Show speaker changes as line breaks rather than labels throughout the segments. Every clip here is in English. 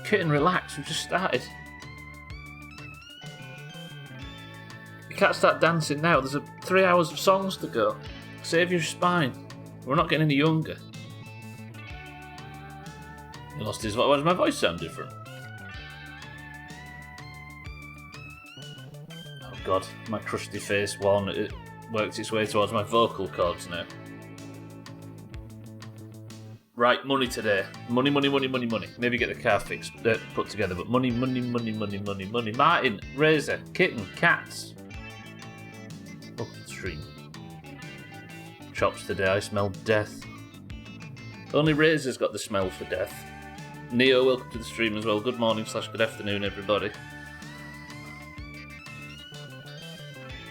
Kitten, relax, we've just started. You can't start dancing now, there's 3 hours of songs to go. Save your spine. We're not getting any younger. He lost his voice. Why does my voice sound different? Oh god, my crusty face one, it worked its way towards my vocal cords now. Right, money today. Money. Maybe get the car fixed, put together, but money. Martin, Razor, Kitten, Cats. Up the stream. Chops today, I smell death. Only Razor's got the smell for death. Neo, welcome to the stream as well. Good morning / good afternoon, everybody.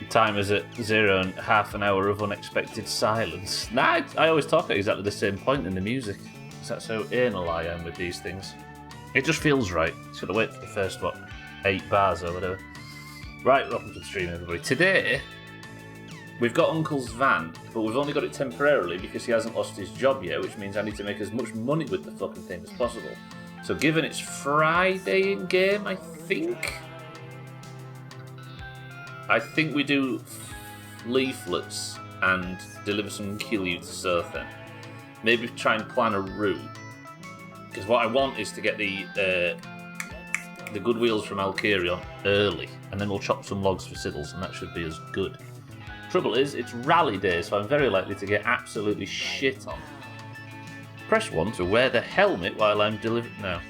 The time is at 0 and half an hour of unexpected silence. Nah, I always talk at exactly the same point in the music. That's how anal I am with these things. It just feels right. Just gotta wait for the first, 8 bars or whatever. Right, welcome to the stream, everybody. Today, we've got Uncle's van, but we've only got it temporarily because he hasn't lost his job yet, which means I need to make as much money with the fucking thing as possible. So given it's Friday in game, I think we do leaflets and deliver some Kilju to Sothen. Maybe try and plan a route. Because what I want is to get the good wheels from Alkirion early, and then we'll chop some logs for Siddles, and that should be as good. Trouble is, it's rally day, so I'm very likely to get absolutely shit on. Press 1 to wear the helmet while I'm delivering. Now,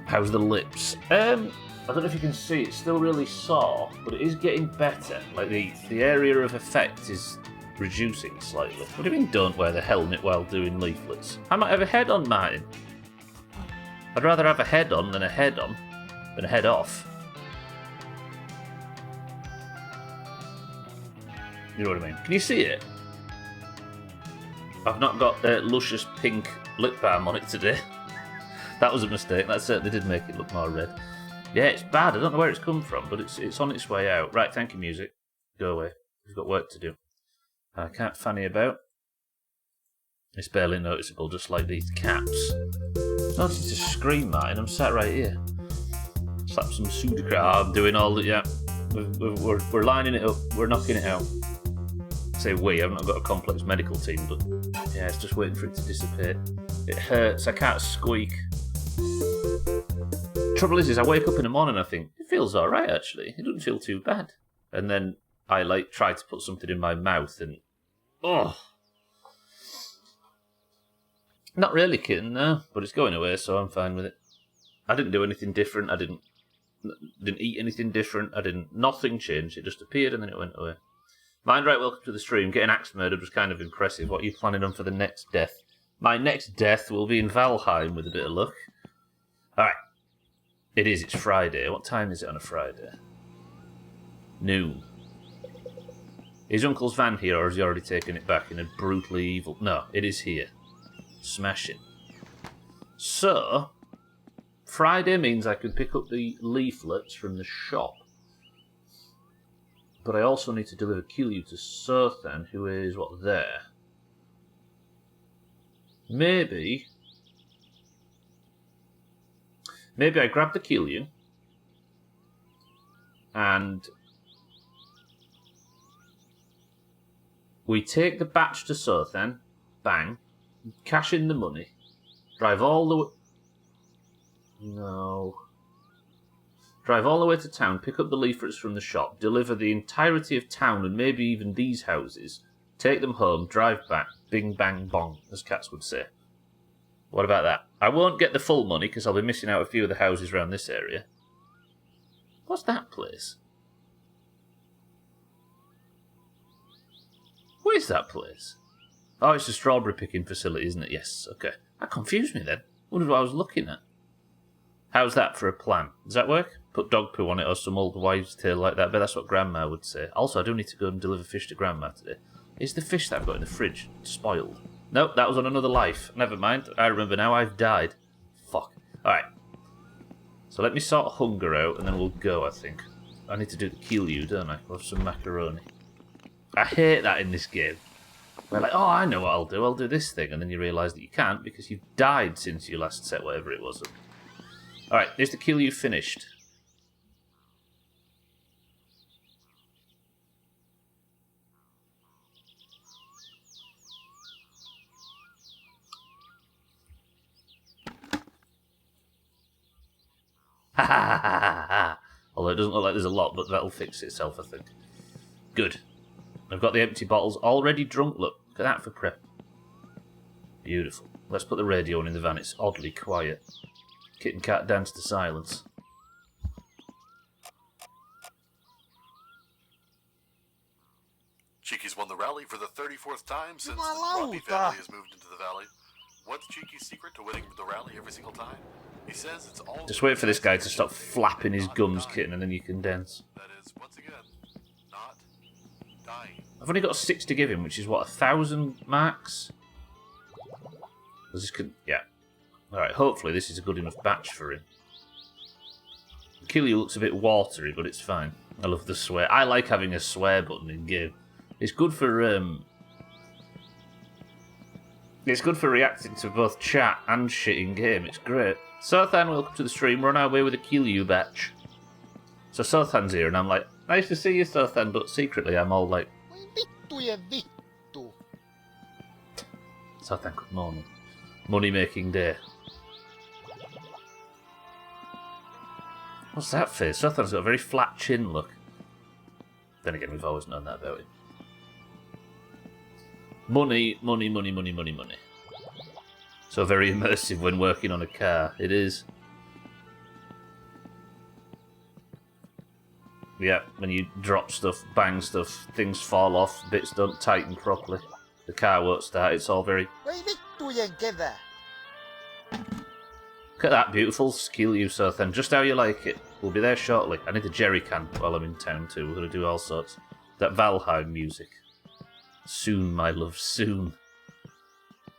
how's the lips? I don't know if you can see, it's still really sore, but it is getting better. Like the area of effect is reducing slightly. What do you mean don't wear the helmet while doing leaflets? I might have a head on, Martin. I'd rather have a head on than a head on, than a head off. You know what I mean? Can you see it? I've not got luscious pink lip balm on it today. That was a mistake. That certainly did make it look more red. Yeah, it's bad. I don't know where it's come from, but it's on its way out. Right, thank you, music. Go away. We've got work to do. I can't fanny about. It's barely noticeable, just like these caps. Nothing to scream, Martin. I'm sat right here. Slap some Sudocrem. I'm doing all the... Yeah. We're lining it up. We're knocking it out. Say we, I've not got a complex medical team, but yeah, it's just waiting for it to dissipate. It hurts, I can't squeak. Trouble is I wake up in the morning and I think, it feels alright actually, it doesn't feel too bad. And then I try to put something in my mouth and, not really, Kitten, no, but it's going away, so I'm fine with it. I didn't do anything different, I didn't eat anything different, nothing changed, it just appeared and then it went away. Mind right, welcome to the stream. Getting axe murdered was kind of impressive. What are you planning on for the next death? My next death will be in Valheim with a bit of luck. Alright. It's Friday. What time is it on a Friday? Noon. Is Uncle's van here or has he already taken it back in a brutally evil... No, it is here. Smashing. So, Friday means I can pick up the leaflets from the shop. But I also need to deliver Kilju to Sothen, who is, there? Maybe I grab the Kilju and we take the batch to Sothen, bang, cash in the money, drive all the way... No... Drive all the way to town, pick up the leaflets from the shop, deliver the entirety of town and maybe even these houses, take them home, drive back, bing bang bong, as cats would say. What about that? I won't get the full money because I'll be missing out a few of the houses around this area. What's that place? What is that place? Oh, it's a strawberry picking facility, isn't it? Yes, okay. That confused me then. Wondered what I was looking at. How's that for a plan? Does that work? Put dog poo on it or some old wives' tale like that, but that's what Grandma would say. Also, I do need to go and deliver fish to Grandma today. Is the fish that I've got in the fridge spoiled? Nope, that was on another life. Never mind. I remember now. I've died. Fuck. Alright. So let me sort hunger out and then we'll go, I think. I need to do the Kilju, don't I? We'll have some macaroni. I hate that in this game. We're like, oh, I know what I'll do. I'll do this thing. And then you realise that you can't because you've died since you last set whatever it was. Alright, is the Kilju finished? Ha ha ha ha ha! Although it doesn't look like there's a lot, but that'll fix itself, I think. Good. I've got the empty bottles already drunk, look. Look at that for prep. Beautiful. Let's put the radio on in the van, it's oddly quiet. Kit and cat dance to silence.
Cheeky's won the rally for the 34th time since the Robbie family has moved into the valley. What's Cheeky's secret to winning the rally every single time? He says it's all...
Just wait for this guy to stop flapping his gums, Kitten, and then you can dance.
That is, once again, not dying.
I've only got 6 to give him, which is, what, 1,000 marks? This could... yeah. Alright, hopefully this is a good enough batch for him. Kilju looks a bit watery, but it's fine. I love the swear. I like having a swear button in game. It's good for, it's good for reacting to both chat and shit in game. It's great. Sothan, welcome to the stream. We're on our way with a Kilju batch. So Sothan's here, and I'm like, nice to see you, Sothan, but secretly I'm all like... Sothan, good morning. Money-making day. What's that face? Sothan's got a very flat chin look. Then again, we've always known that about him. Money, money, money, money, money, money. So very immersive when working on a car. It is. Yeah, when you drop stuff, bang stuff, things fall off, bits don't tighten properly. The car won't start, it's all very... Look at that beautiful skill you, Sothan. Just how you like it. We'll be there shortly. I need a jerry can while I'm in town too. We're going to do all sorts. That Valheim music. Soon, my love, soon.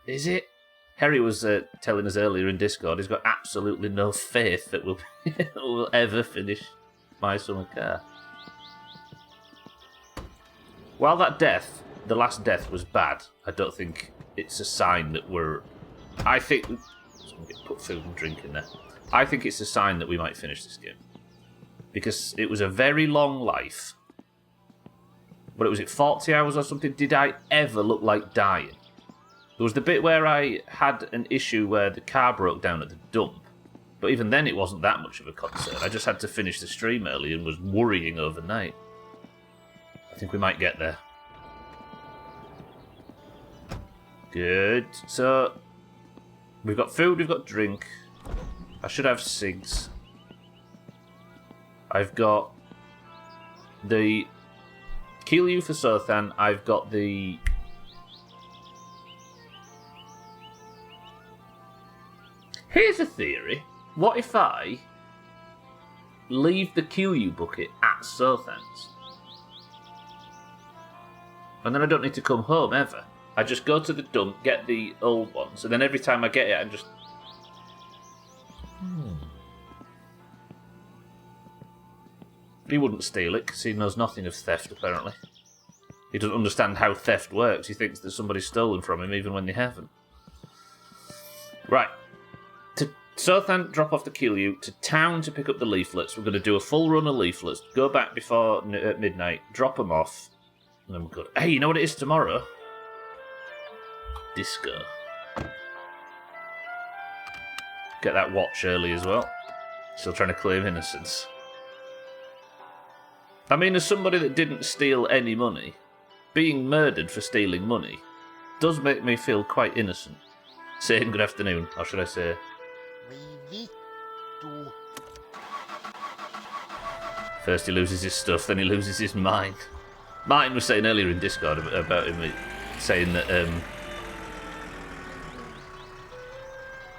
Is it? Harry was telling us earlier in Discord he's got absolutely no faith that we'll ever finish My Summer Car. While that death, the last death, was bad, I don't think it's a sign that we're... I think... Put food and drink in there. I think it's a sign that we might finish this game. Because it was a very long life. But it was 40 hours or something? Did I ever look like dying? There was the bit where I had an issue where the car broke down at the dump. But even then it wasn't that much of a concern. I just had to finish the stream early and was worrying overnight. I think we might get there. Good. So... we've got food, we've got drink. I should have cigs. I've got the Kilju for Sothan. I've got the... Here's a theory. What if I leave the Kilju bucket at Sothan's? And then I don't need to come home ever. I just go to the dump, get the old ones, and then every time I get it, I just... He wouldn't steal it, because he knows nothing of theft, apparently. He doesn't understand how theft works. He thinks that somebody's stolen from him, even when they haven't. Right. To Sothan, drop off the Kilju. To town to pick up the leaflets. We're going to do a full run of leaflets. Go back before midnight, drop them off, and then we're good. Hey, you know what it is tomorrow? Disco. Get that watch early as well. Still trying to claim innocence. I mean, as somebody that didn't steal any money, being murdered for stealing money does make me feel quite innocent. Saying good afternoon, or should I say... First he loses his stuff, then he loses his mind. Martin was saying earlier in Discord about him, saying that,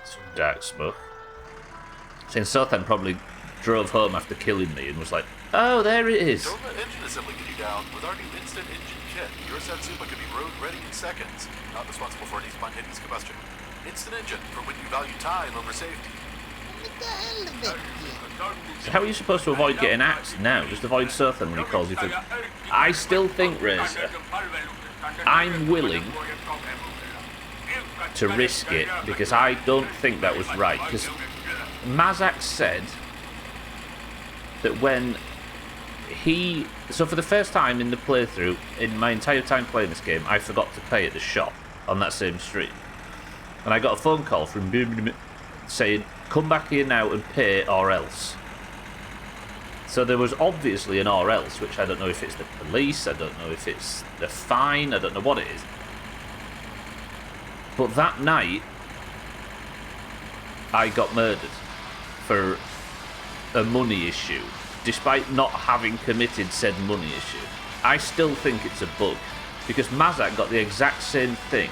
some dark smoke. Saying Sothan probably drove home after killing me and was like, oh, there it is.
Don't let engine assembly get you down. With our new instant engine kit, your Satsuma can be road ready in seconds. Not responsible for any spontaneous combustion. Instant engine for when you value time over safety.
So how are you supposed to avoid getting axed now? Just avoid Sothan when he calls you to... I still think, Razor, I'm willing to risk it because I don't think that was right. Because Mazak said that when he... So for the first time in the playthrough, in my entire time playing this game, I forgot to pay at the shop on that same street. And I got a phone call from saying, come back here now and pay or else. So there was obviously an or else, which I don't know if it's the police, I don't know if it's the fine, I don't know what it is. But that night, I got murdered for a money issue, despite not having committed said money issue. I still think it's a bug, because Mazak got the exact same thing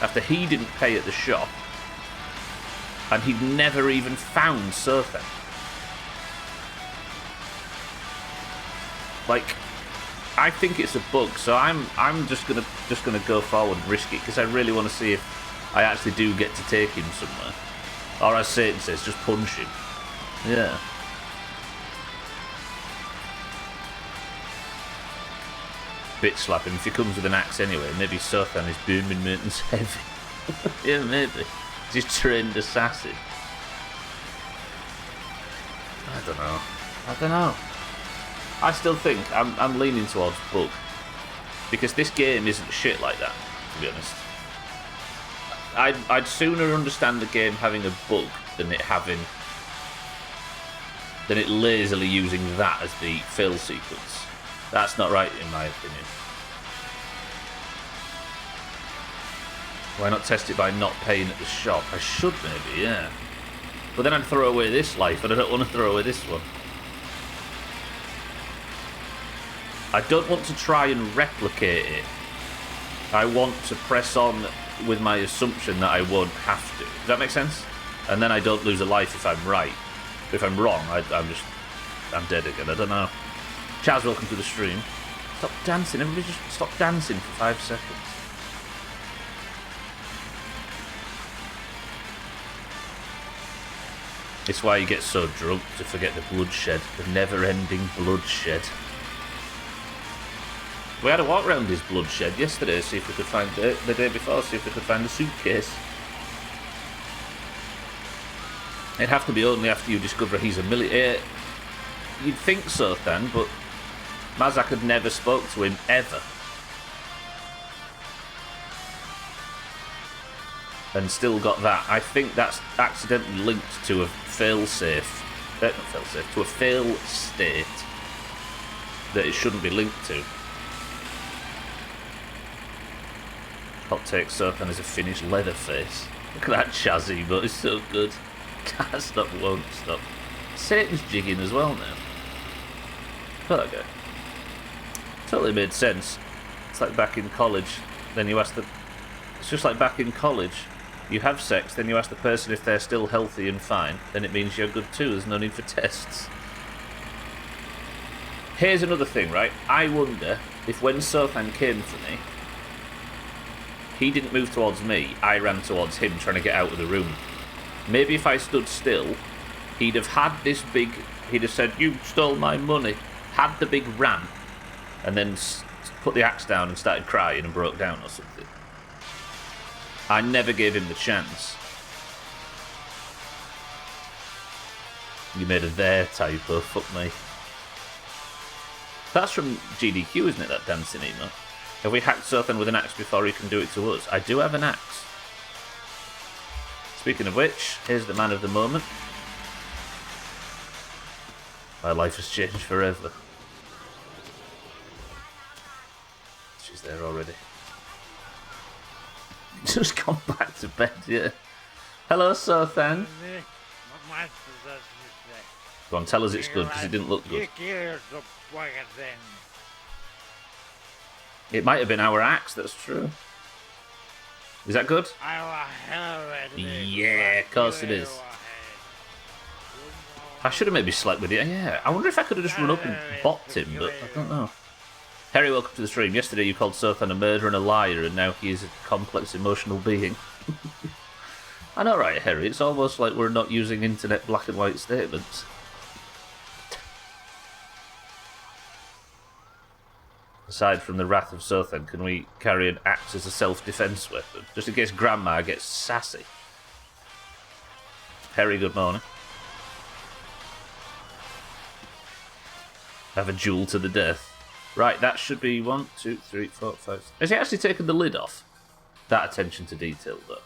after he didn't pay at the shop, and he'd never even found Sothen. Like, I think it's a bug, so I'm just gonna go forward and risk it, because I really want to see if I actually do get to take him somewhere, or as Satan says, just punch him. Yeah. Bit slap him if he comes with an axe anyway. Maybe Sothan is booming maintenance heavy. Yeah, maybe. He's trained assassin. I don't know. I still think I'm leaning towards bug, because this game isn't shit like that, to be honest. I'd sooner understand the game having a bug than it lazily using that as the fill sequence. That's not right, in my opinion. Why not test it by not paying at the shop? I should, maybe, yeah. But then I'd throw away this life, and I don't want to throw away this one. I don't want to try and replicate it. I want to press on with my assumption that I won't have to. Does that make sense? And then I don't lose a life if I'm right. If I'm wrong, I'm dead again. I don't know. Chaz, welcome to the stream. Stop dancing. Everybody just stop dancing for 5 seconds. It's why you get so drunk, to forget the bloodshed. The never-ending bloodshed. We had a walk around his bloodshed yesterday, see if we could find the day before, see if we could find the suitcase. It'd have to be only after you discover he's a military. You'd think so, then, but Mazak had never spoke to him ever. And still got that. I think that's accidentally linked to a fail-safe. Not fail-safe, to a fail state that it shouldn't be linked to. Hot take Sothan is a finished Leatherface. Look at that Chazzy, but it's so good. Can't stop, won't stop. Satan's jigging as well now. But okay. Totally made sense. It's like back in college. Then you ask the... It's just like back in college. You have sex, then you ask the person if they're still healthy and fine. Then it means you're good too. There's no need for tests. Here's another thing, right? I wonder if when Sothan came for me, he didn't move towards me, I ran towards him trying to get out of the room. Maybe if I stood still, he'd have had this big... He'd have said, you stole my money. Had the big ram. And then put the axe down and started crying and broke down or something. I never gave him the chance. You made a there typo, fuck me. That's from GDQ, isn't it, that dancing emo? Have we hacked Sothan with an axe before he can do it to us? I do have an axe. Speaking of which, here's the man of the moment. My life has changed forever. She's there already. Just gone back to bed, yeah. Hello, Sothan. Go on, tell us it's good, because it didn't look good. It might have been our axe, that's true. Is that good? Yeah, of course it is. I should have maybe slept with it. Yeah, I wonder if I could have just run up and bopped him, but I don't know. Harry, welcome to the stream. Yesterday you called Sothan a murderer and a liar, and now he is a complex emotional being. I know, right, Harry? It's almost like we're not using internet black and white statements. Aside from the wrath of Sothan, can we carry an axe as a self-defense weapon? Just in case Grandma gets sassy. Harry, good morning. Have a duel to the death. Right, that should be 1, 2, 3, 4, 5. Has he actually taken the lid off? That attention to detail, though.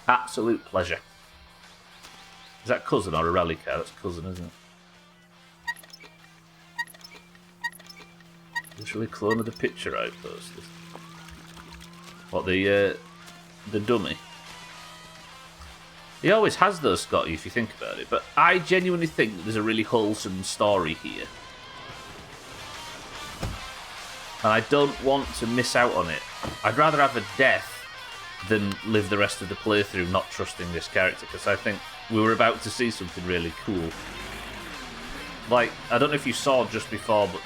Absolute pleasure. Is that cousin or a rally car? That's cousin, isn't it? Literally clone of the picture outpost. What, the dummy? He always has those, Scotty, if you think about it. But I genuinely think that there's a really wholesome story here. And I don't want to miss out on it. I'd rather have a death than live the rest of the playthrough not trusting this character, because I think we were about to see something really cool. Like, I don't know if you saw just before, but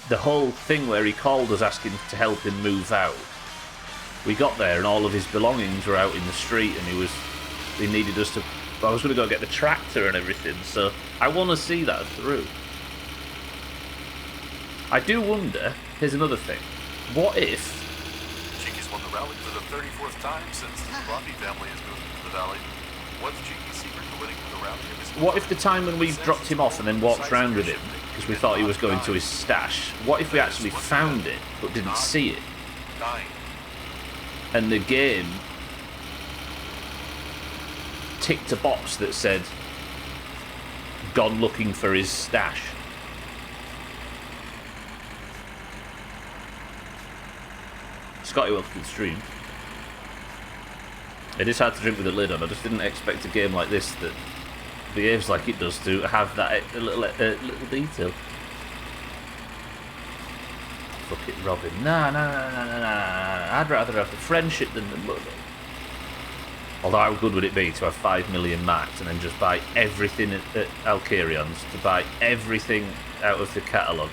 the whole thing where he called us asking to help him move out. We got there and all of his belongings were out in the street, and he needed us to... I was going to go get the tractor and everything, so I want to see that through. I do wonder, here's another thing, what if...
Cheeky's won the rally for the 34th time since the Rocky family has moved into the valley. What's Cheeky's secret to winning the rally?
What if the time when we dropped him off and then walked around with him, because we thought he was going to his stash, what if we actually found it, but didn't see it? And the game ticked a box that said, gone looking for his stash. Scotty, welcome to the stream. It is hard to drink with the lid on. I just didn't expect a game like this that behaves like it does to have that little detail. Fuck it, Robin. Nah. I'd rather have the friendship than the money. Although how good would it be to have 5 million marks and then just buy everything at Alcarion's, to buy everything out of the catalogue.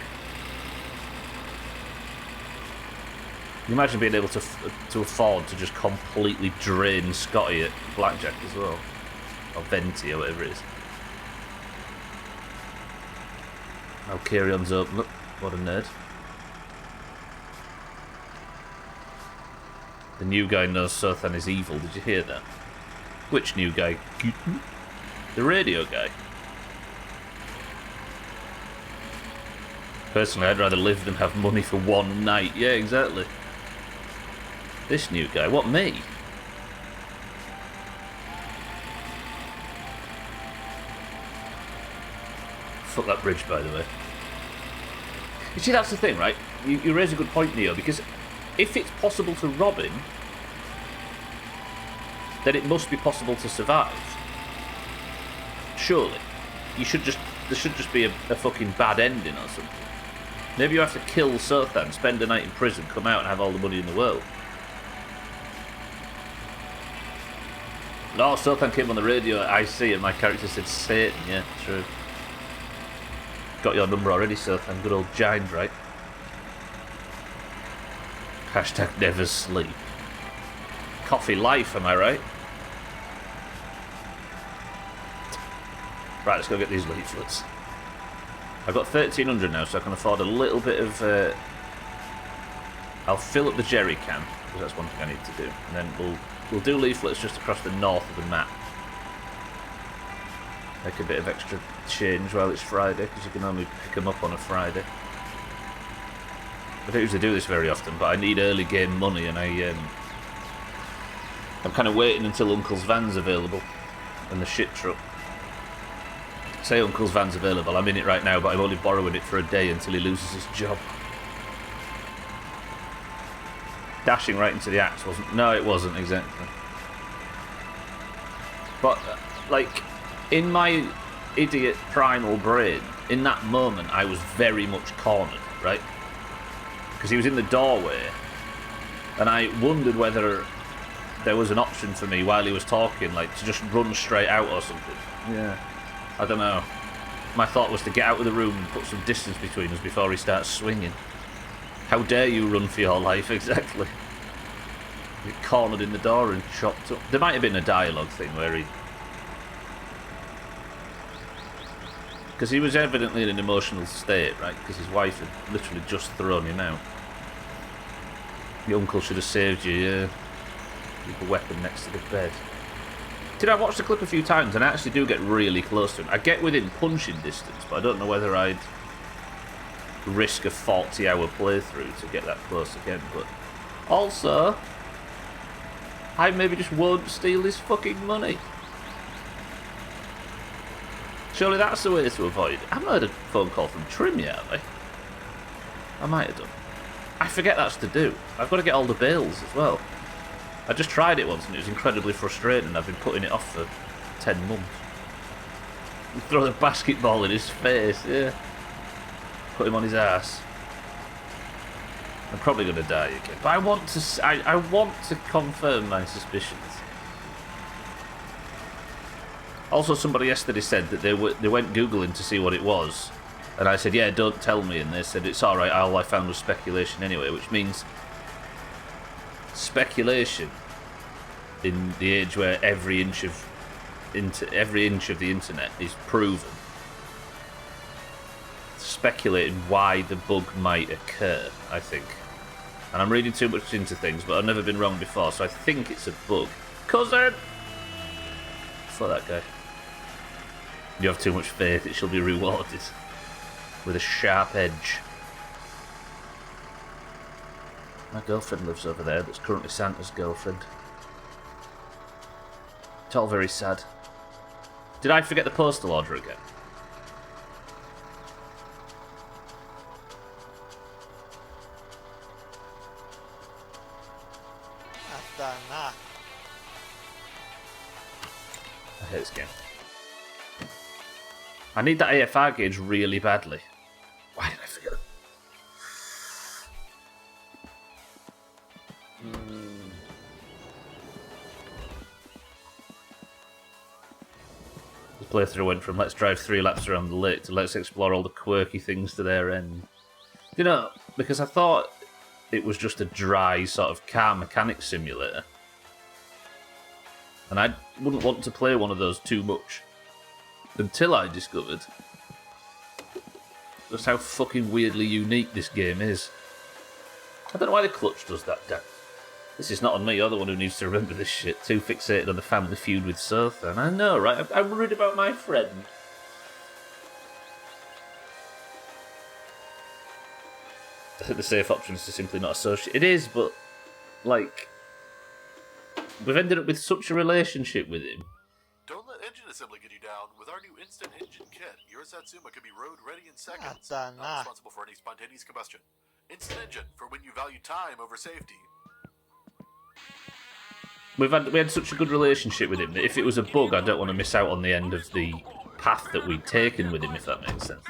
Can you imagine being able to afford to just completely drain Scotty at blackjack as well? Or Venti or whatever it is. Alcarion's open. Look, what a nerd. The new guy knows Sothan is evil. Did you hear that? Which new guy? The radio guy. Personally, I'd rather live than have money for one night. Yeah, exactly. This new guy. What, me? Fuck that bridge, by the way. You see, that's the thing, right? You raise a good point, Neo, because if it's possible to rob him, then it must be possible to survive. Surely. There should just be a fucking bad ending or something. Maybe you have to kill Sothan, spend a night in prison, come out and have all the money in the world. No, Sothan came on the radio at IC and my character said Satan. Yeah, true. Got your number already, Sothan. Good old giant, right? Hashtag never sleep. Coffee life, am I right? Right, let's go get these leaflets. I've got 1,300 now, so I can afford a little bit of... I'll fill up the jerry can, because that's one thing I need to do. And then we'll do leaflets just across the north of the map. Make a bit of extra change while it's Friday, because you can only pick them up on a Friday. I don't usually do this very often, but I need early game money, and I'm kind of waiting until Uncle's van's available, and the shit truck. Say Uncle's van's available, I'm in it right now, but I'm only borrowing it for a day until he loses his job. Dashing right into the axe wasn't... No, it wasn't, exactly. But, like, in my idiot primal brain, in that moment, I was very much cornered, right? Because he was in the doorway, and I wondered whether there was an option for me while he was talking, like, to just run straight out or something. Yeah. I don't know. My thought was to get out of the room and put some distance between us before he starts swinging. How dare you run for your life, exactly. Get cornered in the door and chopped up. There might have been a dialogue thing where he... Because he was evidently in an emotional state, right? Because his wife had literally just thrown him out. Your uncle should have saved you, yeah. Keep a weapon next to the bed. Did I watch the clip a few times and I actually do get really close to him? I get within punching distance, but I don't know whether I'd risk a 40-hour playthrough to get that close again. But also, I maybe just won't steal his fucking money. Surely that's the way to avoid it. I haven't heard a phone call from Trim yet, have I? I might have done. I forget that's to do. I've got to get all the bails as well. I just tried it once and it was incredibly frustrating and I've been putting it off for 10 months. You throw the basketball in his face, yeah. Put him on his ass. I'm probably going to die again. But I want to confirm my suspicions. Also, somebody yesterday said that they went Googling to see what it was. And I said, yeah, don't tell me. And they said, it's alright, all I found was speculation anyway. Which means speculation in the age where every inch of the internet is proven. Speculating why the bug might occur, I think. And I'm reading too much into things, but I've never been wrong before, so I think it's a bug. Cousin! For that guy. You have too much faith, it shall be rewarded. With a sharp edge. My girlfriend lives over there, that's currently Santa's girlfriend. It's all very sad. Did I forget the postal order again? I hate this game. I need that AFR gauge really badly. Why did I forget it? The playthrough went from let's drive 3 laps around the lake to let's explore all the quirky things to their end. You know, because I thought it was just a dry sort of car mechanic simulator. And I wouldn't want to play one of those too much. Until I discovered just how fucking weirdly unique this game is. I don't know why the clutch does that, Dan. This is not on me, you're the one who needs to remember this shit. Too fixated on the family feud with Sothan. I know, right? I'm worried about my friend. I think the safe option is to simply not associate. It is, but, like, we've ended up with such a relationship with him.
Don't let engine assembly get you down. With our new instant engine kit, your Satsuma can be road ready in seconds. Not responsible for any spontaneous combustion. Instant engine for when you value time over safety.
We had such a good relationship with him that if it was a bug, I don't want to miss out on the end of the path that we'd taken with him, if that makes sense.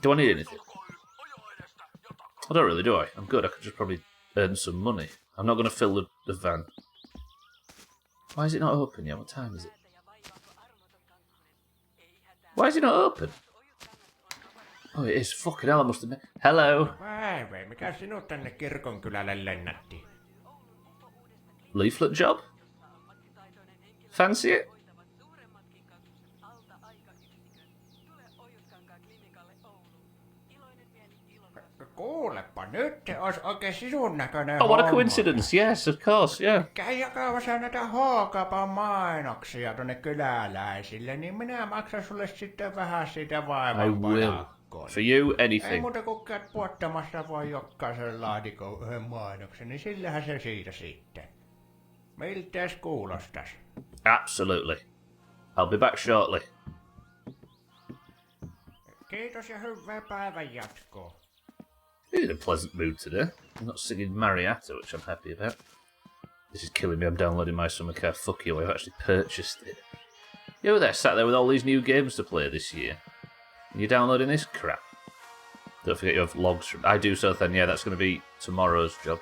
Do I need anything? I don't really, do I? I'm good. I could just probably earn some money. I'm not going to fill the van. Why is it not open yet? What time is it? Why is it not open? Oh, it is. Fucking hell, I must admit. Hello.
Päivä, mikä sinut tänne kirkonkylälle lennätti?
Leaflet job? Fancy it?
Kuulepa, nyt se olisi oikein sisun näköinen
Oh, what a
homma.
coincidence. Yes, of course, yeah.
Käy jakamassa näitä H-kaupan mainoksia tonne kyläläisille, niin minä maksan sulle sitten vähän siitä
I
vaivan
will.
palakkoon.
For you,
Ei
anything.
muuta kuin käyt puottamassa voi jokaisen laatikon yhden mainoksen, niin sillähän se siitä sitten. Miltäs kuulostas?
Absolutely. I'll be back shortly.
Kiitos ja hyvää päivän jatkoa.
He's in a pleasant mood today. I'm not singing Marietta, which I'm happy about. This is killing me. I'm downloading my summer car. Fuck you, I've actually purchased it. You were there, sat there with all these new games to play this year. And you're downloading this crap. Don't forget you have logs from... I do so then, yeah, that's going to be tomorrow's job.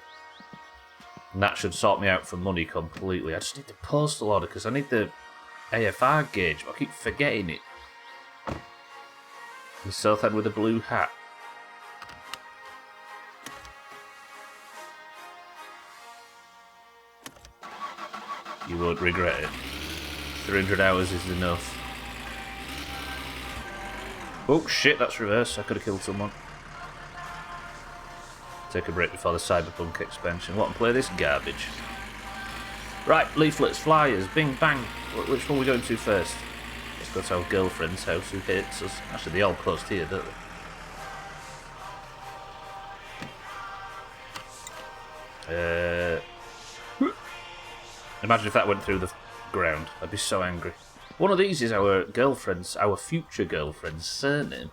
And that should sort me out for money completely. I just need the postal order because I need the AFR gauge, but I keep forgetting it. He's Southend with a blue hat. You won't regret it. 300 hours is enough. Oh shit, that's reverse. I could have killed someone. Take a break before the Cyberpunk expansion. Want to play this garbage? Right, leaflets, flyers, bing bang. Which one are we going to first? Let's go to our girlfriend's house who hates us. Actually, they all post here, don't they? Imagine if that went through the ground. I'd be so angry. One of these is our girlfriend's, our future girlfriend's surname.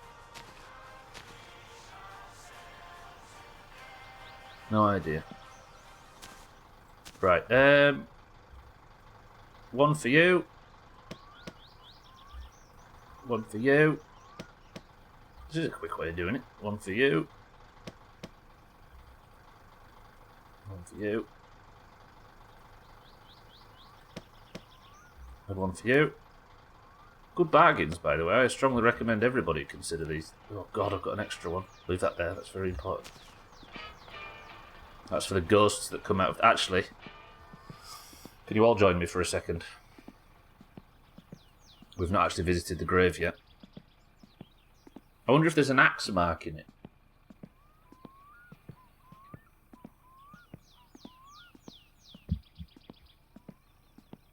No idea. Right, one for you. One for you. This is a quick way of doing it. One for you. One for you. And one for you. Good bargains, by the way. I strongly recommend everybody consider these. Oh god, I've got an extra one. Leave that there, that's very important. That's for the ghosts that come out of... Actually, can you all join me for a second? We've not actually visited the grave yet. I wonder if there's an axe mark in it.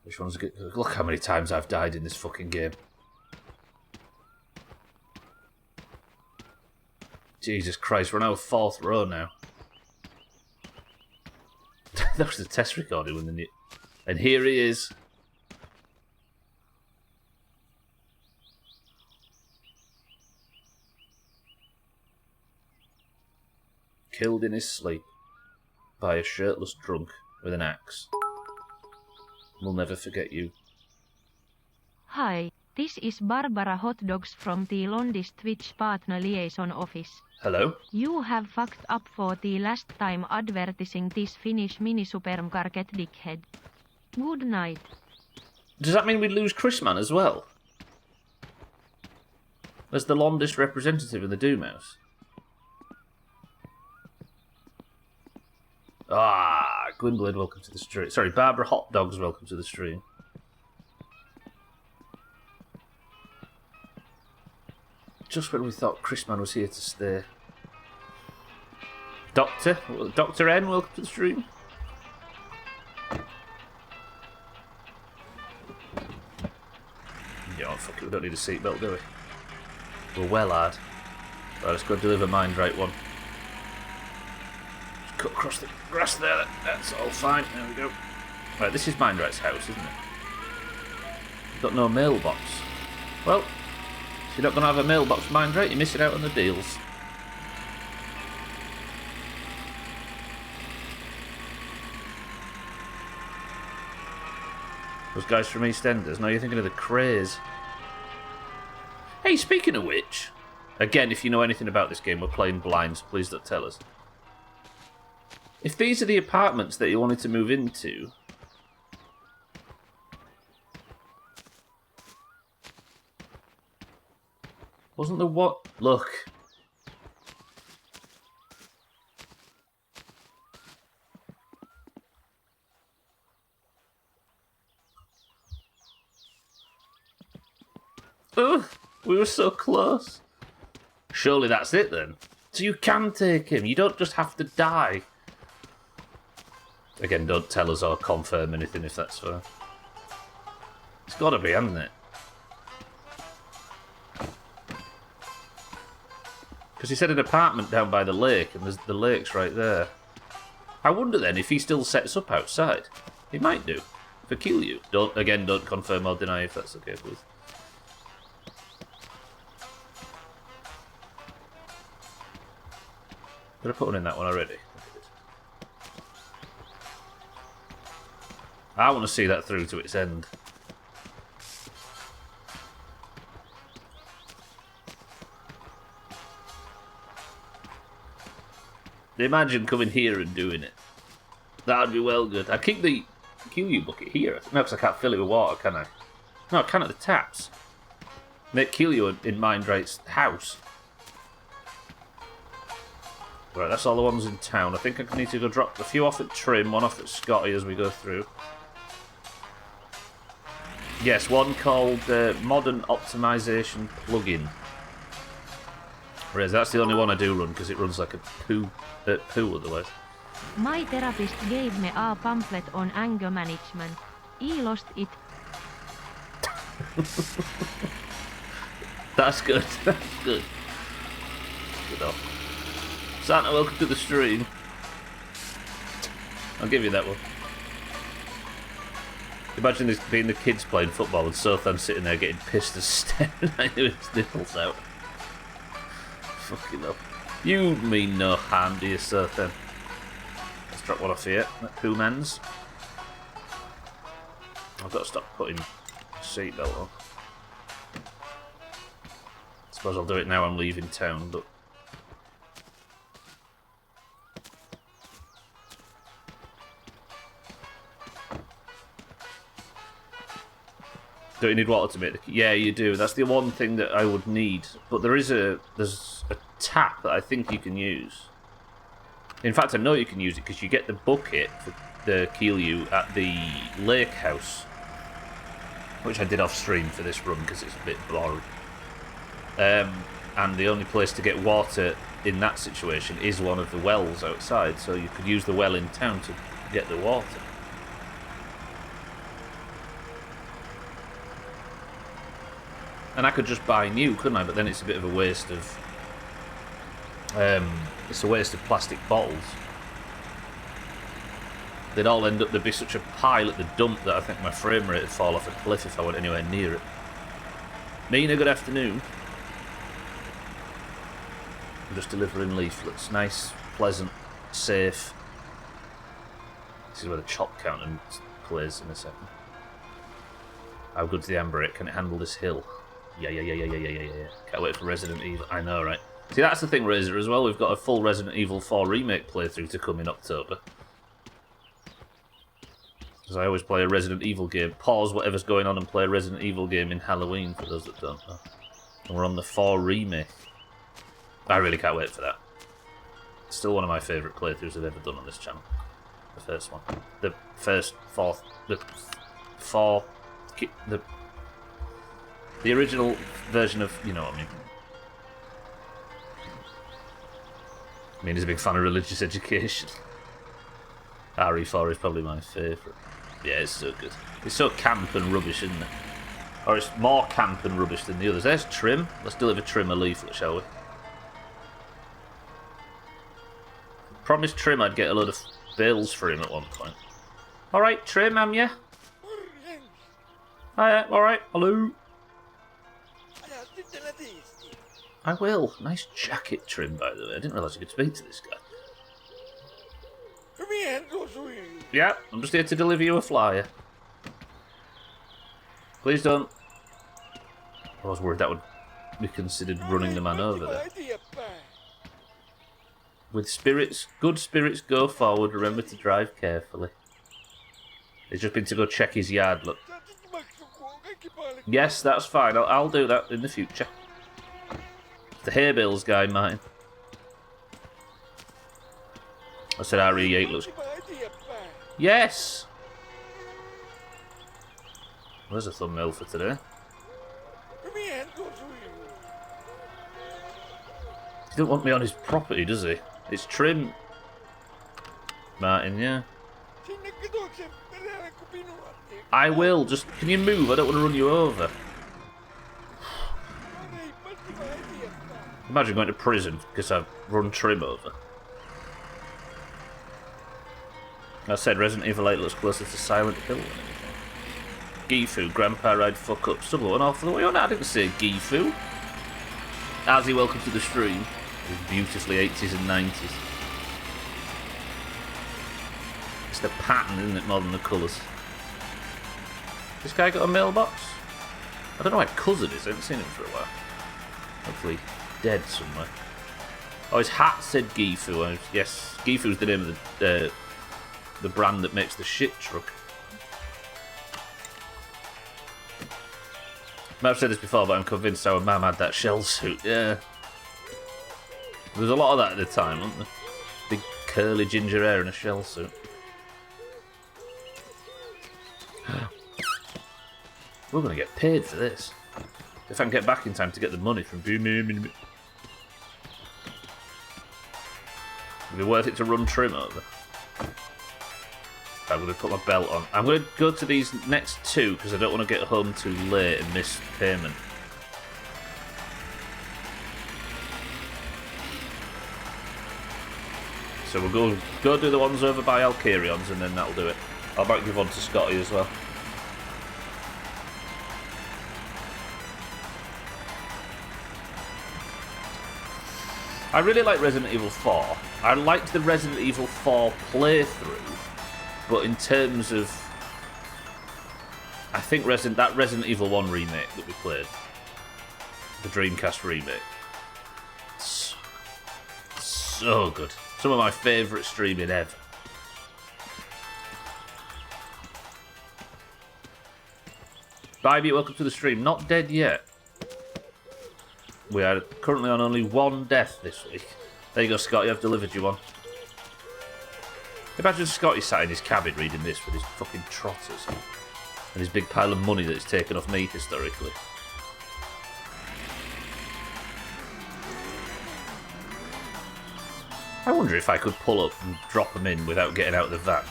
Which one's good? Look how many times I've died in this fucking game. Jesus Christ, we're on our 4th row now. That was the test recording when the... And here he is. Killed in his sleep by a shirtless drunk with an axe. We'll never forget you.
Hi, this is Barbara Hotdogs from the Londis Twitch Partner Liaison Office.
Hello?
You have fucked up for the last time advertising this Finnish mini-supermarket dickhead. Good night.
Does that mean we lose Chrisman as well? As the Londis representative in the Doomhaus? Ah, Gwynblade, welcome to the stream. Sorry, Barbara Hotdogs, welcome to the stream. Just when we thought Chrisman was here to stay. Dr. N, welcome to the stream. Yeah, fuck it, we don't need a seatbelt, do we? We're well hard. Right, let's go deliver Mind Right one. Just cut across the grass there, that's all fine. There we go. Right, this is Mind Right's house, isn't it? Got no mailbox. Well, if you're not going to have a mailbox Mind Right, you're missing out on the deals. Those guys from EastEnders. Now you're thinking of the Craze. Hey, speaking of which, again, if you know anything about this game, we're playing blind, so please don't tell us. If these are the apartments that you wanted to move into, wasn't there what? Look. Oh, we were so close. Surely that's it then. So you can take him. You don't just have to die. Again, don't tell us or confirm anything if that's fair. It's got to be, hasn't it? Because he said an apartment down by the lake, and the lake's right there. I wonder then if he still sets up outside. He might do. For Kilju. Don't confirm or deny if that's okay, please. Did I put one in that one already? I want to see that through to its end. Imagine coming here and doing it. That'd be well good. I keep the Kilju bucket here. No, because I can't fill it with water, can I? No, I can at the taps. Make Kilju in Mind Right's house. Right, that's all the ones in town. I think I need to go drop a few off at Trim, one off at Scotty as we go through. Yes, one called Modern Optimization Plugin. That's the only one I do run because it runs like a poo otherwise.
My therapist gave me a pamphlet on anger management. I lost it.
That's good. That's good. Good off. Santa, welcome to the stream. I'll give you that one. Imagine this being the kids playing football and Sothan sitting there getting pissed and staring at you with his nipples out. Fucking hell. You mean no harm, do you, Sothan? Let's drop one off here. Two men's. I've got to stop putting seatbelt on. Suppose I'll do it now I'm leaving town, but... Don't you need water to make the... Yeah, you do. That's the one thing that I would need. But there's a tap that I think you can use. In fact, I know you can use it because you get the bucket for the Kilju at the lake house. Which I did off stream for this run because it's a bit boring. And the only place to get water in that situation is one of the wells outside. So you could use the well in town to get the water. And I could just buy new, couldn't I? But then it's a bit of a waste of... it's a waste of plastic bottles. They'd all end up... There'd be such a pile at the dump that I think my frame rate would fall off a cliff if I went anywhere near it. Nina, good afternoon. I'm just delivering leaflets. Nice, pleasant, safe. This is where the chop counter plays in a second. How good's the Amber? Can it handle this hill? Yeah. Can't wait for Resident Evil. I know, right? See, that's the thing, Razor, as well. We've got a full Resident Evil 4 remake playthrough to come in October. Because I always play a Resident Evil game. Pause whatever's going on and play a Resident Evil game in Halloween, for those that don't know. And we're on the 4 remake. I really can't wait for that. It's still one of my favourite playthroughs I've ever done on this channel. The first one. The original version of, you know what I mean. I mean, he's a big fan of religious education. RE4 is probably my favourite. Yeah, it's so good. It's so camp and rubbish, isn't it? Or it's more camp and rubbish than the others. There's Trim. Let's deliver Trim a leaflet, shall we? Promised Trim I'd get a load of bills for him at one point. Alright, Trim, am ya? Hiya, alright, hello. I will. Nice jacket, Trim, by the way. I didn't realise you could speak to this guy. Yeah, I'm just here to deliver you a flyer. Please don't. I was worried that would be considered running the man over there. With spirits, good spirits go forward, remember to drive carefully. He's just been to go check his yard, look. Yes, that's fine. I'll do that in the future. The hay bales guy, mine. I said RE8 looks... Yes! There's a thumbnail for today. He don't want me on his property, does he? It's Trim. Martin, yeah. I will, just... Can you move? I don't want to run you over. Imagine going to prison because I've run Trim over. I said Resident Evil 8 looks closer to Silent Hill than anything. Gifu, Grandpa Ride Fuck Up, Stumble went off the way. Oh no, I didn't say Gifu. Azzy, welcome to the stream. It's beautifully 80s and 90s. It's the pattern, isn't it, more than the colours. This guy got a mailbox? I don't know where Cousin is, I haven't seen him for a while. Hopefully dead somewhere. Oh, his hat said Gifu. Yes, Gifu's the name of the brand that makes the shit truck. I might have said this before, but I'm convinced our mum had that shell suit. Yeah. There was a lot of that at the time, wasn't there? Big curly ginger hair and a shell suit. We're going to get paid for this. If I can get back in time to get the money from... It'd be worth it to run trim over. I'm going to put my belt on. I'm going to go to these next two because I don't want to get home too late and miss payment. So we'll go do the ones over by Alcarion's and then that'll do it. I might give one to Scotty as well. I really like Resident Evil 4. I liked the Resident Evil 4 playthrough, but in terms of... I think that Resident Evil 1 remake that we played, the Dreamcast remake, so good. Some of my favourite streaming ever. Bybie, welcome to the stream. Not dead yet. We are currently on only one death this week. There you go, Scotty, I've delivered you one. Imagine Scotty sat in his cabin reading this with his fucking trotters and his big pile of money that he's taken off me historically. I wonder if I could pull up and drop them in without getting out of the van.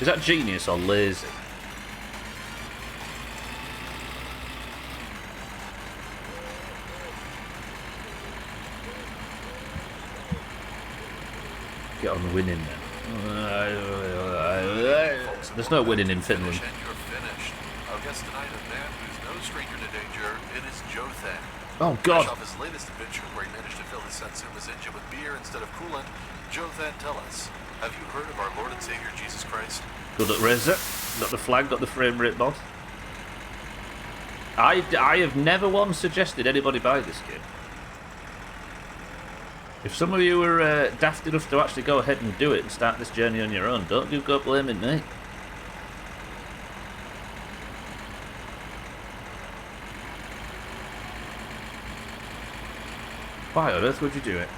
Is that genius or lazy? Get on winning then. There's no winning in Finland.
You're finished. Our guest tonight, a man who's no stranger to danger. It is Jothan.
Oh God!
Fresh off his latest adventure, where he managed to fill his Satsuma's engine with beer instead of coolant, Jothan, tell us: have you heard of our Lord and Savior Jesus Christ?
Good at Razor. Got the flag. Got the frame rate mod. I have never once suggested anybody buy this game. If some of you are daft enough to actually go ahead and do it and start this journey on your own, don't go blaming me. Why on earth would you do it?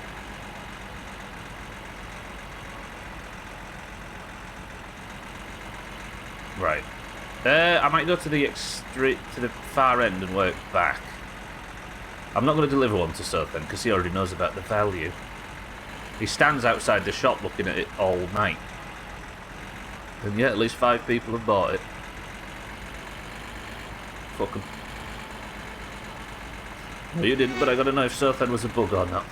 Right. I might go to the far end and work back. I'm not going to deliver one to Southend because he already knows about the value. He stands outside the shop looking at it all night. And yet at least 5 people have bought it. Fuck 'em. No, you didn't, but I gotta know if Southend was a bug or not.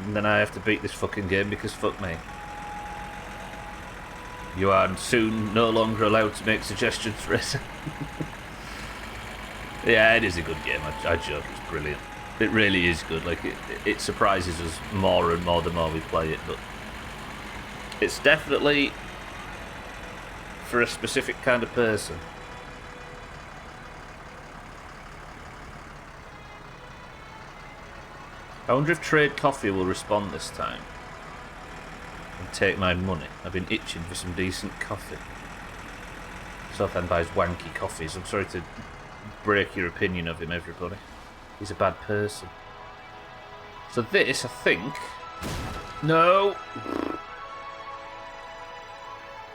And then I have to beat this fucking game because fuck me. You are soon no longer allowed to make suggestions, Riz. Yeah, it is a good game. I joke, it's brilliant. It really is good. Like it surprises us more and more the more we play it, but it's definitely for a specific kind of person. I wonder if Trade Coffee will respond this time and take my money. I've been itching for some decent coffee. Southend buys wanky coffees. I'm sorry to break your opinion of him, everybody. He's a bad person. So this, I think... No!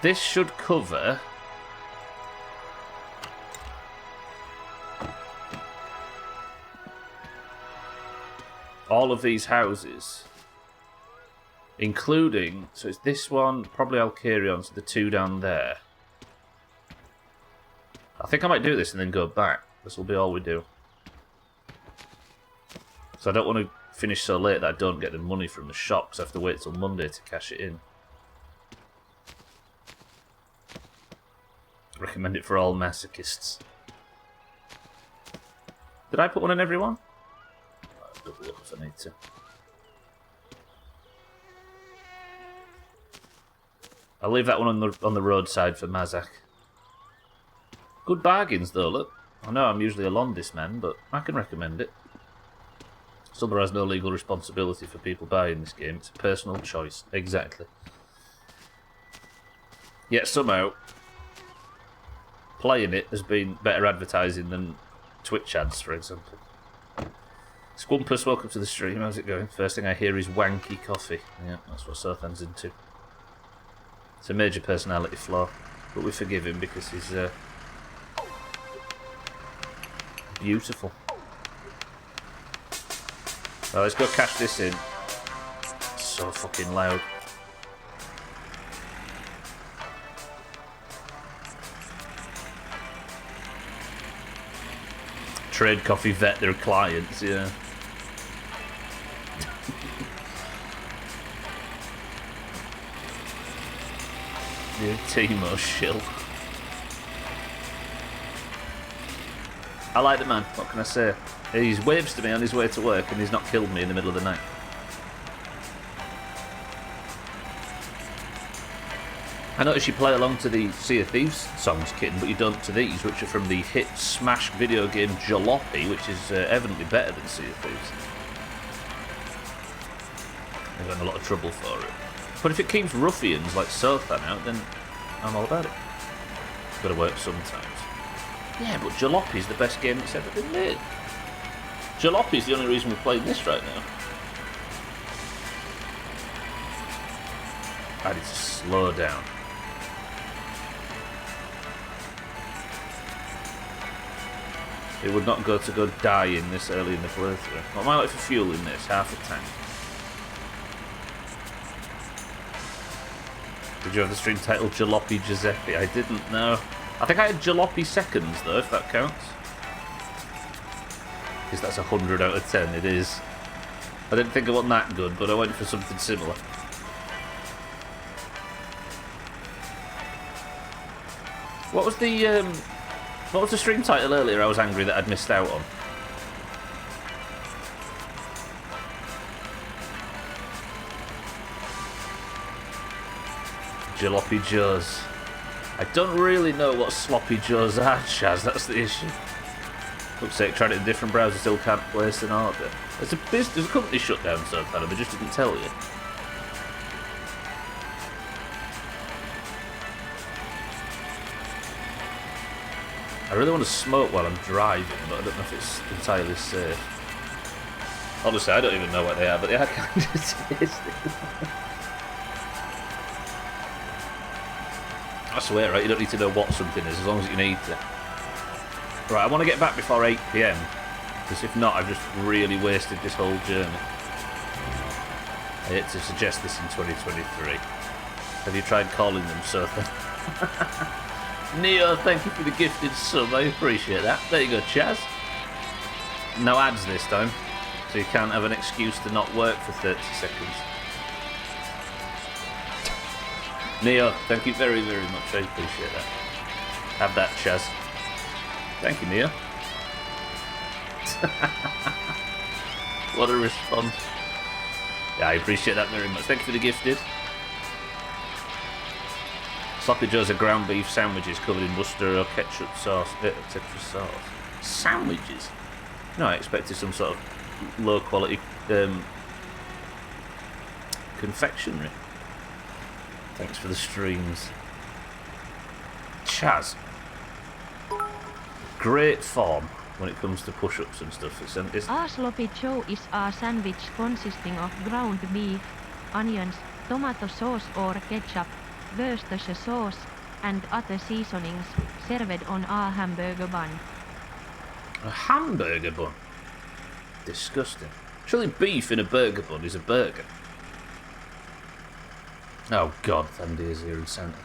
This should cover... all of these houses. Including... So it's this one, probably Alcarion's, the 2 down there. I think I might do this and then go back. This will be all we do. So I don't want to finish so late that I don't get the money from the shop, because I have to wait till Monday to cash it in. Recommend it for all masochists. Did I put one in every one? I'll double up if I need to. I'll leave that one on the roadside for Mazak. Good bargains though, look. I know I'm usually a Londis man, but I can recommend it. Summer has no legal responsibility for people buying this game. It's a personal choice. Exactly. Yet somehow, playing it has been better advertising than Twitch ads, for example. Squumpus, welcome to the stream. How's it going? First thing I hear is wanky coffee. Yeah, that's what Southend's into. It's a major personality flaw, but we forgive him because he's beautiful. Well, let's go cash this in. It's so fucking loud. Trade coffee vet their clients, yeah. Yeah, Timo shill. I like the man, what can I say? He's waves to me on his way to work and he's not killed me in the middle of the night. I noticed you play along to the Sea of Thieves songs, Kitten, but you don't to these, which are from the hit smash video game Jalopy, which is evidently better than Sea of Thieves. I've got in a lot of trouble for it. But if it keeps ruffians like Sothan out, then I'm all about it. It's got to work sometimes. Yeah, but Jalopy's the best game that's ever been made. Jalopy's the only reason we're playing this right now. I need to slow down. It would not go to go dying this early in the playthrough. What am I like for fuel in this? Half a tank. Did you have the stream title Jalopy Giuseppe? I didn't know. I think I had Jalopy Seconds though, if that counts. Because that's 100 out of 10, it is. I didn't think it wasn't that good, but I went for something similar. What was the stream title earlier I was angry that I'd missed out on? Jalopy Joes. I don't really know what Sloppy Joes are, Chaz, that's the issue. Looks like tried it in different browsers, still can't place an order. There's a company shut down so far, but just didn't tell you. I really want to smoke while I'm driving, but I don't know if it's entirely safe. Honestly, I don't even know what they are, but they are kind of tasty. I swear, right, you don't need to know what something is, as long as you need to. Right, I want to get back before 8 PM, because if not, I've just really wasted this whole journey. I hate to suggest this in 2023. Have you tried calling them Sofa? Neo, thank you for the gifted sub, I appreciate that. There you go, Chaz. No ads this time, so you can't have an excuse to not work for 30 seconds. Neo, thank you very, very much, I appreciate that. Have that, Chaz. Thank you, Neo. What a response. Yeah, I appreciate that very much. Thank you for the gifted. Sloppy Joes are ground beef sandwiches covered in mustard or ketchup sauce. Ketchup sauce. Sandwiches? No, I expected some sort of low quality confectionery. Thanks for the streams. Chaz. Great form when it comes to push-ups and stuff.
A sloppy joe is a sandwich consisting of ground beef, onions, tomato sauce or ketchup, Worcestershire sauce, and other seasonings, served on a hamburger bun.
A hamburger bun? Disgusting. Surely beef in a burger bun is a burger. Oh god, Thandi is here in Santa.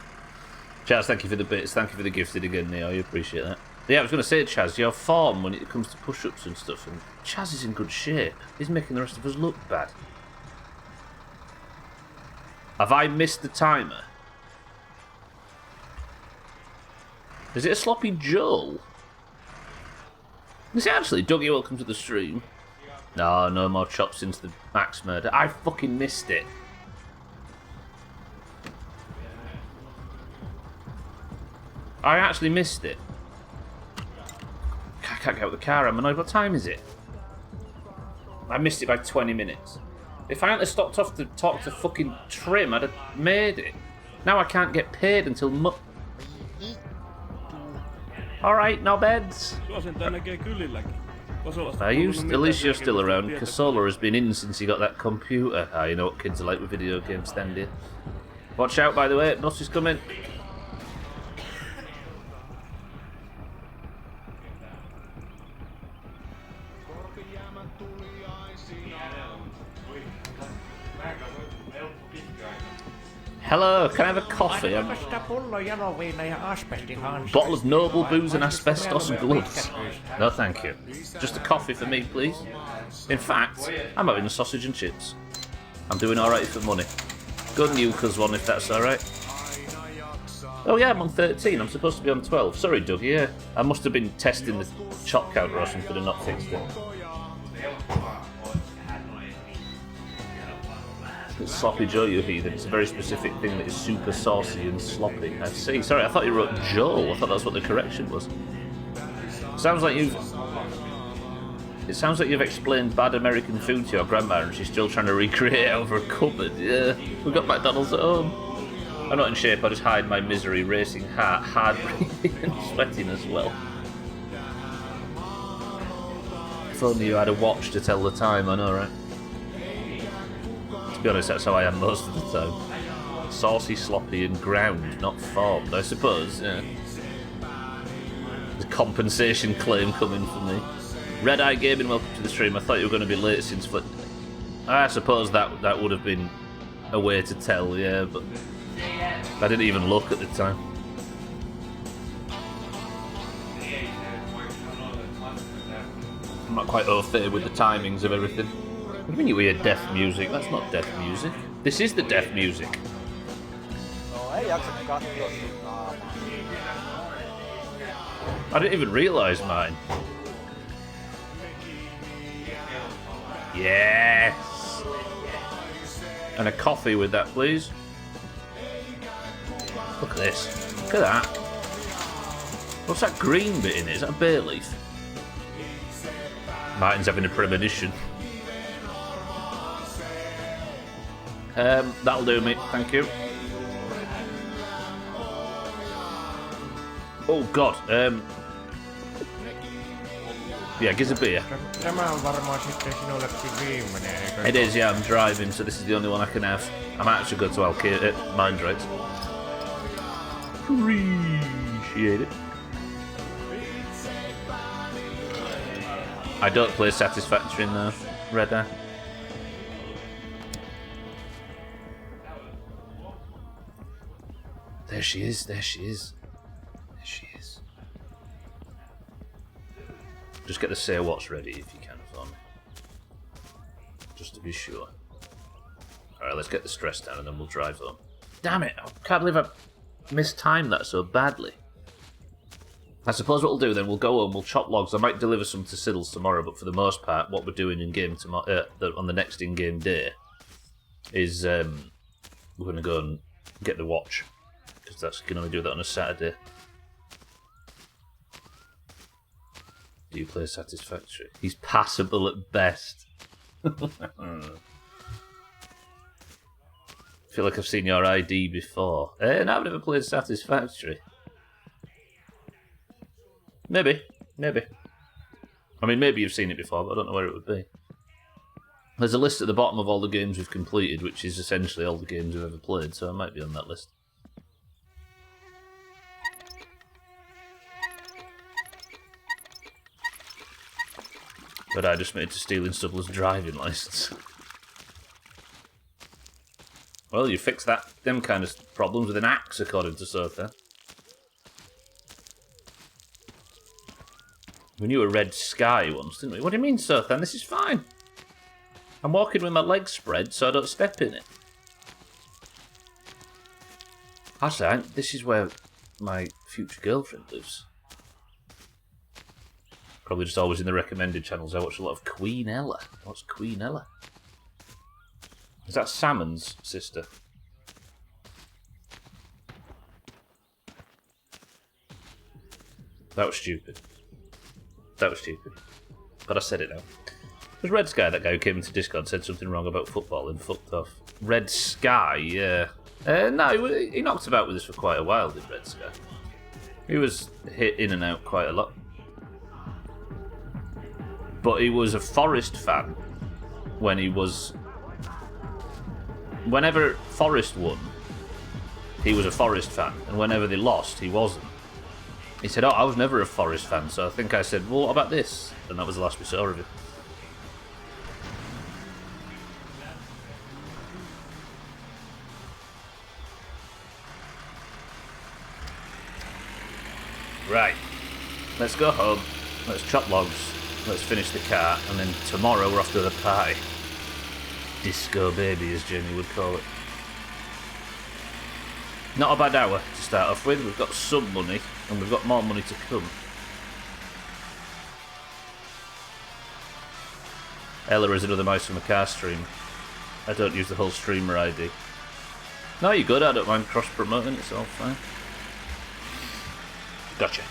Chaz, thank you for the bits. Thank you for the gifted again, Neo. I appreciate that. Yeah, I was going to say, Chaz, your form when it comes to push-ups and stuff, and Chaz is in good shape. He's making the rest of us look bad. Have I missed the timer? Is it a sloppy Joel? Is it actually? Dougie, welcome to the stream. No, no more chops into the Max murder. I fucking missed it. I actually missed it. I can't get out of the car, I'm annoyed. What time is it? I missed it by 20 minutes. If I hadn't stopped off to talk to fucking Trim, I'd have made it. Now I can't get paid until Alright, no beds. At least you're still around. Casola has been in since he got that computer. Ah, you know what kids are like with video games, stand here. Watch out, by the way, bus is coming. Hello, can I have a coffee?
Annapa sitä pullon jaloviina ja asbestihanskat.
Bottle of noble booze and asbestos gloves. No, thank you. Just a coffee for me, please. In fact, I'm having a sausage and chips. I'm doing alright for money. Good Newcas one, if that's alright. Oh yeah, I'm on 13. I'm supposed to be on 12. Sorry, Doug, yeah. I must have been testing the chop counter or something and not fixed it. It's sloppy Joe, you heathen. It's a very specific thing that is super saucy and sloppy. I see. Sorry, I thought you wrote Joe. I thought that's what the correction was. Sounds like you've... It sounds like you've explained bad American food to your grandma and she's still trying to recreate it over a cupboard. Yeah, we've got McDonald's at home. I'm not in shape, I just hide my misery, racing heart, hard breathing and sweating as well. If only you had a watch to tell the time, I know, right? To be honest, that's how I am most of the time. Saucy, sloppy and ground, not formed, I suppose, yeah. The compensation claim coming for me. Red Eye Gaming, welcome to the stream. I thought you were going to be late since... I suppose that would have been a way to tell, yeah, but... I didn't even look at the time. I'm not quite au fait with the timings of everything. What do you mean you hear deaf music? That's not deaf music. This is the deaf music. I didn't even realise mine. Yes! And a coffee with that, please. Look at this. Look at that. What's that green bit in it? Is that a bay leaf? Martin's having a premonition. That'll do me, thank you. Oh god, yeah, give us a beer. It is, yeah, I'm driving, so this is the only one I can have. I might actually go to Alcate, mind right. Appreciate it. I don't play Satisfactory in the Red Eye. There she is, there she is. There she is. Just get the say what's ready if you can for me. Just to be sure. Alright, let's get the stress down and then we'll drive home. Damn it, I can't believe I mistimed that so badly. I suppose what we'll do then, we'll go home, we'll chop logs. I might deliver some to Siddles tomorrow, but for the most part, what we're doing in game tomorrow, on the next in-game day, is we're going to go and get the watch, because that's can only do that on a Saturday. Do you play Satisfactory? He's passable at best. I feel like I've seen your ID before. No, I've never played Satisfactory. Maybe. I mean, maybe you've seen it before, but I don't know where it would be. There's a list at the bottom of all the games we've completed, which is essentially all the games we've ever played, so I might be on that list. But I just made to stealing Stubble's driving licence. Well, you fixed them kind of problems with an axe, according to Sotha. We knew a red sky once, didn't we? What do you mean, Sothan? This is fine. I'm walking with my legs spread so I don't step in it. Actually, this is where my future girlfriend lives. Probably just always in the recommended channels. I watch a lot of Queen Ella. What's Queen Ella? Is that Salmon's sister? That was stupid. That was stupid. But I said it now. It was Red Sky, that guy who came into Discord, said something wrong about football and fucked off. Red Sky, yeah. No, he knocked about with us for quite a while, did Red Sky. He was hit in and out quite a lot. But he was a Forest fan when he was... Whenever Forest won, he was a Forest fan. And whenever they lost, he wasn't. He said, oh, I was never a Forest fan, so I think I said, well, what about this? And that was the last we saw of him. Right. Let's go home. Let's chop logs. Let's finish the car. And then tomorrow we're off to the party. Disco baby, as Jamie would call it. Not a bad hour to start off with. We've got some money, and we've got more money to come. Ella is another Mouse from a Car stream. I don't use the whole streamer ID. No, you're good. I don't mind cross-promoting. It's all fine. Gotcha.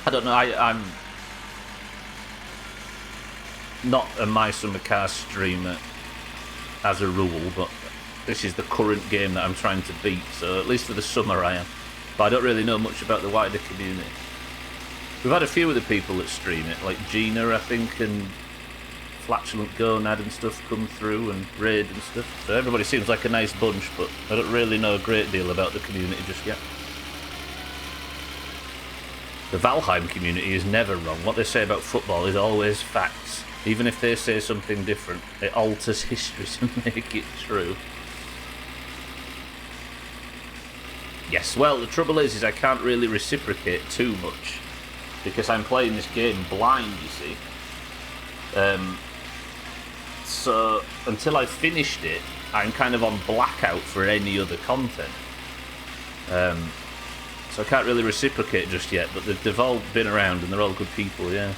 I don't know. I'm not a Mice from a Car streamer as a rule, but this is the current game that I'm trying to beat, so at least for the summer I am. But I don't really know much about the wider community. We've had a few of the people that stream it, like Gina, I think, and Flatulent Gonad and stuff come through, and Raid and stuff. So everybody seems like a nice bunch, but I don't really know a great deal about the community just yet. The Valheim community is never wrong. What they say about football is always facts. Even if they say something different, it alters history to make it true. Yes, well, the trouble is I can't really reciprocate too much, because I'm playing this game blind, you see. So, until I've finished it, I'm kind of on blackout for any other content. So I can't really reciprocate just yet, but they've all been around and they're all good people, yeah.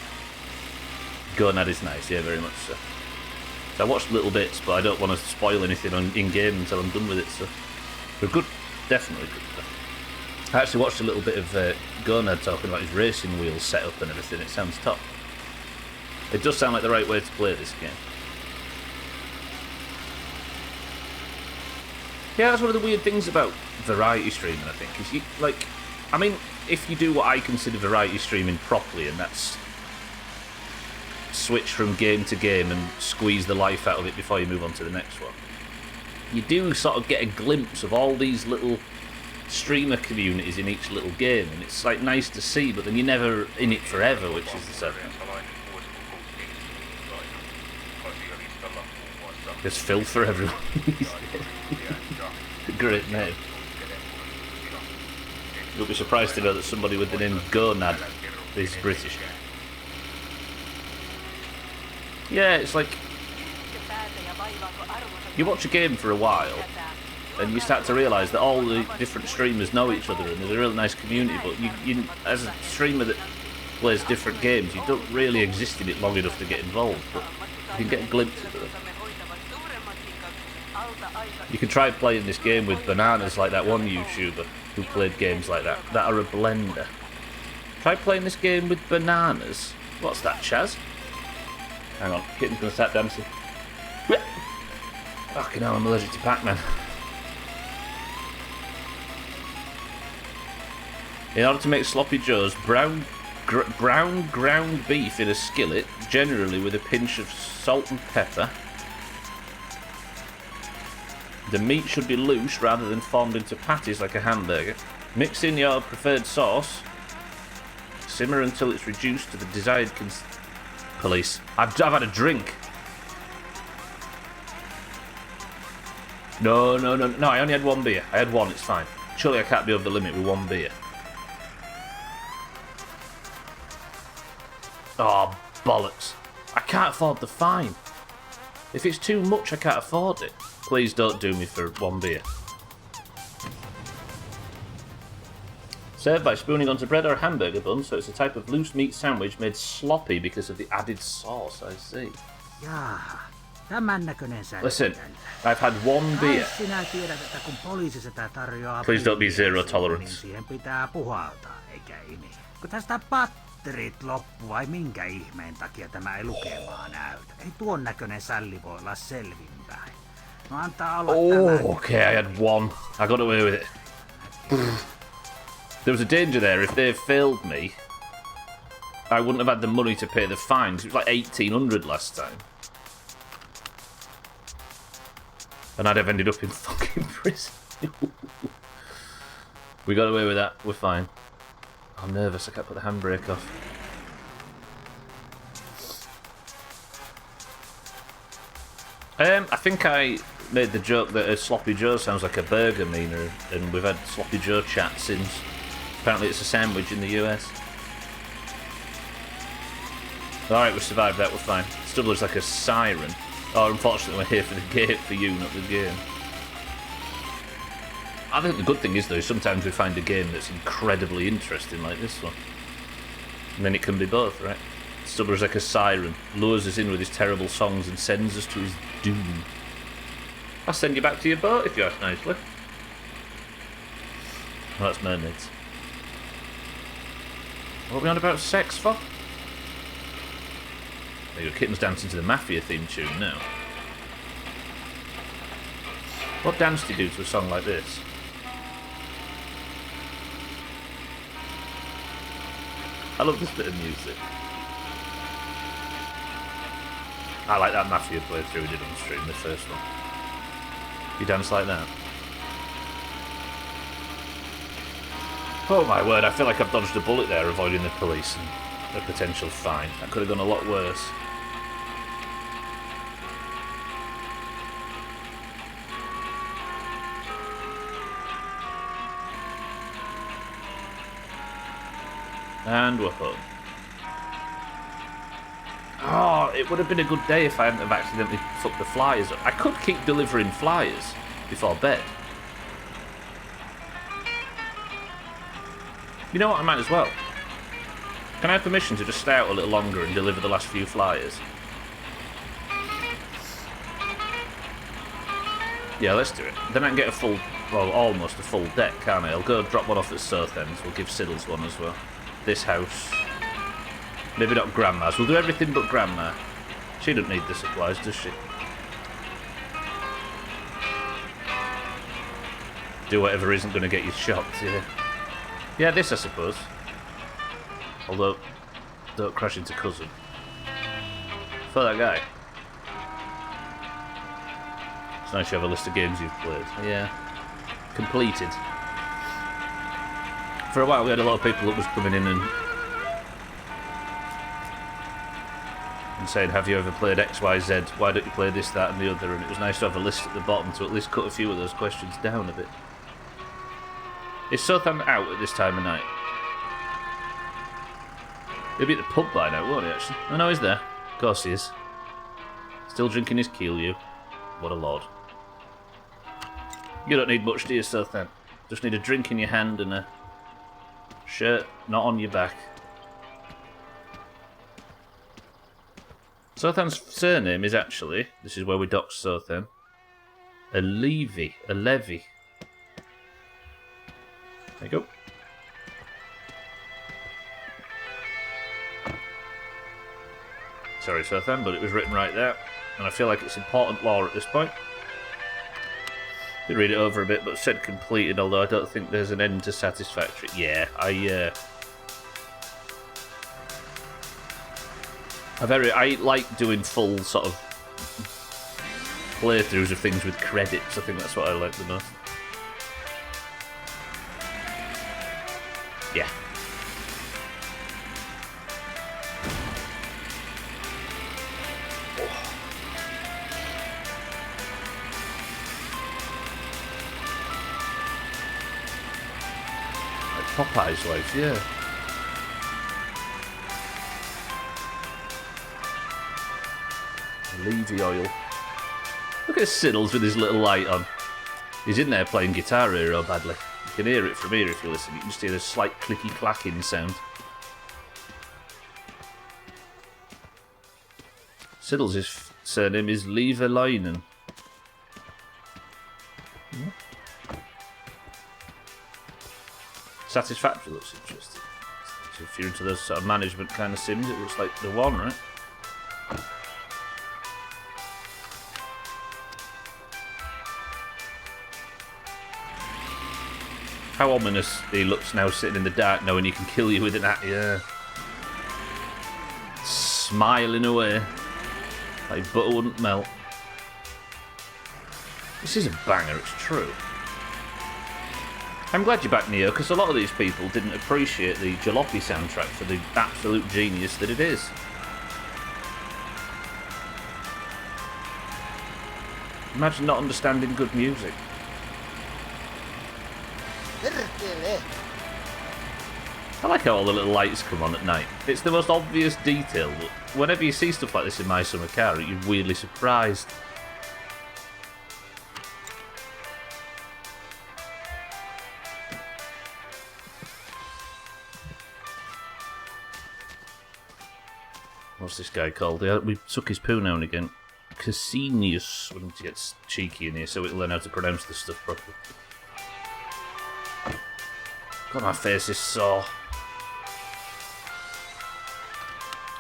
Gonad is nice, yeah, very much so. So I watched little bits, but I don't want to spoil anything in-game until I'm done with it, so... They're good, definitely good. I actually watched a little bit of Gonad talking about his racing wheels setup and everything. It sounds top. It does sound like the right way to play this game. Yeah, that's one of the weird things about variety streaming, I think, is you, like, I mean, if you do what I consider variety streaming properly, and that's switch from game to game and squeeze the life out of it before you move on to the next one, you do sort of get a glimpse of all these little streamer communities in each little game, and it's like nice to see, but then you're never in it forever, which is the sad thing. There's Phil for everyone. Great name. You'll be surprised to know that somebody with the name Gonad is British. Yeah, it's like you watch a game for a while and you start to realise that all the different streamers know each other and there's a really nice community, but you as a streamer that plays different games, you don't really exist in it long enough to get involved, but you can get a glimpse of it. You can try playing this game with bananas like that one YouTuber who played games like that are a blender. Try playing this game with bananas. What's that, Chaz? Hang on, kitten's gonna start dancing. Fucking hell, I'm allergic to Pac-Man. In order to make sloppy joes, brown ground beef in a skillet, generally with a pinch of salt and pepper. The meat should be loose rather than formed into patties like a hamburger. Mix in your preferred sauce. Simmer until it's reduced to the desired Police. I've had a drink. No, I only had one beer. I had one, it's fine. Surely I can't be over the limit with one beer. Oh, bollocks. I can't afford the fine. If it's too much, I can't afford it. Please don't do me for one beer. Served by spooning onto bread or a hamburger bun, so it's a type of loose meat sandwich made sloppy because of the added sauce, I see. Listen, I've had one beer. Please don't be zero tolerance.
Patterit loppu vai minkä ihmeen takia tämä ei lukemaan näytä? Ei tuon näköinen sälli voi olla selvinpäin. No antaa olla
tämä. Okay, I had one. I got away with it. There was a danger there. If they failed me, I wouldn't have had the money to pay the fine. It was like 1,800 last time. And I'd have ended up in fucking prison. We got away with that. We're fine. I'm nervous, I can't put the handbrake off. I think I made the joke that a Sloppy Joe sounds like a burger meaner, and we've had Sloppy Joe chat since. Apparently it's a sandwich in the US. Alright, we survived that, we're fine. Stubbler's like a siren. Oh, unfortunately we're here for the game, for you, not the game. I think the good thing is, though, sometimes we find a game that's incredibly interesting, like this one. And then it can be both, right? Stubbler's like a siren, lures us in with his terrible songs and sends us to his doom. I'll send you back to your boat if you ask nicely. Well, that's mermaids. What are we on about sex for? There you go, Kitten's dancing to the Mafia theme tune now. What dance do you do to a song like this? I love this bit of music. I like that Mafia playthrough we did on stream, the first one. You dance like that? Oh my word, I feel like I've dodged a bullet there avoiding the police and a potential fine. That could have gone a lot worse. And we're home. Oh, it would have been a good day if I hadn't have accidentally fucked the flyers up. I could keep delivering flyers before bed. You know what, I might as well. Can I have permission to just stay out a little longer and deliver the last few flyers? Yeah, let's do it. Then I can get a full, well, almost a full deck, can't I? I'll go drop one off at Southend. We'll give Siddles one as well. This house. Maybe not Grandma's. We'll do everything but Grandma. She doesn't need the supplies, does she? Do whatever isn't going to get you shot, yeah. Yeah, this I suppose. Although, don't crash into Cousin. For that guy. It's nice you have a list of games you've played. Yeah. Completed. For a while we had a lot of people that was coming in and saying, have you ever played XYZ? Why don't you play this, that and the other? And it was nice to have a list at the bottom to at least cut a few of those questions down a bit. Is Southend out at this time of night? He'll be at the pub by now, won't he, actually? Oh no, he's there. Of course he is. Still drinking his Kilju. What a lord. You don't need much, do you, Southend? Just need a drink in your hand and a shirt not on your back. Southend's surname is actually, this is where we docked Southend, a Levy. A Levy. There you go. Sorry, Southend, but it was written right there. And I feel like it's important law at this point. Did read it over a bit, but said completed, although I don't think there's an end to satisfactory. Yeah, I like doing full sort of playthroughs of things with credits. I think that's what I like the most. Yeah. Like Popeye's wife, yeah. Levy oil. Look at Siddles with his little light on. He's in there playing Guitar Hero badly. You can hear it from here if you listen. You can just hear a slight clicky clacking sound. Siddles' surname is Leverleinen. Satisfactory looks interesting. So if you're into those sort of management kind of sims, it looks like the one, right? How ominous he looks now, sitting in the dark, knowing he can kill you with an axe. Yeah. Smiling away. Like butter wouldn't melt. This is a banger, it's true. I'm glad you're back, Neo, because a lot of these people didn't appreciate the Jalopy soundtrack for the absolute genius that it is. Imagine not understanding good music. I like how all the little lights come on at night. It's the most obvious detail, but whenever you see stuff like this in My Summer Car, you're weirdly surprised. What's this guy called? We suck his poo now and again. Cassinius. We need to get cheeky in here so we can learn how to pronounce this stuff properly. God, my face is sore.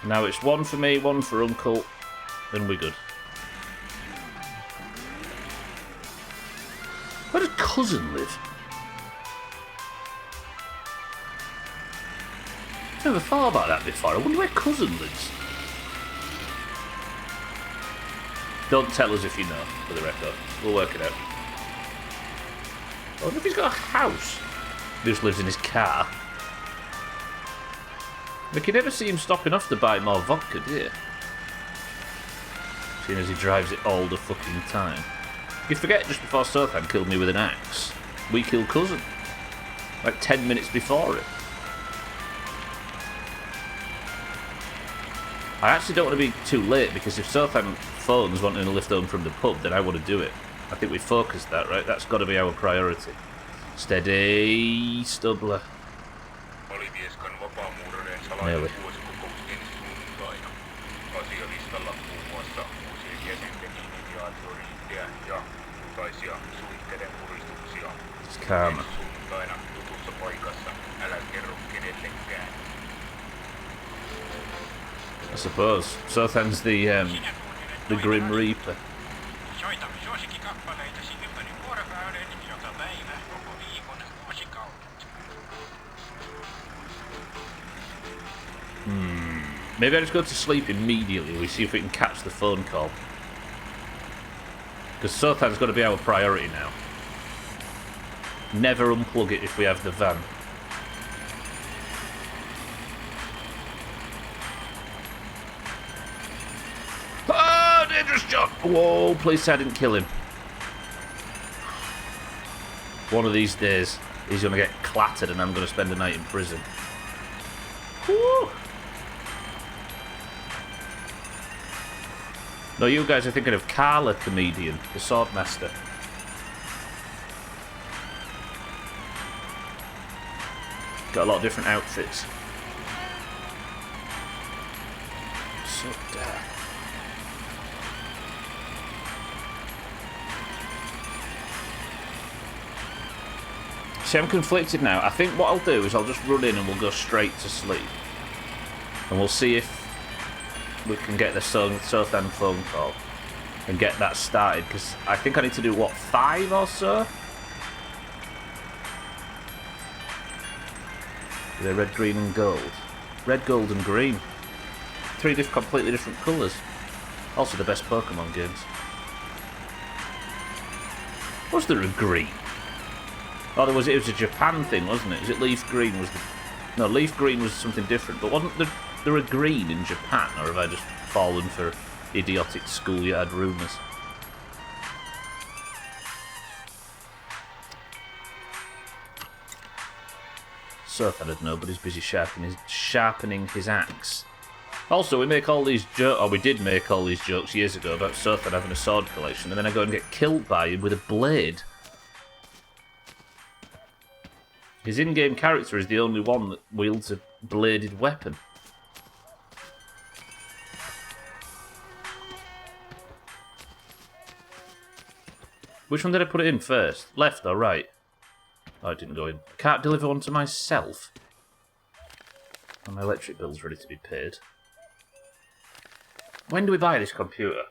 Now it's one for me, one for Uncle, then we're good. Where does Cousin live? I've never thought about that before. I wonder where Cousin lives. Don't tell us if you know, for the record. We'll work it out. I wonder if he's got a house. He just lives in his car. We can never see him stopping off to buy more vodka, do you? Seeing as he drives it all the fucking time. You forget just before Sothan killed me with an axe, we killed Cousin. Like 10 minutes before it. I actually don't want to be too late, because if Sothan phones wanting to lift home from the pub, then I want to do it. I think we focused that, right? That's got to be our priority. Steady, Stubbler. Nearly. It's karma. I suppose. Sothan's the Grim Reaper. Maybe I just go to sleep immediately. We see if we can catch the phone call. Because Sothan's got to be our priority now. Never unplug it if we have the van. Oh, dangerous shot! Whoa, please say I didn't kill him. One of these days, he's going to get clattered and I'm going to spend the night in prison. Woo! No, you guys are thinking of Carla, comedian, the Swordmaster. Got a lot of different outfits. So dark. See, I'm conflicted now. I think what I'll do is I'll just run in and we'll go straight to sleep. And we'll see if we can get the Sothan phone call and get that started, because I think I need to do, what, 5 or so? They're red, green and gold. Red, gold and green. 3 completely different colours. Also the best Pokemon games. Was there a green? Oh, it was a Japan thing, wasn't it? Is it leaf green was the... No, leaf green was something different, but wasn't there a green in Japan, or have I just fallen for idiotic schoolyard rumours? Sothan would know, but he's busy sharpening his axe. Also, we make all these jokes, or we did make all these jokes years ago about Sothan having a sword collection, and then I go and get killed by him with a blade. His in-game character is the only one that wields a bladed weapon. Which one did I put it in first? Left or right? Oh, it didn't go in. Can't deliver one to myself. And my electric bill's ready to be paid. When do we buy this computer?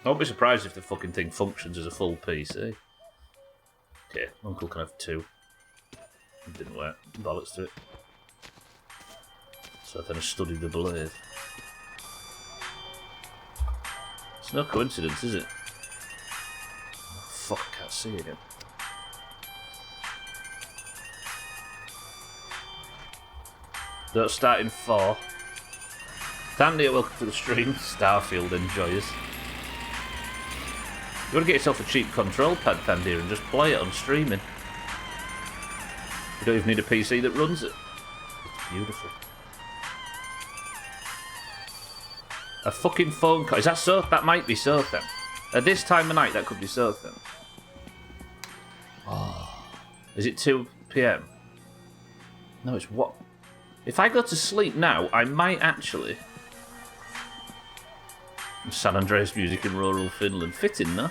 I won't be surprised if the fucking thing functions as a full PC. Okay, Uncle can have 2. It didn't work. Bollocks to it. So then I studied the blade. It's no coincidence, is it? Oh, fuck, I can't see it again. Don't start in 4. Thandy, welcome to the stream. Starfield enjoyers. You want to get yourself a cheap control pad, Thandy, and just play it on streaming. don't even need a PC that runs it. It's beautiful. A fucking phone call. Is that so? That might be so then. At this time of night, that could be so then. Oh. Is it 2 p.m? No, it's what? If I go to sleep now, I might actually... San Andreas music in rural Finland. Fitting, no?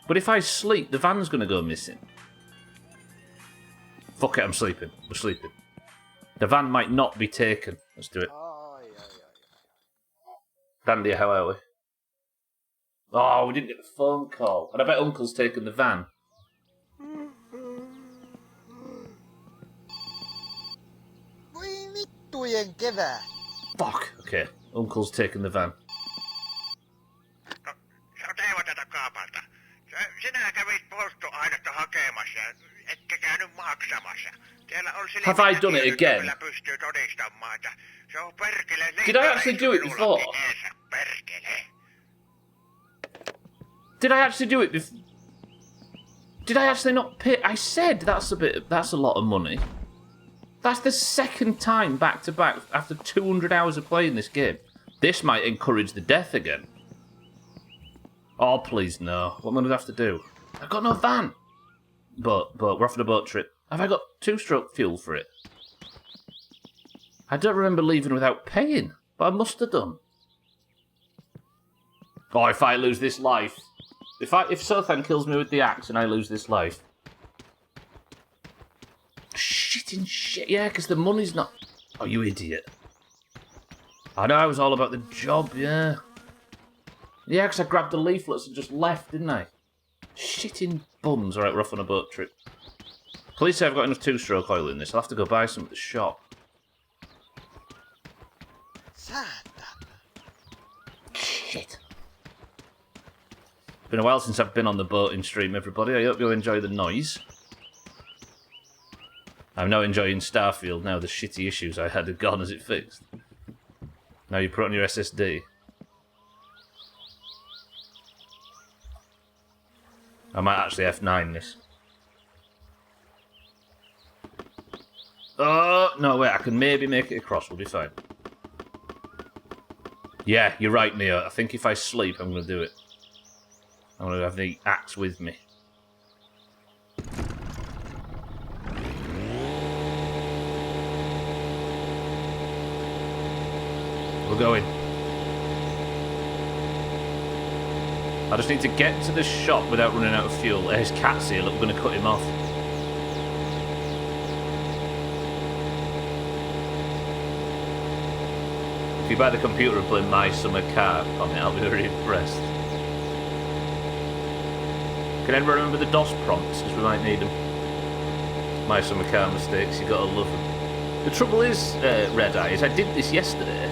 But if I sleep, the van's going to go missing. Fuck it, I'm sleeping. We're sleeping. The van might not be taken. Let's do it. Dandy, how are we? Oh, we didn't get the phone call. And I bet Uncle's taken the van. Fuck. Okay, Uncle's taken the van. Have I done it again? Did I actually do it before? Did I actually do it before? Did I actually not pay? I said that's a lot of money. That's the second time back to back after 200 hours of playing this game. This might encourage the death again. Oh, please no. What am I going to have to do? I've got no van. But we're off on a boat trip. Have I got 2-stroke fuel for it? I don't remember leaving without paying, but I must have done. Oh, if I lose this life. If Sothan kills me with the axe and I lose this life. Shit. Yeah, because the money's not... Oh, you idiot. I know I was all about the job, yeah. Yeah, because I grabbed the leaflets and just left, didn't I? Shitting bums. Alright, we're off on a boat trip. Please say I've got enough 2-stroke oil in this. I'll have to go buy some at the shop. Shit. It's been a while since I've been on the boating stream, everybody. I hope you'll enjoy the noise. I'm now enjoying Starfield now the shitty issues I had are gone as it fixed. Now you put on your SSD. I might actually F9 this. Oh, no, wait, I can maybe make it across, we'll be fine. Yeah, you're right, Neo. I think if I sleep, I'm going to do it. I'm going to have the axe with me. We're going. I just need to get to the shop without running out of fuel. There's Cat's here, look, we're going to cut him off. If you buy the computer and play My Summer Car on it, I'll be very impressed. Can anyone remember the DOS prompts? Because we might need them. My Summer Car mistakes, you gotta love them. The trouble is, Red Eye, is I did this yesterday.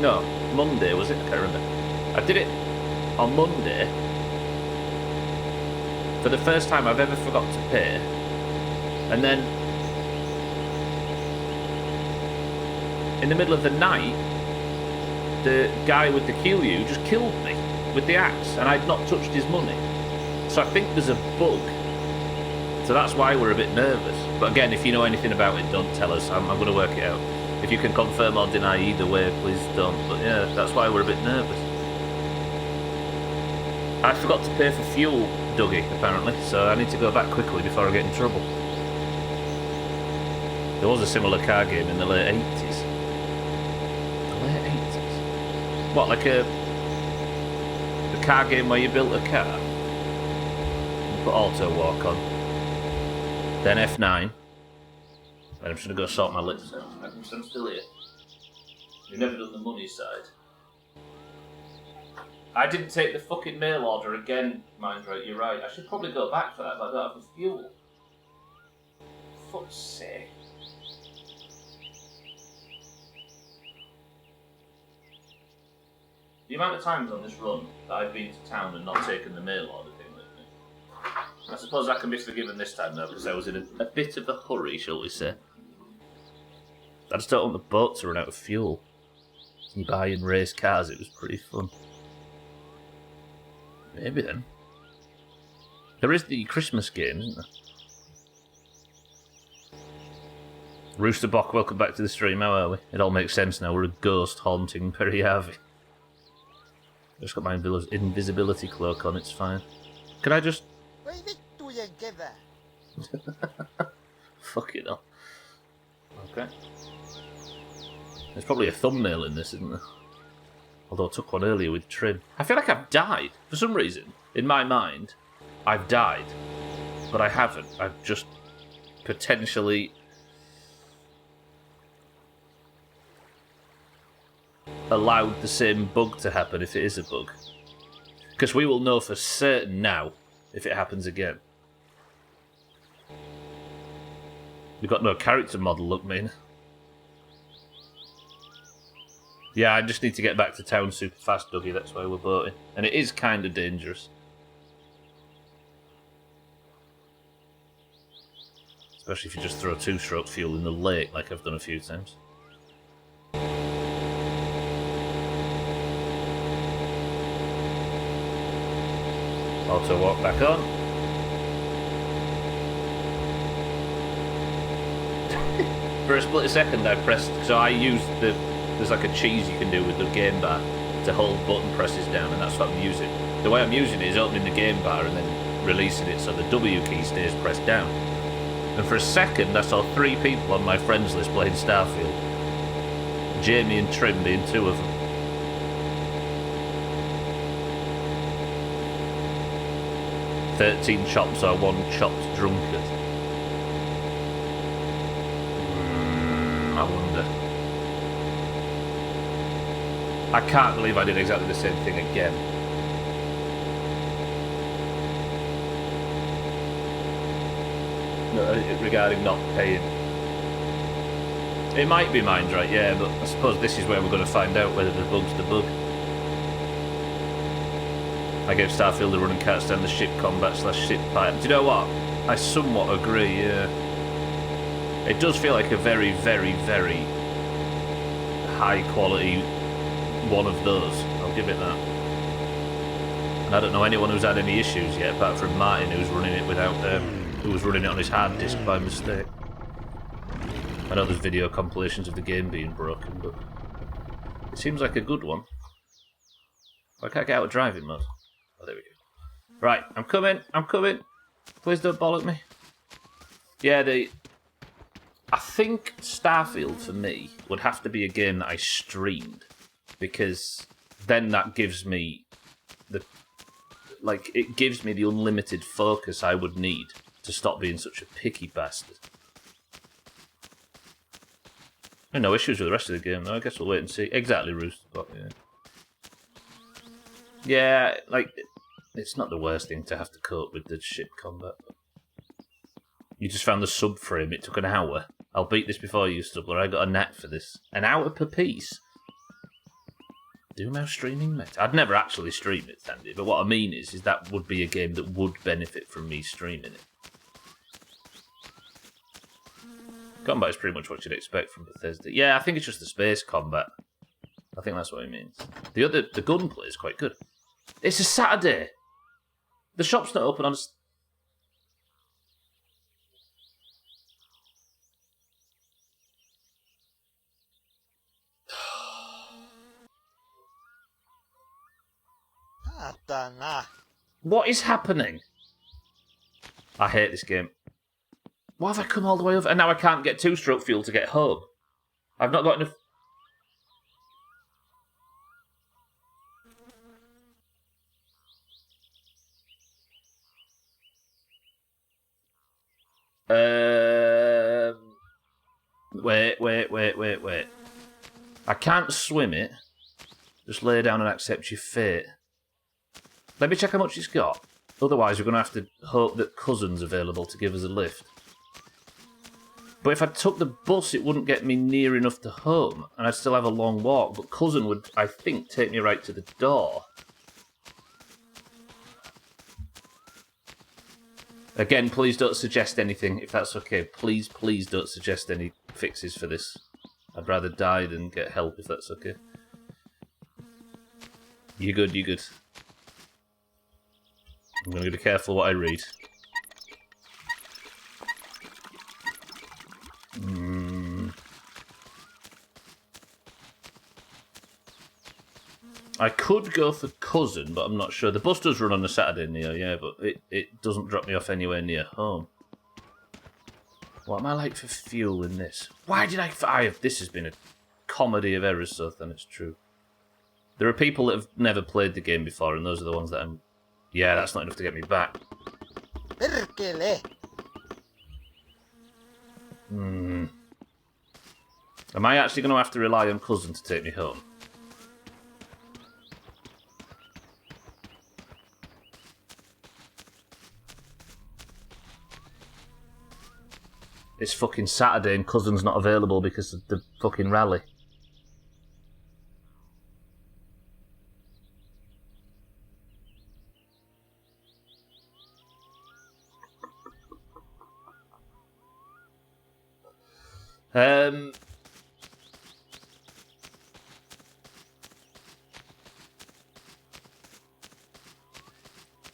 No, Monday was it? I can't remember. I did it on Monday. For the first time I've ever forgot to pay. And then, in the middle of the night, the guy with the Kilju just killed me with the axe, and I'd not touched his money. So I think there's a bug. So that's why we're a bit nervous. But again, if you know anything about it, don't tell us. I'm going to work it out. If you can confirm or deny either way, please don't. But yeah, that's why we're a bit nervous. I forgot to pay for fuel, Dougie, apparently, so I need to go back quickly before I get in trouble. There was a similar car game in the late 80s. What, like a car game where you built a car? You put auto walk on. Then F9. And I'm just going to go sort my lips out. I'm still here. You've never done the money side. I didn't take the fucking mail order again, Mindray, you're right. I should probably go back for that, but I don't have the fuel. For fuck's sake. The amount of times on this run that I've been to town and not taken the mail order thing with me. I suppose I can be forgiven this time though, because I was in a bit of a hurry, shall we say. I just don't want the boat to run out of fuel. You buy and race cars, it was pretty fun. Maybe then. There is the Christmas game, isn't there? Roosterbock, welcome back to the stream. How are we? It all makes sense now. We're a ghost haunting Periavi. Just got my invisibility cloak on, it's fine. Can I just... Fuck it up. Okay. There's probably a thumbnail in this, isn't there? Although I took one earlier with Trim. I feel like I've died. For some reason, in my mind, I've died. But I haven't. I've just potentially... allowed the same bug to happen if it is a bug. Because we will know for certain now if it happens again. We've got no character model, look, man. Yeah, I just need to get back to town super fast, Dougie, that's why we're boating. And it is kind of dangerous. Especially if you just throw two-stroke fuel in the lake, like I've done a few times. Auto walk back on. For a split second I pressed, so I used there's like a cheese you can do with the game bar to hold button presses down, and that's what I'm using. The way I'm using it is opening the game bar and then releasing it so the W key stays pressed down. And for a second I saw 3 people on my friends list playing Starfield. Jamie and Trim being 2 of them. "13 chops or 1 chopped drunkard." I wonder. I can't believe I did exactly the same thing again. No, regarding not paying. It might be Mind Right, yeah, but I suppose this is where we're going to find out whether the bug's the bug. I gave Starfield a run and can't stand the ship combat / ship fight. Do you know what? I somewhat agree, yeah. It does feel like a very, very, very high quality one of those. I'll give it that. And I don't know anyone who's had any issues yet, apart from Martin, who's running it without, who was running it on his hard disk by mistake. I know there's video compilations of the game being broken, but it seems like a good one. I can't get out of driving mode. Oh, there we go. Right, I'm coming. Please don't bollock me. Yeah, I think Starfield, for me, would have to be a game that I streamed. Because then that gives me it gives me the unlimited focus I would need to stop being such a picky bastard. No issues with the rest of the game, though. I guess we'll wait and see. Exactly, Roosterbock, yeah. Yeah, it's not the worst thing to have to cope with the ship combat. You just found the subframe. It took an hour. I'll beat this before you, Stubbler. I got a knack for this. An hour per piece. Doomhaus streaming meta. I'd never actually stream it, Sandy, but what I mean is that would be a game that would benefit from me streaming it. Combat is pretty much what you'd expect from Bethesda. Yeah, I think it's just the space combat. I think that's what he means. The gunplay is quite good. It's a Saturday. The shop's not open on. What is happening? I hate this game. Why have I come all the way over? And now I can't get two-stroke fuel to get home. I've not got enough. Wait. I can't swim it. Just lay down and accept your fate. Let me check how much it's got. Otherwise, we're going to have to hope that Cousin's available to give us a lift. But if I took the bus, it wouldn't get me near enough to home, and I'd still have a long walk. But Cousin would, I think, take me right to the door. Again, please don't suggest anything, if that's okay. Please don't suggest any fixes for this. I'd rather die than get help, if that's okay. You good. I'm going to be careful what I read. I could go for cousin, but I'm not sure. The bus does run on a Saturday near, yeah, but it doesn't drop me off anywhere near home. What am I like for fuel in this? Why did this has been a comedy of errors, so then it's true. There are people that have never played the game before, and those are the ones that I'm... Yeah, that's not enough to get me back.
Perkele!
Am I actually going to have to rely on cousin to take me home? It's fucking Saturday and cousin's not available because of the fucking rally.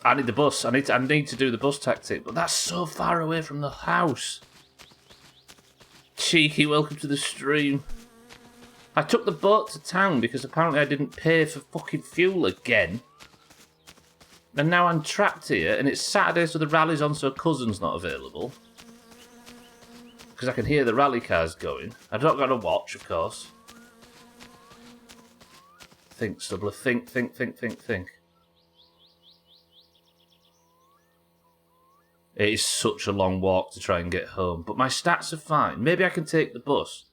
I need the bus. I need to do the bus tactic, but that's so far away from the house. Cheeky, welcome to the stream. I took the boat to town because apparently I didn't pay for fucking fuel again. And now I'm trapped here, and it's Saturday, so the rally's on, so cousin's not available. Because I can hear the rally cars going. I've not got a watch, of course. Think, Stubbler. Think. It is such a long walk to try and get home, but my stats are fine. Maybe I can take the bus.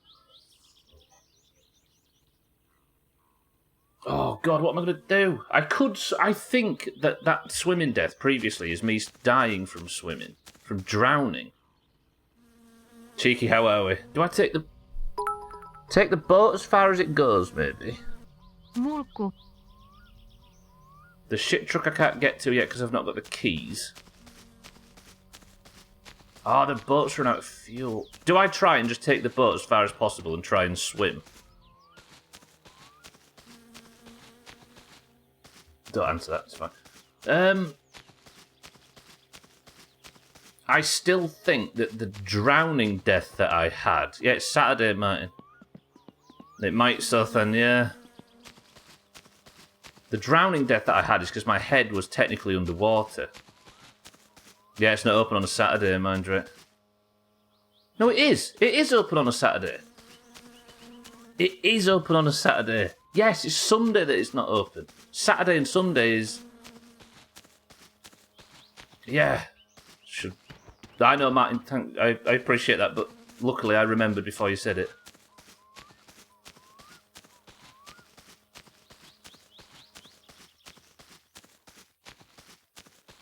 Oh, God, what am I going to do? I think that swimming death previously is me dying from swimming, from drowning. Cheeky, how are we? Do I take the boat as far as it goes, maybe?
Mulkku.
The shit truck I can't get to yet because I've not got the keys. Oh, the boat's run out of fuel. Do I try and just take the boat as far as possible and try and swim? Don't answer that, it's fine. I still think that the drowning death that I had... Yeah, it's Saturday, Martin. It might, so then, yeah. The drowning death that I had is because my head was technically underwater. Yeah, it's not open on a Saturday, mind you. No, it is. It is open on a Saturday. It is open on a Saturday. Yes, it's Sunday that it's not open. Saturday and Sunday is... Yeah. I know, Martin, I appreciate that, but luckily I remembered before you said it.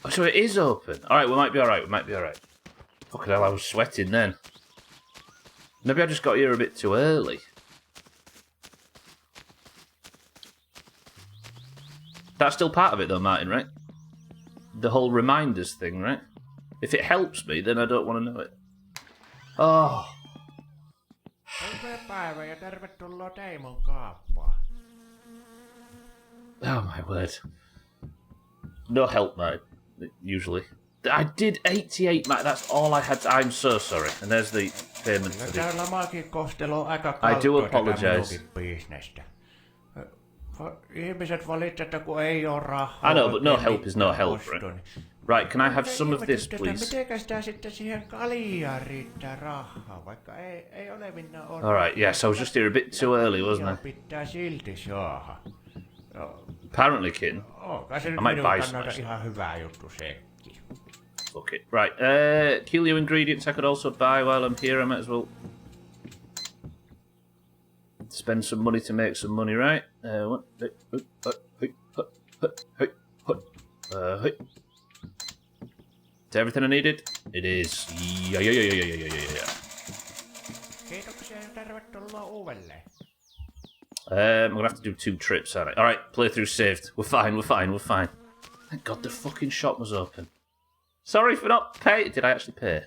Oh, so it is open. Alright, we might be alright. Fucking hell, I was sweating then. Maybe I just got here a bit too early. That's still part of it though, Martin, right? The whole reminders thing, right? If it helps me, then I don't want to know it. Oh. Oh my word. No help, mate, usually. I did 88, Matt, that's all I had. I'm so sorry. And there's the payment for the... I do apologise. I know, but no help is no help, right? Right, can I have some of this, please? Alright, yes, I was just here a bit too early, wasn't I? Apparently, Kin. I might buy some. Fuck it. Right, Kilju ingredients I could also buy while I'm here. I might as well spend some money to make some money, right? Is everything I needed? It is. Yeah. I'm gonna have to do 2 trips, aren't I? Alright, playthrough saved. We're fine. Thank God the fucking shop was open. Sorry for not paying. Did I actually pay?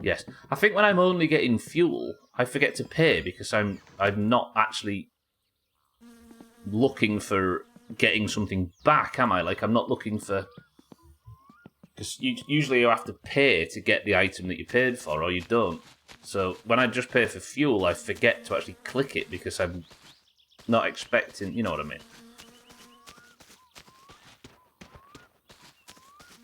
Yes. I think when I'm only getting fuel, I forget to pay because I'm not actually looking for getting something back, am I? Like, I'm not looking for... Because usually you have to pay to get the item that you paid for, or you don't. So when I just pay for fuel, I forget to actually click it because I'm not expecting... You know what I mean?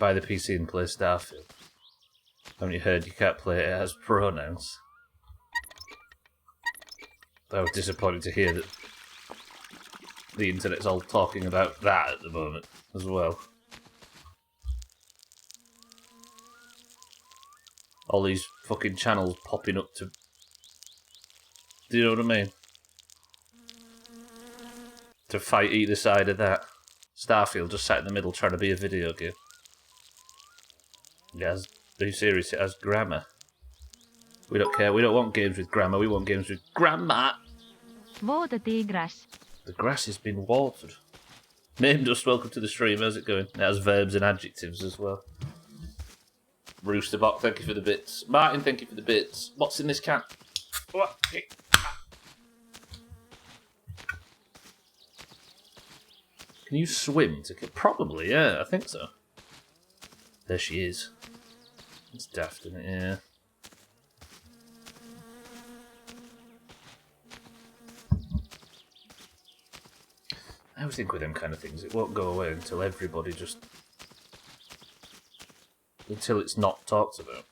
buy the PC and play Starfield. Haven't you heard you can't play it as pronouns? I was disappointed to hear that the internet's all talking about that at the moment as well. All these fucking channels popping up to... Do you know what I mean? To fight either side of that. Starfield just sat in the middle trying to be a video game. Yes, are you serious? It has grammar. We don't care. We don't want games with grammar. We want games with grammar.
Water tigras.
The grass has been watered. Name Dust, welcome to the stream. How's it going? It has verbs and adjectives as well. Roosterbok, thank you for the bits. Martin, thank you for the bits. What's in this can? What? Can you swim to... Probably, yeah, I think so. There she is. It's daft, isn't it? Yeah. I always think with them kind of things, it won't go away until everybody just... Until it's not talked about.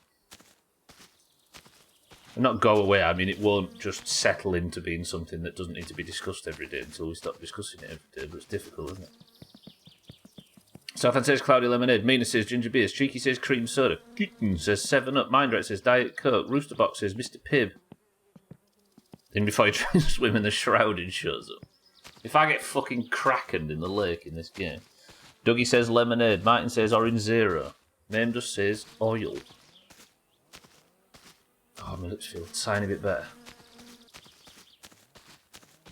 And not go away, I mean it won't just settle into being something that doesn't need to be discussed every day until we stop discussing it every day, but it's difficult, isn't it? Southampton says Cloudy Lemonade, Mina says Ginger Beers, Cheeky says Cream Soda, Kitten says 7-Up, Mindrat says Diet Coke, Roosterbox says Mr. Pibb. Then before you try and swim and the shrouding shows up. If I get fucking krakened in the lake in this game. Dougie says Lemonade, Martin says Orange Zero, Name just says Oil. Oh, my lips feel a tiny bit better.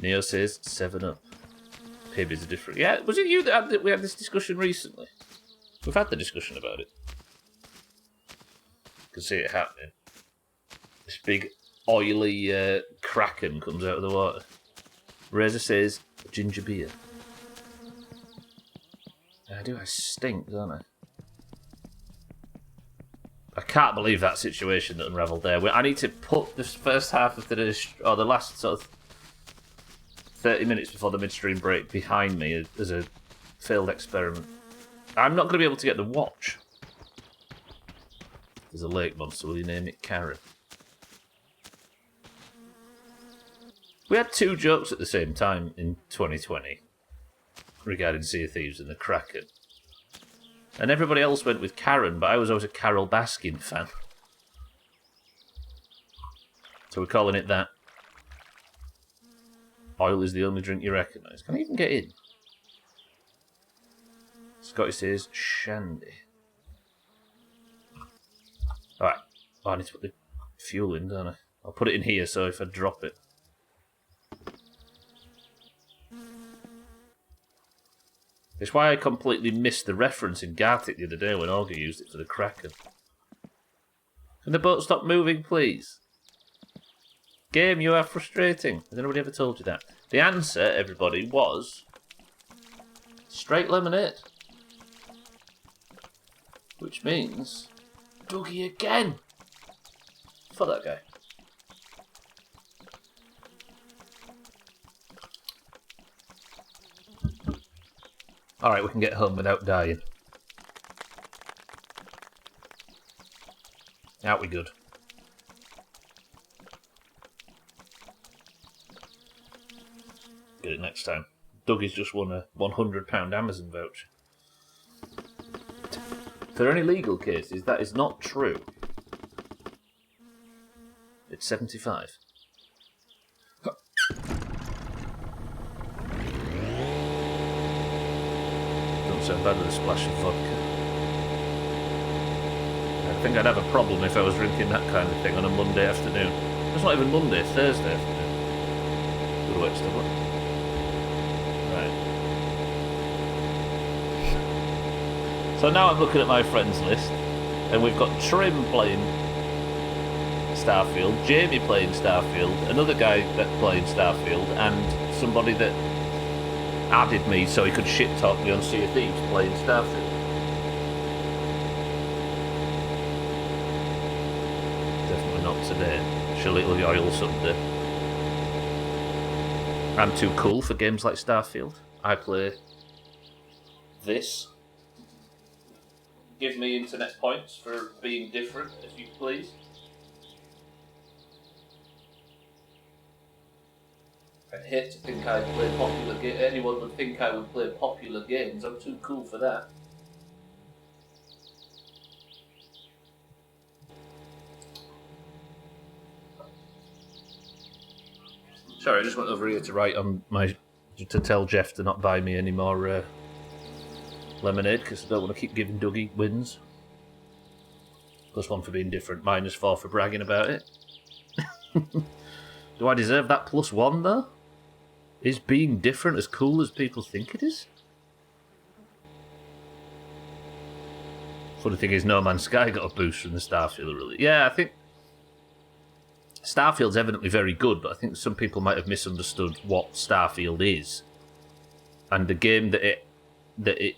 Neo says 7-Up. Pibb is a different... Yeah, was it you that we had this discussion recently? We've had the discussion about it. You can see it happening. This big oily kraken comes out of the water. Razor says ginger beer. I stink, don't I? I can't believe that situation that unravelled there. I need to put the first half of today's, or the last sort of 30 minutes before the midstream break behind me as a failed experiment. I'm not going to be able to get the watch. There's a lake monster, will you name it Karen? We had two jokes at the same time in 2020 regarding Sea of Thieves and the Kraken. And everybody else went with Karen, but I was always a Carol Baskin fan. So we're calling it that. Oil is the only drink you recognise. Can I even get in? Scotty says Shandy. Alright. Oh, I need to put the fuel in, don't I? I'll put it in here so if I drop it. It's why I completely missed the reference in Gartic the other day when Olga used it for the Kraken. Can the boat stop moving, please? Game, you are frustrating. Has anybody ever told you that? The answer, everybody, was straight lemonade. Which means Dougie again. For that guy. Alright, we can get home without dying. Aren't we good? Get it next time. Dougie's just won a £100 Amazon voucher. For any legal cases, that is not true. It's 75. So bad with a splash of vodka. I think I'd have a problem if I was drinking that kind of thing on a Monday afternoon. It's not even Monday, Thursday afternoon. Good wet stuff. Right. So now I'm looking at my friends list, and we've got Trim playing Starfield, Jamie playing Starfield, another guy that playing Starfield, and somebody that added me so he could shit talk me on Sea of Thieves playing Starfield. Definitely not today. Shillittle oil someday. I'm too cool for games like Starfield. I play this. give me internet points for being different, if you please. I'd hate to think I'd play popular games. Anyone would think I would play popular games. I'm too cool for that. Sorry, I just went over here to write on to tell Jeff to not buy me any more lemonade because I don't want to keep giving Dougie wins. +1 for being different, -4 for bragging about it. Do I deserve that +1 though? Is being different as cool as people think it is? Funny thing is, No Man's Sky got a boost from the Starfield release. Yeah, I think Starfield's evidently very good, but I think some people might have misunderstood what Starfield is, and the game that they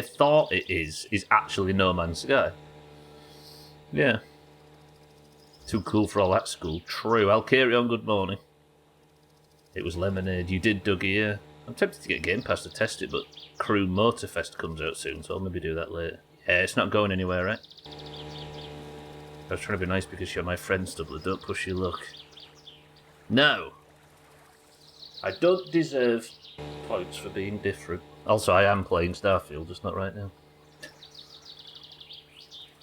thought it is actually No Man's Sky. Yeah, too cool for all that school. True. I'll carry on. Good morning. It was lemonade. You did, Dougie, yeah. I'm tempted to get Game Pass to test it, but Crew Motorfest comes out soon, so I'll maybe do that later. Yeah, it's not going anywhere, right? I was trying to be nice because you're my friend, Stubbler. Don't push your luck. No! I don't deserve points for being different. Also, I am playing Starfield, just not right now.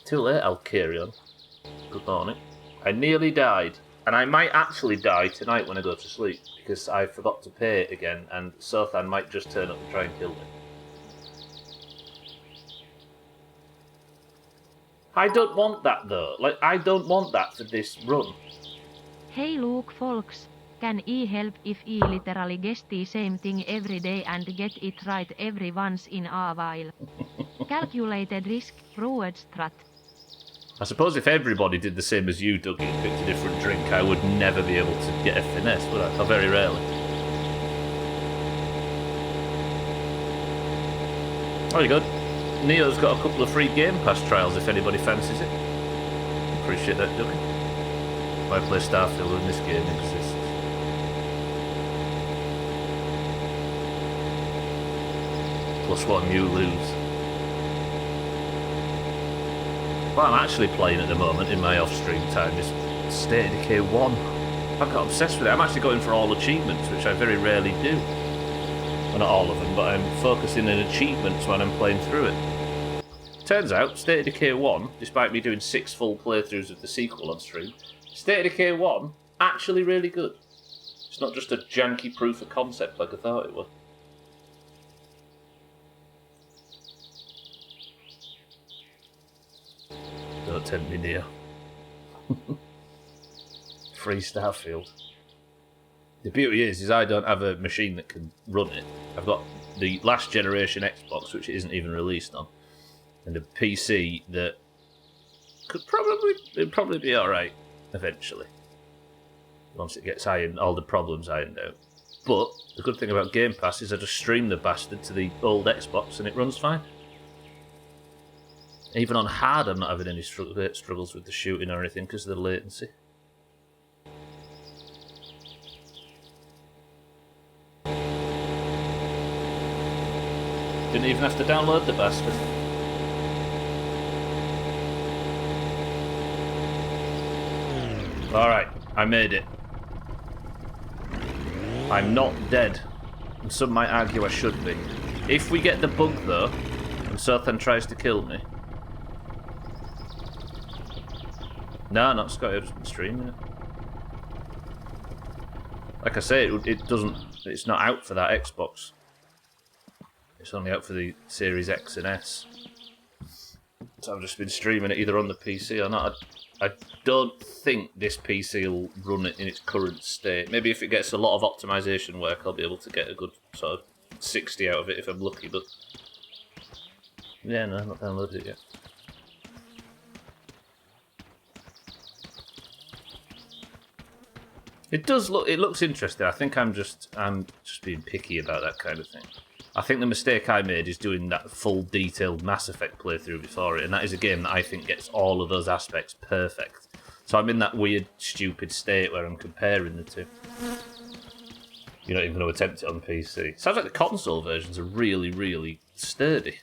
Too late, I'll carry on. Good morning. I nearly died. And I might actually die tonight when I go to sleep, because I forgot to pay it again, and Sothan might just turn up and try and kill me. I don't want that though. Like, I don't want that for this run.
Hey Luke folks, can E help if E literally guess the same thing every day and get it right every once in a while? Calculated risk, reward strat.
I suppose if everybody did the same as you, Dougie, and picked a different drink, I would never be able to get a finesse, would I? Or very rarely. Very good. Neo's got a couple of free Game Pass trials if anybody fancies it. Appreciate that, Dougie. Why play Starfield when this game exists? +1, you lose. What I'm actually playing at the moment in my off-stream time is State of Decay 1. I've got obsessed with it. I'm actually going for all achievements, which I very rarely do. Well, not all of them, but I'm focusing on achievements when I'm playing through it. Turns out, State of Decay 1, despite me doing 6 full playthroughs of the sequel on stream, State of Decay 1, actually really good. It's not just a janky proof of concept like I thought it was. Don't tempt me, Neo. Free Starfield. The beauty is I don't have a machine that can run it. I've got the last generation Xbox, which it isn't even released on, and a PC that could probably be alright eventually. Once it gets all the problems ironed out. But the good thing about Game Pass is I just stream the bastard to the old Xbox and it runs fine. Even on hard, I'm not having any struggles with the shooting or anything because of the latency. Didn't even have to download the bastard. Alright, I made it. I'm not dead. And some might argue I should be. If we get the bug though, and Sothan tries to kill me. No, not Scotty, I've just been streaming it. Like I say, it's not out for that Xbox. It's only out for the Series X and S. So I've just been streaming it either on the PC or not. I don't think this PC will run it in its current state. Maybe if it gets a lot of optimization work, I'll be able to get a good sort of 60 out of it if I'm lucky, but... yeah, no, I've not downloaded it yet. It looks interesting. I think I'm just being picky about that kind of thing. I think the mistake I made is doing that full detailed Mass Effect playthrough before it, and that is a game that I think gets all of those aspects perfect. So I'm in that weird, stupid state where I'm comparing the two. You're not even going to attempt it on PC. Sounds like the console versions are really, really sturdy.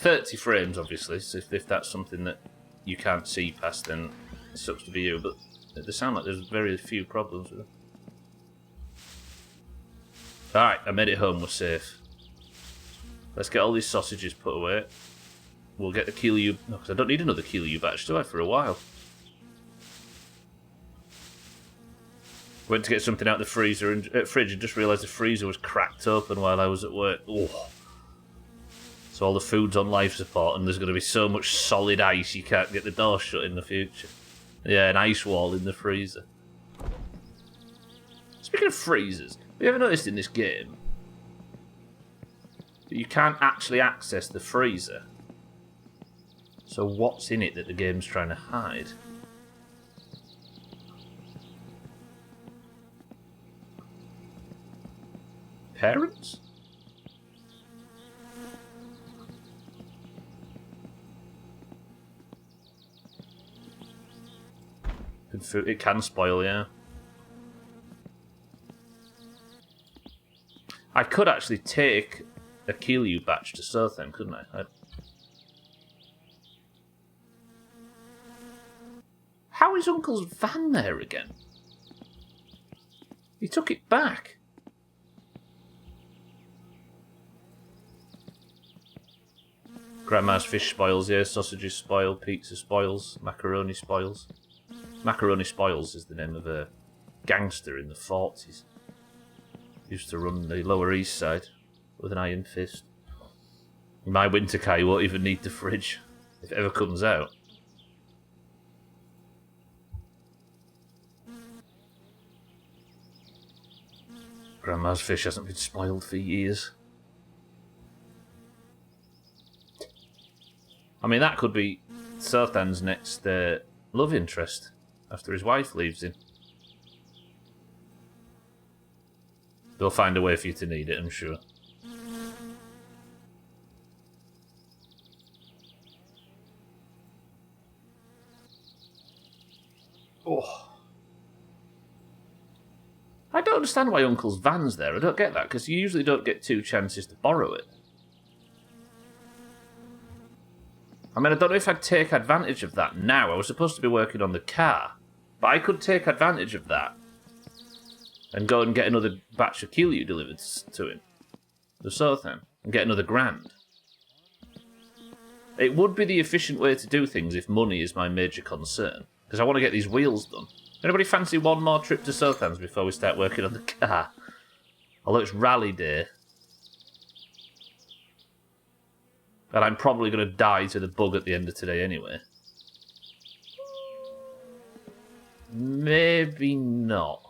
30 frames, obviously, so if that's something that you can't see past, then it sucks to be you, but they sound like there's very few problems with them. Alright, I made it home, we're safe. Let's get all these sausages put away. We'll get the Kilju... No, because I don't need another Kilju batch, do I, for a while? Went to get something out of the freezer and fridge and just realised the freezer was cracked open while I was at work. Oh. So all the food's on life support and there's going to be so much solid ice you can't get the door shut in the future. Yeah, an ice wall in the freezer. Speaking of freezers, have you ever noticed in this game that you can't actually access the freezer? So what's in it that the game's trying to hide? Parents? It can spoil, yeah. I could actually take a Kilju batch to Sothem, couldn't I? How is Uncle's van there again? He took it back. Grandma's fish spoils, yeah, sausages spoil, pizza spoils, macaroni spoils. Macaroni Spoils is the name of a gangster in the 40s. Used to run the Lower East Side with an iron fist. My winter car won't even need the fridge if it ever comes out. Grandma's fish hasn't been spoiled for years. I mean, that could be Sothan's next love interest after his wife leaves him. They'll find a way for you to need it, I'm sure. Oh. I don't understand why Uncle's van's there. I don't get that, because you usually don't get 2 chances to borrow it. I mean, I don't know if I'd take advantage of that now. I was supposed to be working on the car. But I could take advantage of that and go and get another batch of Kilju delivered to him. The Sothan. And get another grand. It would be the efficient way to do things if money is my major concern. Because I want to get these wheels done. Anybody fancy one more trip to Sothan's before we start working on the car? Although it's rally day. And I'm probably going to die to the bug at the end of today anyway. Maybe not.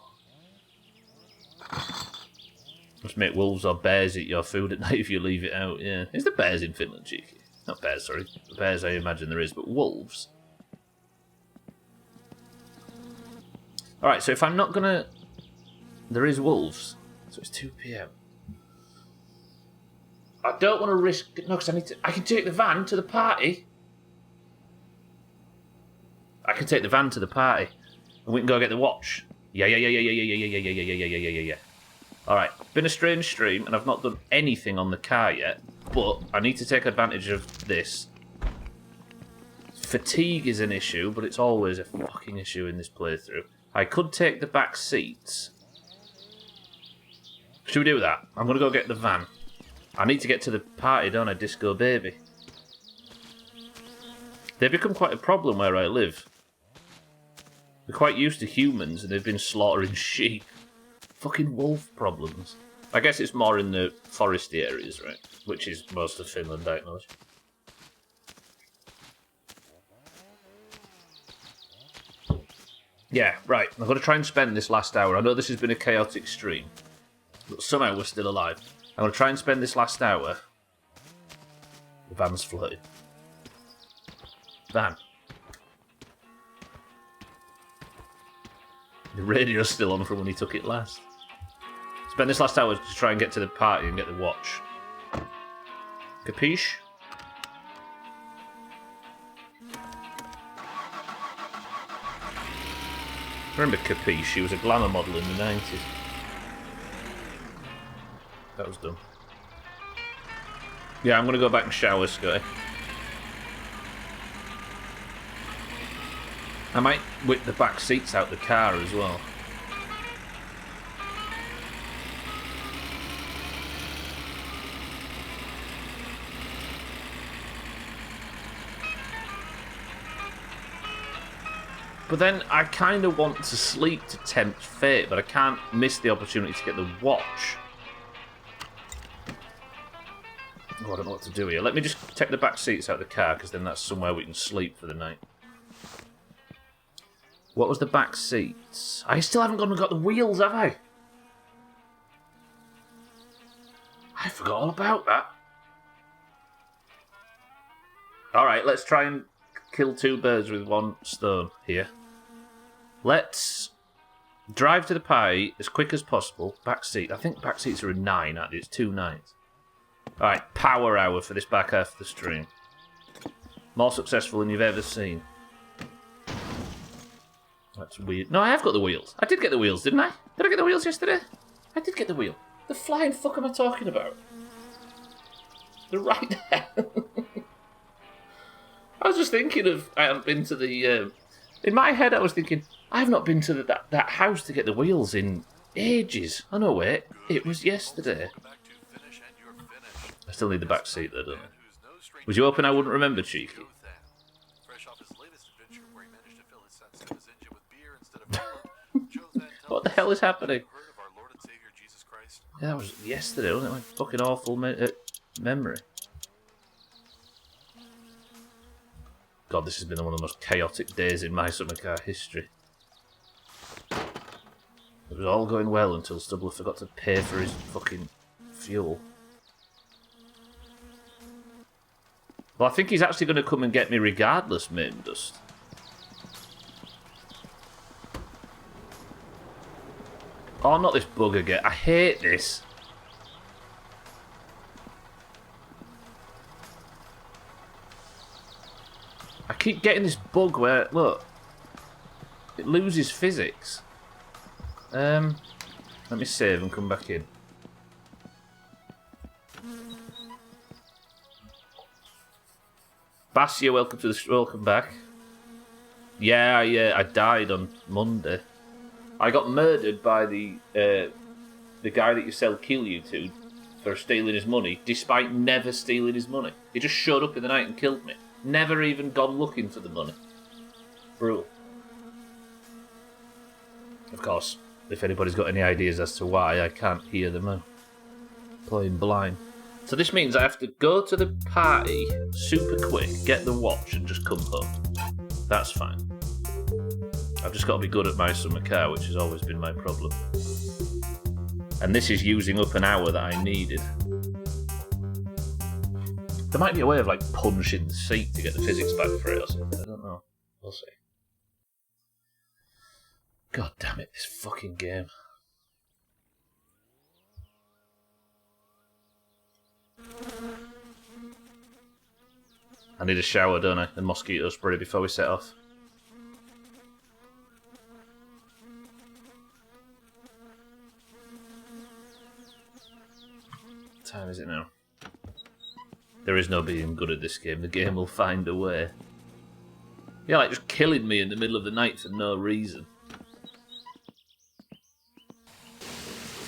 Just make wolves or bears eat your food at night if you leave it out, yeah. Is there bears in Finland, cheeky? Not bears, sorry. Bears I imagine there is, but wolves. Alright, so if I'm not gonna... There is wolves. So it's 2 PM. I don't want to risk... No, because I need to... I can take the van to the party. I can take the van to the party. And we can go get the watch. Yeah. Alright, been a strange stream, and I've not done anything on the car yet, but I need to take advantage of this. Fatigue is an issue, but it's always a fucking issue in this playthrough. I could take the back seats. Should we do that? I'm going to go get the van. I need to get to the party, don't I, Disco Baby? They become quite a problem where I live. They're quite used to humans, and they've been slaughtering sheep. Fucking wolf problems. I guess it's more in the foresty areas, right? Which is most of Finland, I acknowledge. Yeah, right. I'm going to try and spend this last hour. I know this has been a chaotic stream, but somehow we're still alive. I'm going to try and spend this last hour. The van's floating. Van. The radio's still on from when he took it last. Spend this last hour to try and get to the party and get the watch. Capiche? Remember Capiche? She was a glamour model in the 90s. That was dumb. Yeah, I'm going to go back and shower, Scotty. I might whip the back seats out the car as well. But then I kind of want to sleep to tempt fate, but I can't miss the opportunity to get the watch. Oh, I don't know what to do here. Let me just take the back seats out of the car, because then that's somewhere we can sleep for the night. What was the back seats? I still haven't gone and got the wheels, have I? I forgot all about that. Alright, let's try and kill two birds with one stone here. Let's drive to the party as quick as possible. Back seat. I think back seats are a 9, aren't they? It's 2 9s. Alright, power hour for this back half of the stream. More successful than you've ever seen. That's weird. No, I have got the wheels. I did get the wheels, didn't I? Did I get the wheels yesterday? I did get the wheel. The flying fuck am I talking about? They're right there. I was just thinking of... I haven't been to the... in my head, I was thinking, I've not been to that house to get the wheels in ages. Oh, no, wait. It was yesterday. I still need the back seat, though, don't I? Was you hoping I wouldn't remember, Cheeky? What the hell is happening? Yeah, that was yesterday, wasn't it? My fucking awful memory. God, this has been one of the most chaotic days in my summer car history. It was all going well until Stubbler forgot to pay for his fucking fuel. Well, I think he's actually going to come and get me regardless, Main Dust. Oh, not this bug again. I hate this. I keep getting this bug where, look, it loses physics. Let me save and come back in. Basia, welcome back. Yeah, I died on Monday. I got murdered by the guy that you sell Kilju to for stealing his money, despite never stealing his money. He just showed up in the night and killed me. Never even gone looking for the money. Brutal. Of course, if anybody's got any ideas as to why, I can't hear them out. Playing blind. So this means I have to go to the party super quick, get the watch, and just come home. That's fine. I've just got to be good at my summer car, which has always been my problem. And this is using up an hour that I needed. There might be a way of, like, punching the seat to get the physics back for it or something. I don't know. We'll see. God damn it, this fucking game. I need a shower, don't I? And mosquito spray before we set off. What time is it now? There is no being good at this game. The game will find a way. Yeah, like just killing me in the middle of the night for no reason.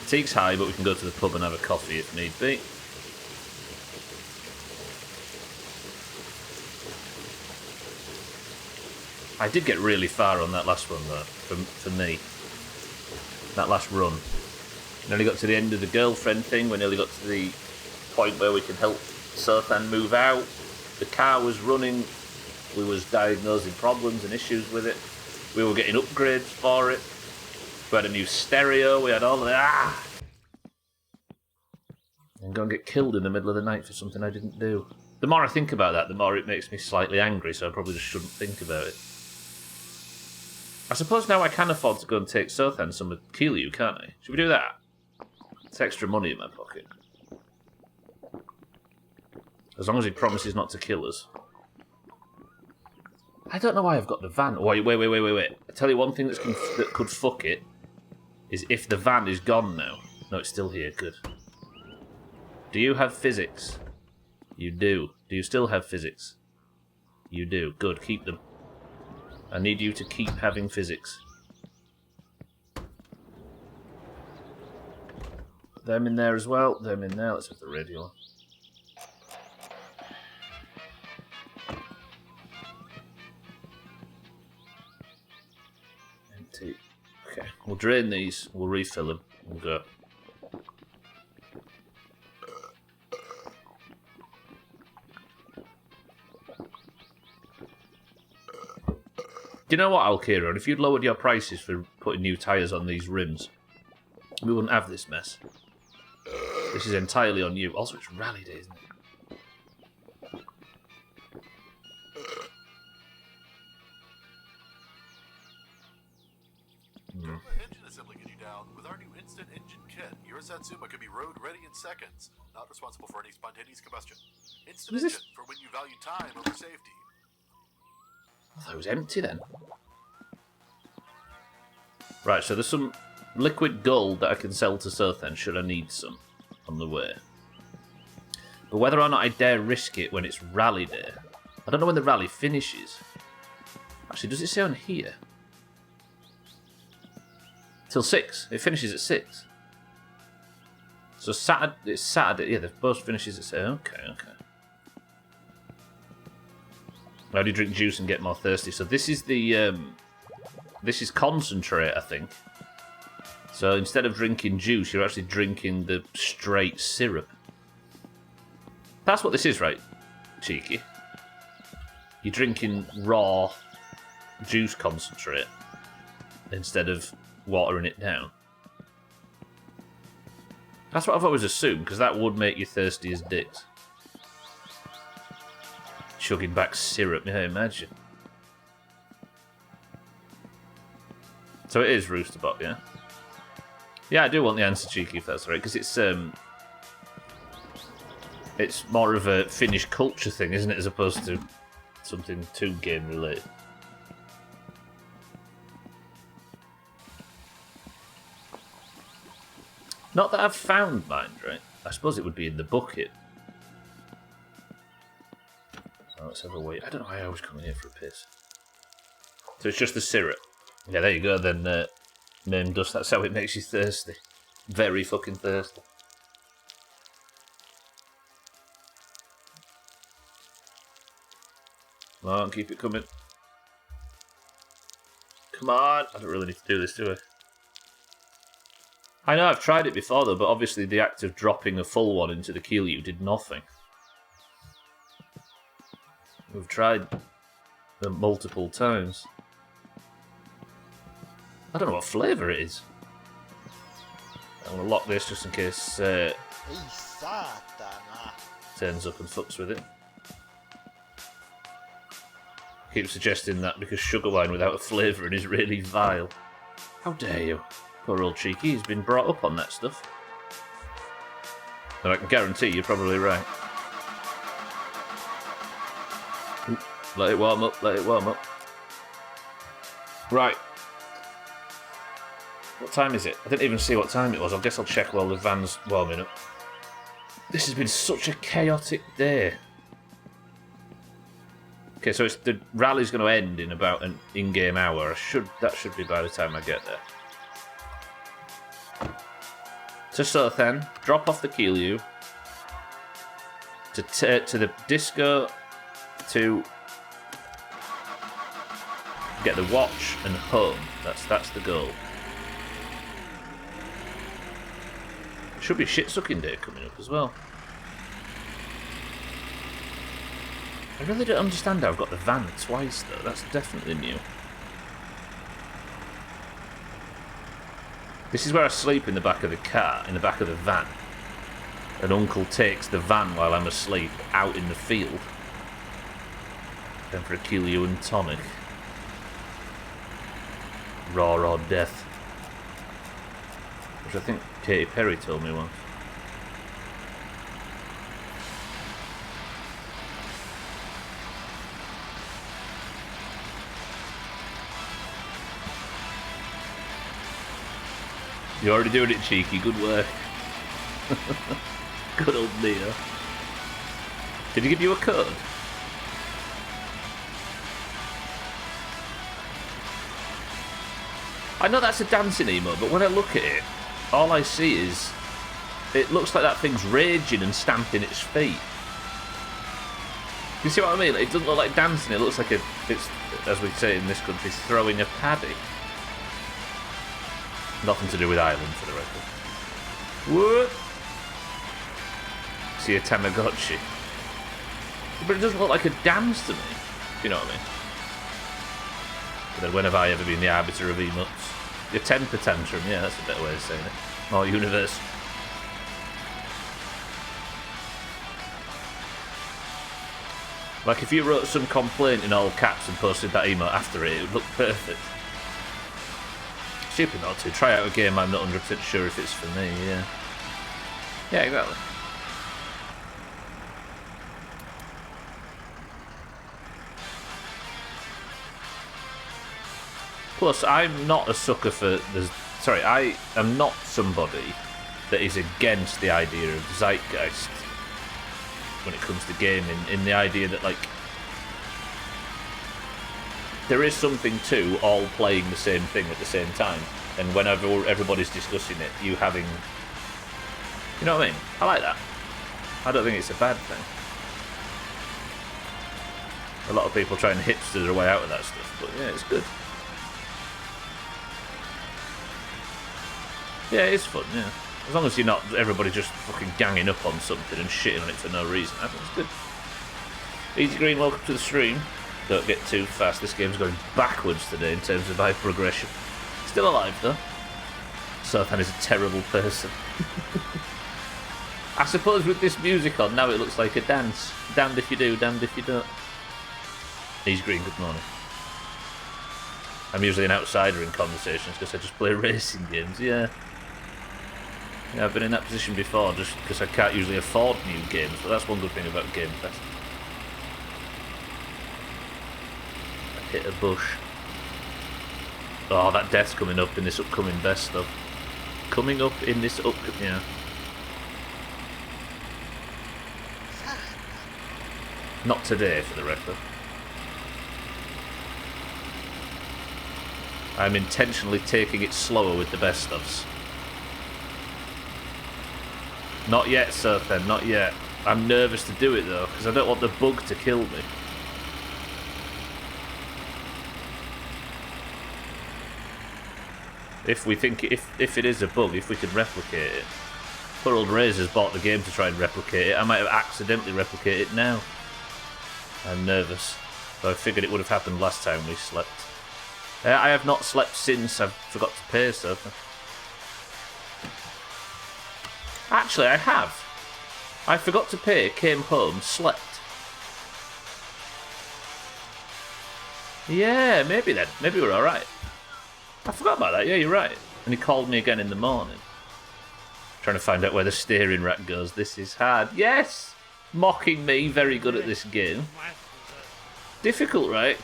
Fatigue's high, but we can go to the pub and have a coffee if need be. I did get really far on that last one, though, for me. That last run. We nearly got to the end of the girlfriend thing. We nearly got to the point where we could help Sothan move out. The car was running. We was diagnosing problems and issues with it. We were getting upgrades for it. We had a new stereo. We had all of that. And go and get killed in the middle of the night for something I didn't do. The more I think about that, the more it makes me slightly angry, so I probably just shouldn't think about it. I suppose now I can afford to go and take Sothan some of Kilju, can't I? Should we do that? It's extra money in my pocket. As long as he promises not to kill us. I don't know why I've got the van. Wait. I tell you one thing that could fuck it is if the van is gone now. No, it's still here. Good. Do you have physics? You do. Do you still have physics? You do. Good, keep them. I need you to keep having physics. Them in there as well. Them in there. Let's have the radio on. Empty. Okay, we'll drain these. We'll refill them. We'll go. Do you know what, Alkira? If you'd lowered your prices for putting new tyres on these rims, we wouldn't have this mess. This is entirely on you. Also, it's rally day, isn't it?
Engine assembly getting down. With our new instant engine kit, your Satsuma can be road ready in seconds. Not responsible for any spontaneous combustion. Instant engine for when you value time over safety.
I thought it was empty then. Right, so there's some liquid gold that I can sell to Sothen should I need some on the way. But whether or not I dare risk it when it's rally day, I don't know when the rally finishes. Actually, does it say on here? Till 6. It finishes at 6. So Saturday, it's Saturday. Yeah, the boat finishes at 6. Okay. I only drink juice and get more thirsty. So this is the this is concentrate, I think. So instead of drinking juice, you're actually drinking the straight syrup. That's what this is, right? Cheeky. You're drinking raw juice concentrate instead of watering it down. That's what I've always assumed, because that would make you thirsty as dicks. Chugging back syrup, yeah, imagine. So it is Roosterbot, yeah? Yeah, I do want the answer, Cheeky, if that's right, because it's more of a Finnish culture thing, isn't it, as opposed to something too game related. Not that I've found mine, right? I suppose it would be in the bucket. Oh, let's have a wait. I don't know why I always come in here for a piss. So it's just the syrup. Yeah, there you go then, name dust. That's how it makes you thirsty. Very fucking thirsty. Come on, keep it coming. Come on! I don't really need to do this, do I? I know I've tried it before though, but obviously the act of dropping a full one into the Kilju did nothing. We've tried them multiple times. I don't know what flavour it is. I'm going to lock this just in case turns up and fucks with it. Keep suggesting that because sugar wine without a flavouring is really vile. How dare you? Poor old Cheeky, he's been brought up on that stuff. And I can guarantee you're probably right. Ooh, let it warm up, let it warm up. Right. What time is it? I didn't even see what time it was. I guess I'll check while the van's warming up. This has been such a chaotic day. Okay, so the rally's going to end in about an in-game hour. That should be by the time I get there. To Sothen, drop off the Kilju, to the disco, to get the watch and home. That's the goal. Should be shit-sucking day coming up as well. I really don't understand how I've got the van twice though. That's definitely new. This is where I sleep in the back of the car, in the back of the van. And Uncle takes the van while I'm asleep out in the field. Then for a Kilju and tonic. Raw or death. Which I think Katy Perry told me once. You're already doing it, Cheeky. Good work. Good old Neo. Did he give you a code? I know that's a dancing emo, but when I look at it, all I see is... It looks like that thing's raging and stamping its feet. You see what I mean? It doesn't look like dancing, it looks like it's, as we say in this country, throwing a paddy. Nothing to do with Ireland, for the record. What? See a Tamagotchi. But it doesn't look like a dance to me. You know what I mean? But then when have I ever been the arbiter of emotes? Your temper tantrum, yeah, that's a better way of saying it. More universe. Like if you wrote some complaint in all caps and posted that emote after it would look perfect. Stupid not to. Try out a game I'm not 100% sure if it's for me, yeah. Yeah, exactly. Plus, I'm not a sucker for... Sorry, I am not somebody that is against the idea of zeitgeist when it comes to gaming, in the idea that, like, there is something to all playing the same thing at the same time, and whenever everybody's discussing it, you having... You know what I mean? I like that. I don't think it's a bad thing. A lot of people try and hipster their way out of that stuff, but yeah, it's good. Yeah, it is fun, yeah. As long as you're not everybody just fucking ganging up on something and shitting on it for no reason, I think it's good. Easy Green, welcome to the stream. Don't get too fast, this game's going backwards today in terms of high progression. Still alive though. Sothan is a terrible person. I suppose with this music on, now it looks like a dance. Damned if you do, damned if you don't. Easy Green, good morning. I'm usually an outsider in conversations because I just play racing games, yeah. Yeah, I've been in that position before just because I can't usually afford new games, but that's one good thing about Game Fest. I hit a bush. Oh, that death's coming up in this upcoming best stuff. Coming up in this yeah. Not today, for the record. I'm intentionally taking it slower with the best ofs. Not yet, Surfen, not yet. I'm nervous to do it though, because I don't want the bug to kill me. If we think if it is a bug, if we could replicate it. Poor old Razor's bought the game to try and replicate it. I might have accidentally replicated it now. I'm nervous. So I figured it would have happened last time we slept. I have not slept since I've forgot to pay, Surfen. Actually, I have. I forgot to pay, came home, slept. Yeah, maybe then. Maybe we're alright. I forgot about that, yeah, you're right. And he called me again in the morning. Trying to find out where the steering rack goes. This is hard. Yes! Mocking me, very good at this game. Difficult, right?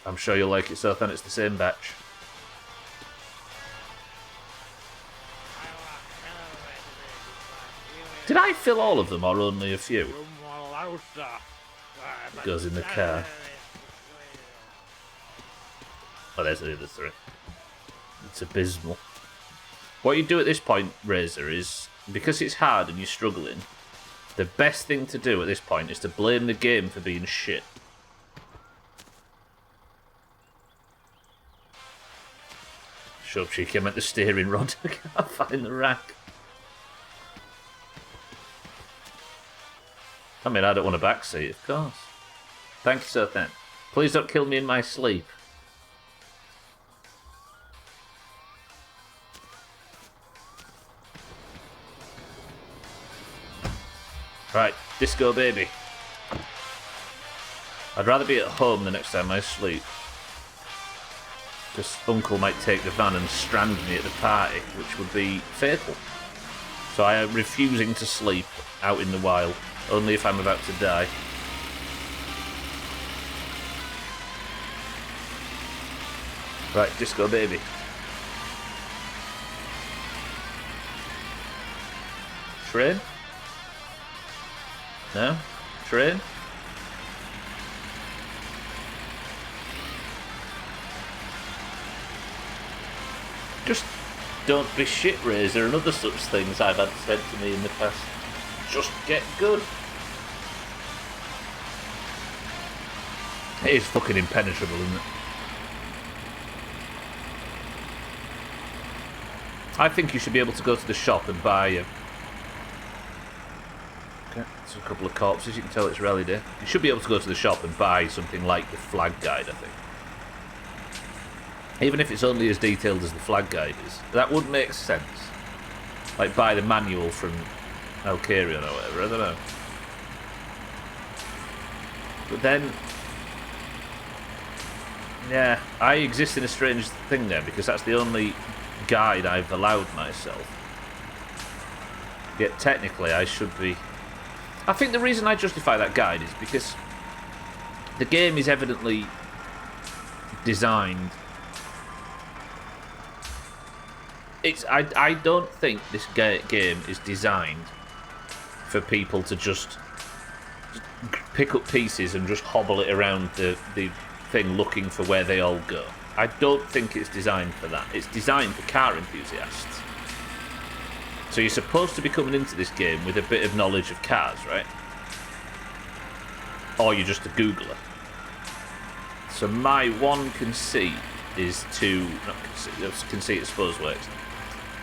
I'm sure you'll like it, Sothan. It's the same batch. Did I fill all of them or only a few? It goes in the car. Oh, there's the other three. It's abysmal. What you do at this point, Razor, is because it's hard and you're struggling, the best thing to do at this point is to blame the game for being shit. Shut up, cheeky. I meant the steering rod. I can't find the rack. I mean, I don't want a backseat, of course. Thank you, Sir Then. Please don't kill me in my sleep. Right, disco baby. I'd rather be at home the next time I sleep. Because Uncle might take the van and strand me at the party, which would be fatal. So I am refusing to sleep out in the wild, only if I'm about to die. Right, disco baby. Train? No? Train? Just don't be shit, Razor, and other such things I've had said to me in the past. Just get good. It is fucking impenetrable, isn't it? I think you should be able to go to the shop and buy a... Okay, it's a couple of corpses, you can tell it's rally day. You should be able to go to the shop and buy something like the flag guide, I think. Even if it's only as detailed as the flag guide is. That would make sense. Like buy the manual from Alcarion or whatever, I don't know. But then... yeah, I exist in a strange thing there, because that's the only guide I've allowed myself. Yet technically I should be... I think the reason I justify that guide is because the game is evidently designed... I don't think this game is designed for people to just pick up pieces and just hobble it around the thing looking for where they all go. I don't think it's designed for that. It's designed for car enthusiasts. So you're supposed to be coming into this game with a bit of knowledge of cars, right? Or you're just a Googler. So my one conceit is to... not conceit I suppose works.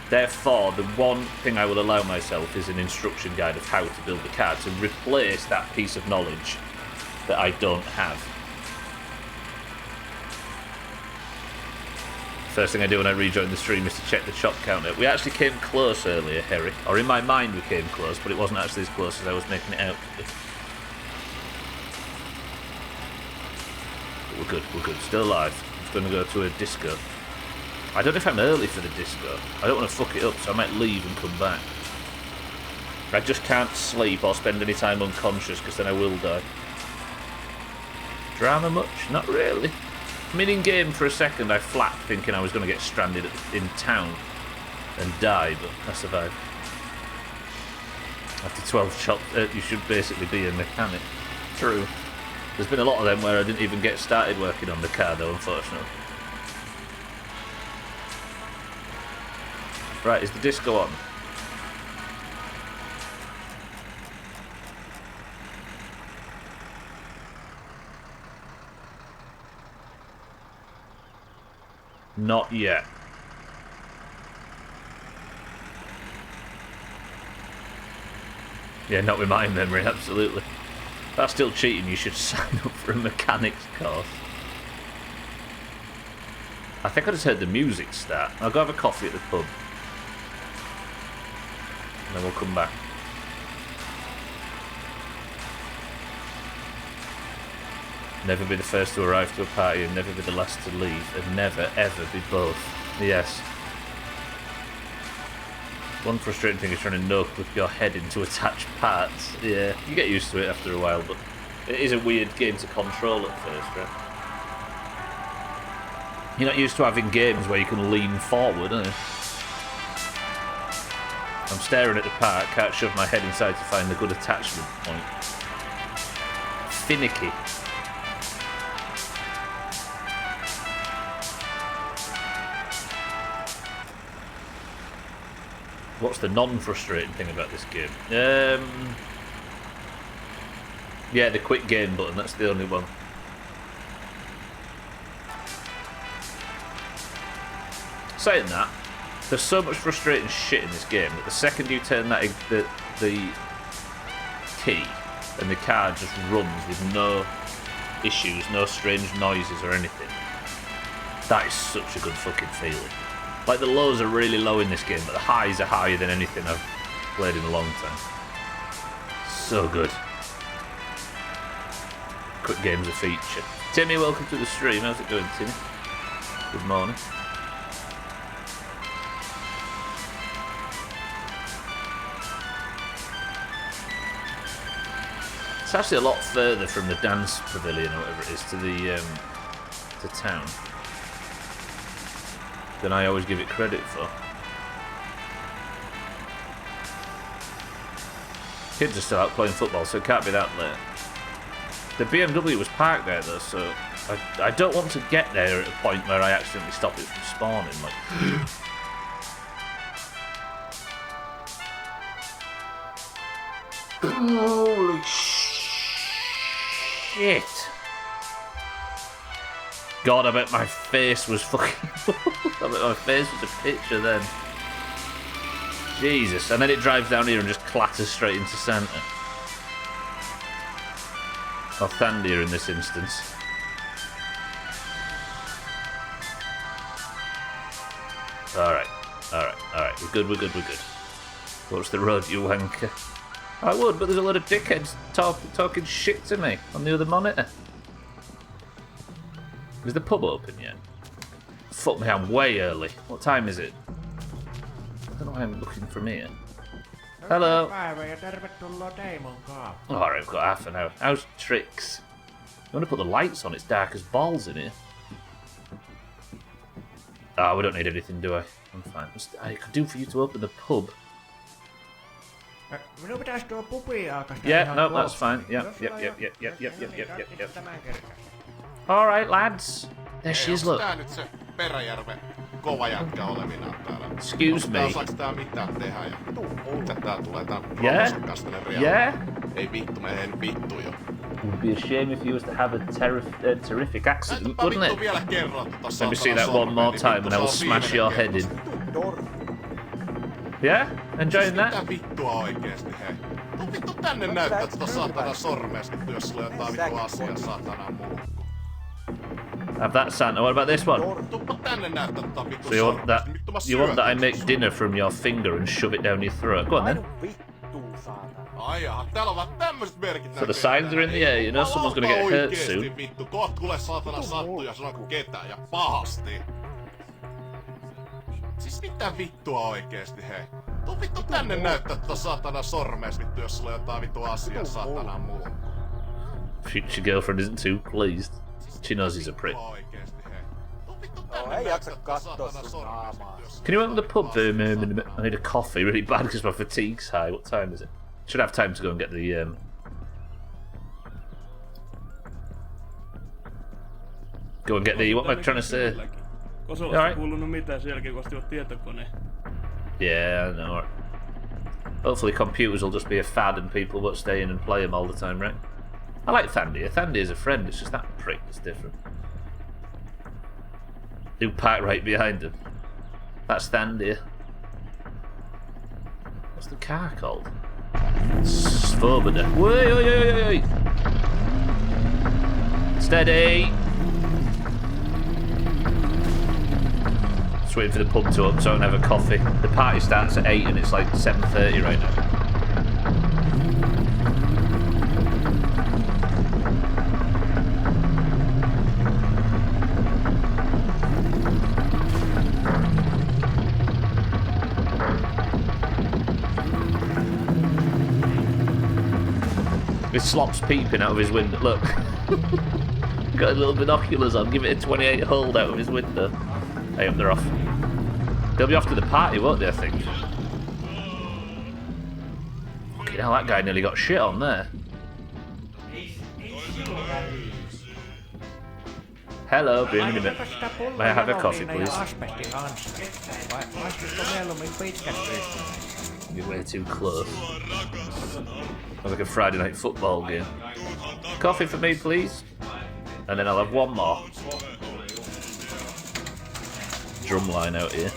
Therefore, the one thing I will allow myself is an instruction guide of how to build a car, to replace that piece of knowledge that I don't have. First thing I do when I rejoin the stream is to check the shop counter. We actually came close earlier, Harry. Or in my mind we came close, but it wasn't actually as close as I was making it out to be. But we're good. Still alive. I'm just going to go to a disco. I don't know if I'm early for the disco. I don't want to fuck it up, so I might leave and come back. I just can't sleep or spend any time unconscious, because then I will die. Drama much? Not really. I mean, in game for a second I flapped thinking I was going to get stranded in town and die, but I survived. After 12 shots, you should basically be a mechanic. True. There's been a lot of them where I didn't even get started working on the car though, unfortunately. Right, is the disco on? Not yet. Yeah, not with my memory, absolutely. If that's still cheating, you should sign up for a mechanics course. I think I just heard the music start. I'll go have a coffee at the pub. And then we'll come back. Never be the first to arrive to a party and never be the last to leave, and never ever be both. Yes. One frustrating thing is trying to no-clip your head into attached parts. Yeah, you get used to it after a while, but it is a weird game to control at first, right? You're not used to having games where you can lean forward, are you? I'm staring at the part, can't shove my head inside to find the good attachment point. Finicky. What's the non-frustrating thing about this game? Yeah, the quick game button, that's the only one. Saying that, there's so much frustrating shit in this game that the second you turn that the key and the car just runs with no issues, no strange noises or anything. That is such a good fucking feeling. Like, the lows are really low in this game, but the highs are higher than anything I've played in a long time. So good. Quick game's a feature. Timmy, welcome to the stream. How's it going, Timmy? Good morning. It's actually a lot further from the dance pavilion or whatever it is to the to town than I always give it credit for. Kids are still out playing football, so it can't be that late. The BMW was parked there though, so I don't want to get there at a point where I accidentally stop it from spawning. Like, holy shit! God, I bet my face was fucking. I bet my face was a picture then. Jesus, and then it drives down here and just clatters straight into centre. Or Thandia in this instance. Alright. We're good. Watch the road, you wanker. I would, but there's a lot of dickheads talking shit to me on the other monitor. Is the pub open yet? Fuck me, I'm way early. What time is it? I don't know why I'm looking from here. Hello.
Päivää ja tervetuloa Teimon kaappiin.
Alright, we've got half an hour. How's tricks? You want to put the lights on? It's dark as balls in here. Ah, we don't need anything, do I? I'm fine. I could do for you to open the pub.
Minun pitäisi tuo pubi aukasta.
Yeah, no, that's fine. Yep. Alright, lads. There she is, look.
Tää nyt se Peräjärven kova jätkä olevinaan täällä.
Excuse me.
Osaaks tää mitään tehdä ja mitä tää tulee tän
Yeah?
kastanen
Yeah?
Ei vittu, me en vittu jo.
Would be a shame if you was to have a terrific accident, wouldn't it?
Vielä kerran
Let me see that one more time and I will smash your head in. Yeah? Enjoying that?
Mitä vittua oikeesti, hei? Tuu vittu tänne näyttää tota saatana sormeesta, jos sulla on jotain vittu asiaa saatana mulkku.
Have that, Santa. What about this one?
Tuuppa tänne näyttää tota vittu
So you want that I make
tossa.
dinner from your finger and shove it down your throat? Go on then.
Ai jaha, täällä on vaan tämmöset merkit
So the signs are in the air, you know someone's gonna get hurt soon.
Vittu, koot kuule saatana sattuu ja sanoo ketään ja pahasti. Siis mitä vittua oikeesti, hei? Tuu vittu tänne näyttää tota saatana sormees vittu, jos sulla on jotain vittu asiaa saatana mulkku.
Future girlfriend isn't too pleased. She knows he's a prick.
Ei jaksa kattoo sun naamaa.
Can you open the pub? I need a coffee really bad because my fatigue's high. What time is it? Should have time to go and get the Go and get the. What am I trying to say?
Kosolassa kuulunut mitään sen jälkeen, kun ostivat tietokoneen.
Yeah, I know. Hopefully computers will just be a fad and people won't stay in and play them all the time, right? I like Thandia. Thandia's a friend, it's just that prick that's different. Who parked right behind him? That's Thandia. What's the car called? Svoboda. Wait. Steady! Just waiting for the pub to open so I can have a coffee. The party starts at 8 and it's like 7:30 right now. His slop's peeping out of his window. Look. Got a little binoculars on. Give it a 28 hold out of his window. Hey, up they're off. They'll be off to the party, won't they, I think? Fucking hell, that guy nearly got shit on there. Hello, be in a minute. May I have a coffee, please? You're way too close. Sounds like a Friday night football game. Coffee for me, please. And then I'll have one more. Drumline out here.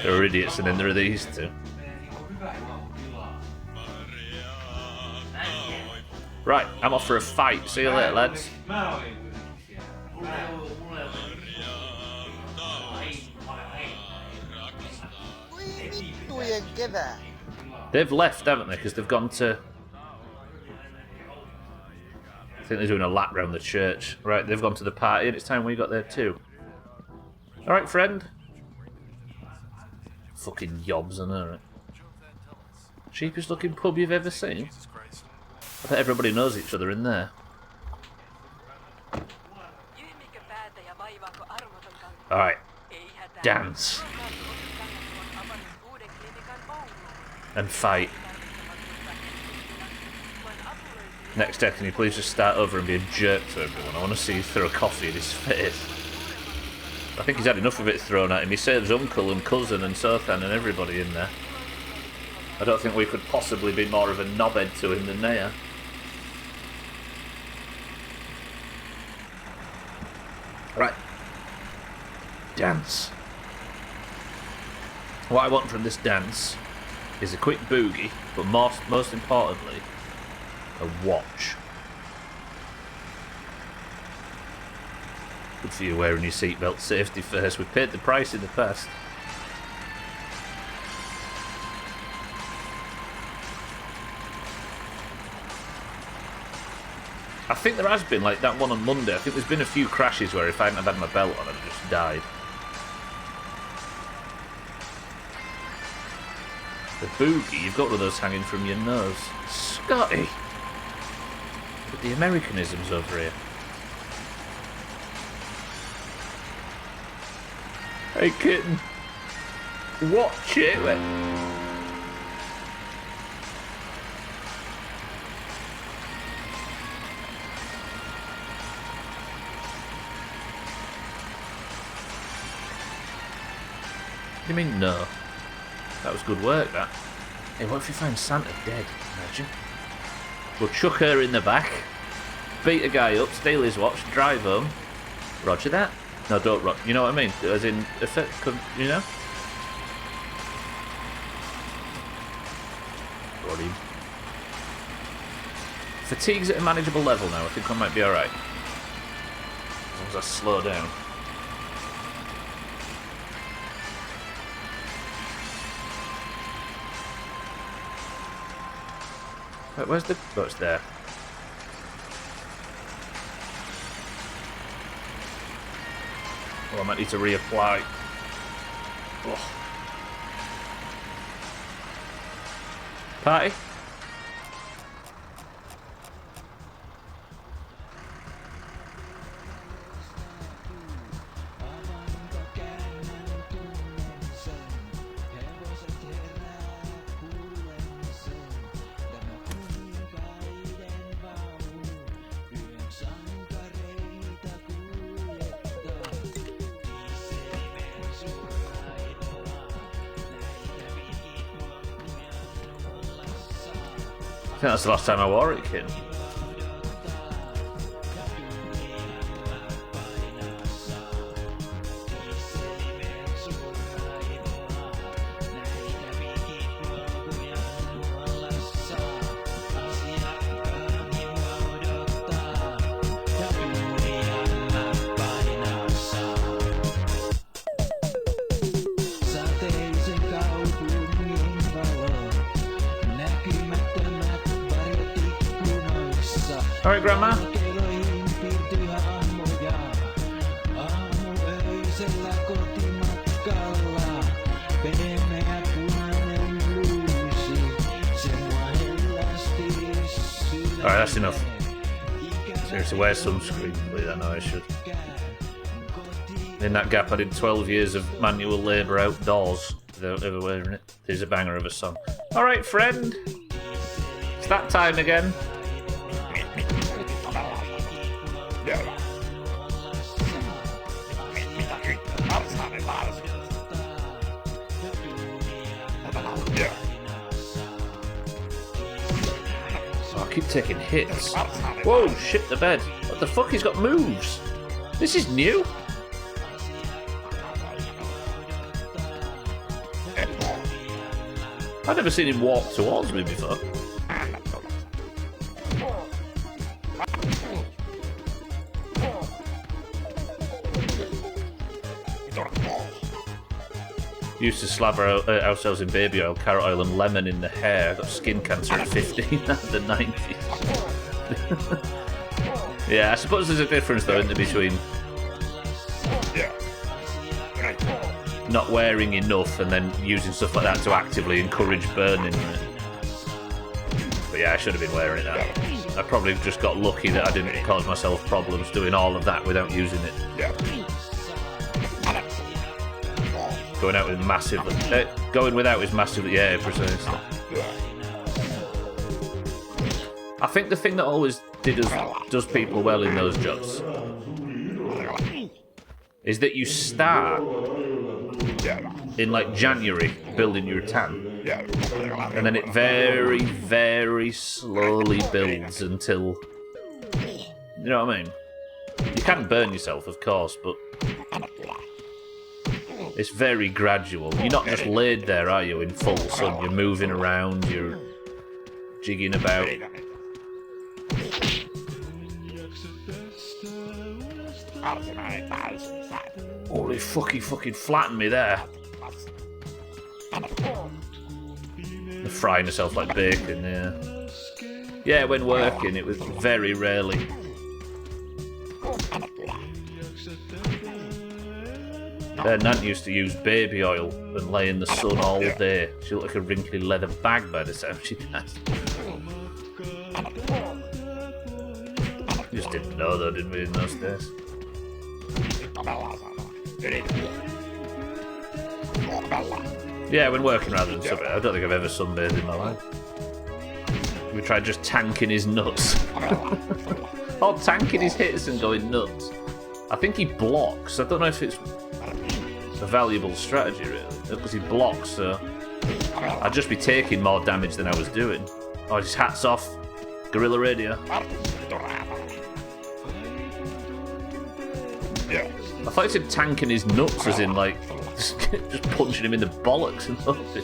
There are idiots and then there are these two. Right, I'm off for a fight. See you later, lads. They've left, haven't they? Because they've gone to... I think they're doing a lap round the church. Right, they've gone to the party and it's time we got there too. Alright, friend. Fucking yobs, I know, right? Cheapest looking pub you've ever seen? I bet everybody knows each other in there. Alright. Dance. and fight. Next day, can you please just start over and be a jerk to everyone? I want to see you throw a coffee in his face. I think he's had enough of it thrown at him. He saves uncle and cousin and Sothan and everybody in there. I don't think we could possibly be more of a knobhead to him than they are. Right. Dance. What I want from this dance is a quick boogie, but most importantly, a watch. Good for you wearing your seatbelt. Safety first. We've paid the price in the past. I think there has been, like that one on Monday, I think there's been a few crashes where if I hadn't have had my belt on, I'd have just died. The boogie, you've got one of those hanging from your nose. Scotty! But the Americanisms over here. Hey kitten, watch it. You mean no? That was good work, that. Hey, what if you find Santa dead? Imagine. We'll chuck her in the back, beat a guy up, steal his watch, drive home. Roger that. No, don't rock. You know what I mean? As in, you know? Got him. Fatigue's at a manageable level now. I think I might be alright. As long as I slow down. Wait, where's the... Oh, it's there. Oh, I might need to reapply. Oh. Party? I think that's the last time I wore it, kid. Alright, Grandma. Alright, that's enough. Seriously, wear sunscreen, please. I know I should. In that gap, I did 12 years of manual labour outdoors without ever wearing it. Here's a banger of a song. Alright, friend. It's that time again. Oh, I keep taking hits. Whoa, shit the bed. What the fuck? He's got moves. This is new. I've never seen him walk towards me before. Used to slap ourselves in baby oil, carrot oil and lemon in the hair. I got skin cancer at 15 in the 90s. Yeah, I suppose there's a difference though in between not wearing enough and then using stuff like that to actively encourage burning. But yeah, I should have been wearing it now. I probably just got lucky that I didn't cause myself problems doing all of that without using it. Going out with massively. Going without is massively. Yeah, precisely. I think the thing that always does people well in those jobs is that you start in like January building your tan, and then it very, very slowly builds until, you know what I mean? You can burn yourself, of course, but it's very gradual. You're not just laid there, are you, in full sun? You're moving around, you're jigging about. Holy fucking flattened me there. They're frying herself like bacon, yeah. Yeah, when working, it was very rarely. Nan used to use baby oil and lay in the sun all day. She looked like a wrinkly leather bag by the time she died. Just didn't know though, didn't we, in those days? Yeah, when working rather than sunbathing. I don't think I've ever sunbathed in my life. We tried just tanking his nuts. Or tanking his hits and going nuts. I think he blocks. I don't know if it's a valuable strategy, really. Because he blocks, so I'd just be taking more damage than I was doing. Oh, his hat's off. Guerrilla radio. I thought he said tanking his nuts, as in, like, just punching him in the bollocks and something.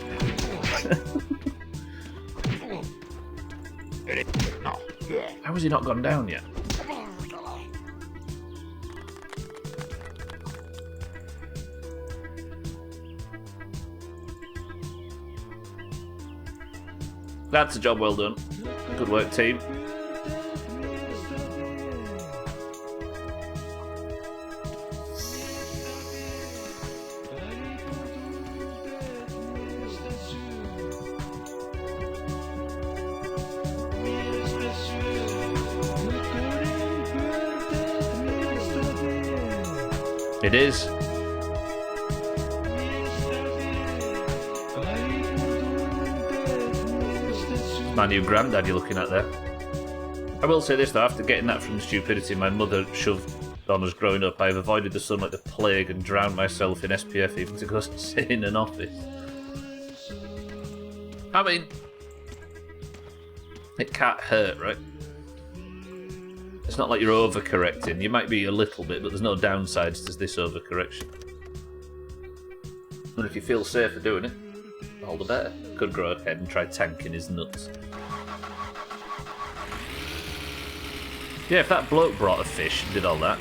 How has he not gone down yet? That's a job well done. Good work, team. It is. My new granddad you're looking at there. I will say this though, after getting that from the stupidity my mother shoved on us growing up, I have avoided the sun like the plague and drowned myself in SPF even to go sit in an office. I mean, it can't hurt, right? It's not like you're overcorrecting. You might be a little bit, but there's no downsides to this overcorrection. And if you feel safer doing it, all the better. Could grow ahead and try tanking his nuts. Yeah, if that bloke brought a fish and did all that,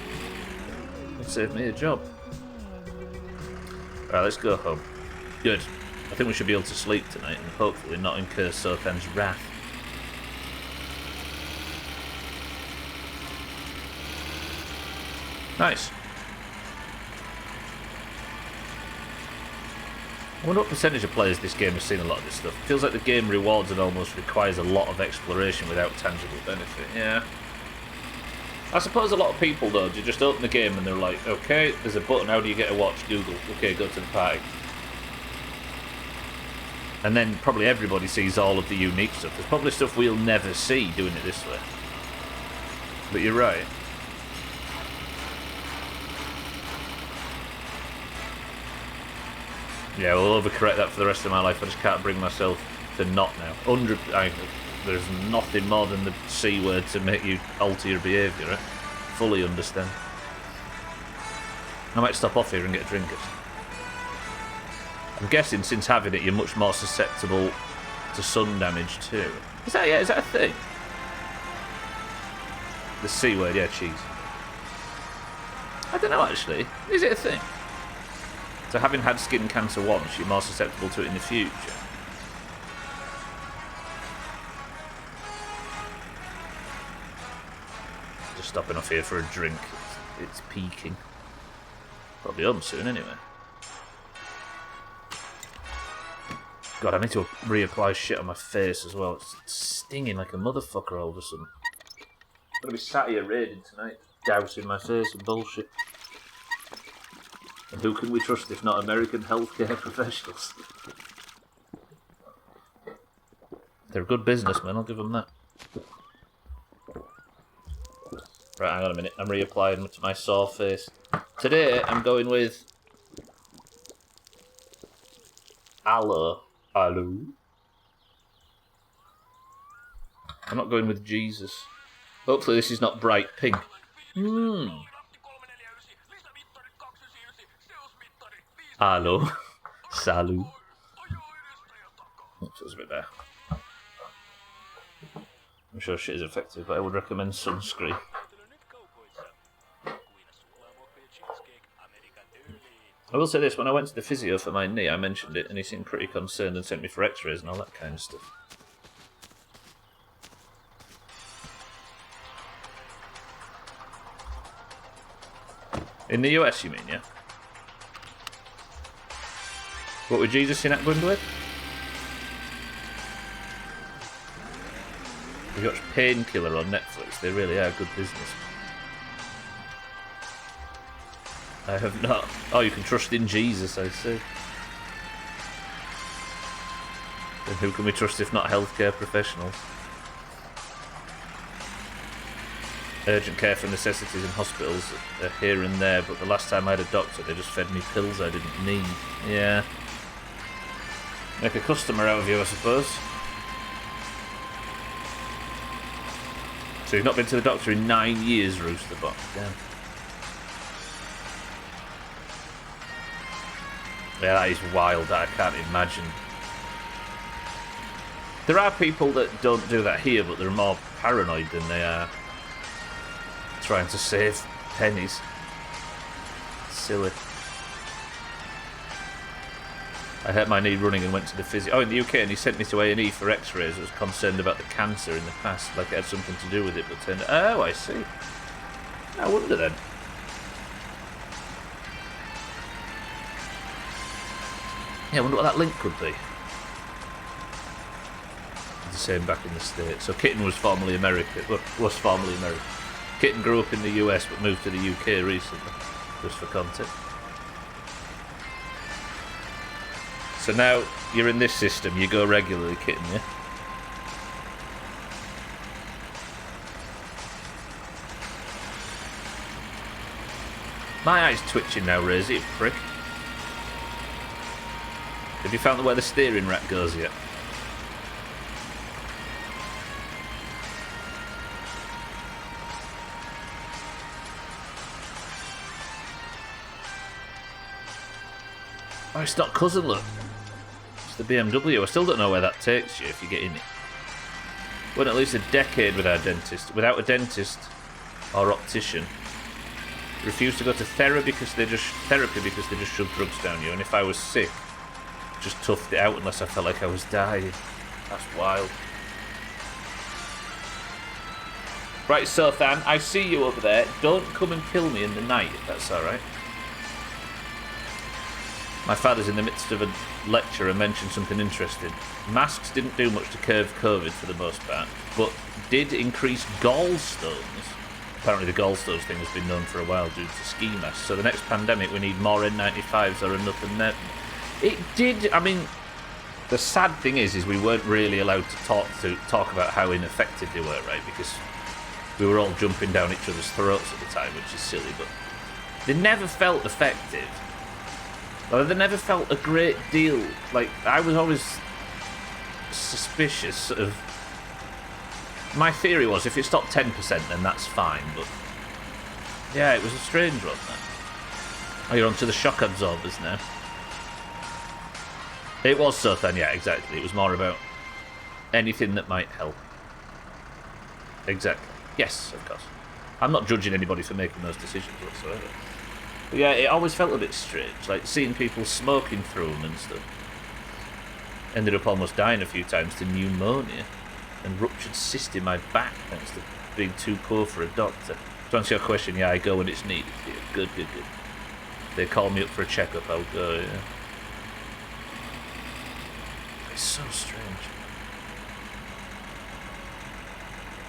it'd save me a job. Right, let's go home. Good. I think we should be able to sleep tonight and hopefully not incur Sothan's wrath. Nice. I wonder what percentage of players this game has seen a lot of this stuff. It feels like the game rewards and almost requires a lot of exploration without tangible benefit. Yeah. I suppose a lot of people, though, they just open the game and they're like, okay, there's a button, how do you get a watch? Google. Okay, go to the party. And then probably everybody sees all of the unique stuff. There's probably stuff we'll never see doing it this way. But you're right. Yeah, we'll overcorrect that for the rest of my life. I just can't bring myself to not now. There's nothing more than the C word to make you alter your behaviour, right? Fully understand. I might stop off here and get a drink. I'm guessing since having it, you're much more susceptible to sun damage too. Is that a thing? The C word, yeah, cheese. I don't know actually. Is it a thing? So having had skin cancer once, you're more susceptible to it in the future. Just stopping off here for a drink. It's peaking. Probably home soon anyway. God, I need to reapply shit on my face as well. It's stinging like a motherfucker all of a sudden. I'm gonna be sat here raiding tonight, dousing my face in bullshit. who can we trust if not American healthcare professionals? They're a good businessman, I'll give them that. Right, hang on a minute. I'm reapplying to my sore face. Today, I'm going with... Aloe. Aloe? I'm not going with Jesus. Hopefully this is not bright pink. Aloe. Salut. That feels a bit better. I'm sure shit is effective, but I would recommend sunscreen. I will say this, when I went to the physio for my knee, I mentioned it, and he seemed pretty concerned and sent me for x-rays and all that kind of stuff. In the US, you mean, yeah? What would Jesus in that going with? You watch Painkiller on Netflix, they really are good business. I have not. Oh, you can trust in Jesus, I see. Then who can we trust if not healthcare professionals? Urgent care for necessities in hospitals are here and there, but the last time I had a doctor, they just fed me pills I didn't need. Yeah. Make a customer out of you, I suppose. So you've not been to the doctor in 9 years, Roosterbot. Damn. Yeah, that is wild. That I can't imagine. There are people that don't do that here, but they're more paranoid than they are trying to save pennies. Silly. I hurt my knee running and went to the physio. Oh, in the UK, and he sent me to A&E for x-rays. I was concerned about the cancer in the past, like it had something to do with it, but turned out... Oh, I see. No wonder then. Yeah, I wonder what that link could be. The same back in the States. So Kitten was formerly American. Well, was formerly American. Kitten grew up in the US but moved to the UK recently, just for context. So now you're in this system, you go regularly, Kitten, yeah? My eye's twitching now, Raze, you prick. Have you found where the steering rack goes yet? Oh, it's not cousin, look. It's the BMW. I still don't know where that takes you if you get in it. Went at least a decade without a dentist or optician. Refused to go to therapy because they just shoved drugs down you. And if I was sick, just toughed it out unless I felt like I was dying. That's wild. Right, so Than, I see you over there. Don't come and kill me in the night, if that's alright. My father's in the midst of a lecture and mentioned something interesting. Masks didn't do much to curb COVID for the most part, but did increase gallstones. Apparently the gallstones thing has been known for a while due to ski masks, so the next pandemic we need more N95s or nothing there. It did, I mean, the sad thing is we weren't really allowed to talk about how ineffective they were, right? Because we were all jumping down each other's throats at the time, which is silly, but they never felt effective. Well, they never felt a great deal. Like, I was always suspicious, sort of. My theory was if it stopped 10%, then that's fine, but yeah, it was a strange one, then. Oh, you're onto the shock absorbers now. It was so then, yeah, exactly. It was more about anything that might help. Exactly. Yes, of course. I'm not judging anybody for making those decisions whatsoever. But yeah, it always felt a bit strange, like seeing people smoking through them and stuff. Ended up almost dying a few times to pneumonia and ruptured cyst in my back thanks to being too poor for a doctor. To answer your question, yeah, I go when it's needed. Yeah, good. They call me up for a checkup, I'll go, yeah. It's so strange.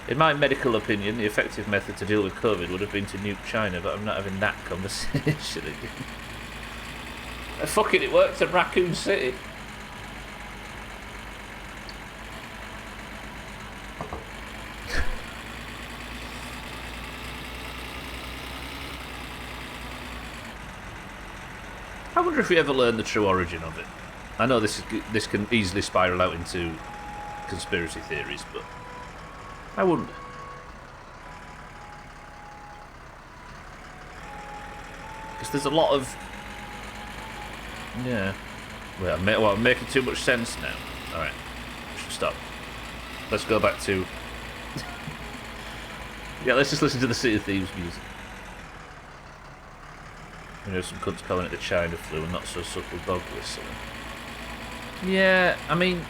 In my medical opinion, the effective method to deal with COVID would have been to nuke China, but I'm not having that conversation again. Fucking it worked at Raccoon City. I wonder if we ever learn the true origin of it. I know this can easily spiral out into conspiracy theories, but I wonder. Because there's a lot of... Yeah. Well, I'm making too much sense now. Alright. We should stop. Let's go back to... Yeah, let's just listen to the City of Thieves music. You know, some cunts calling it the China flu and not so subtle dog whistling. Yeah, I mean...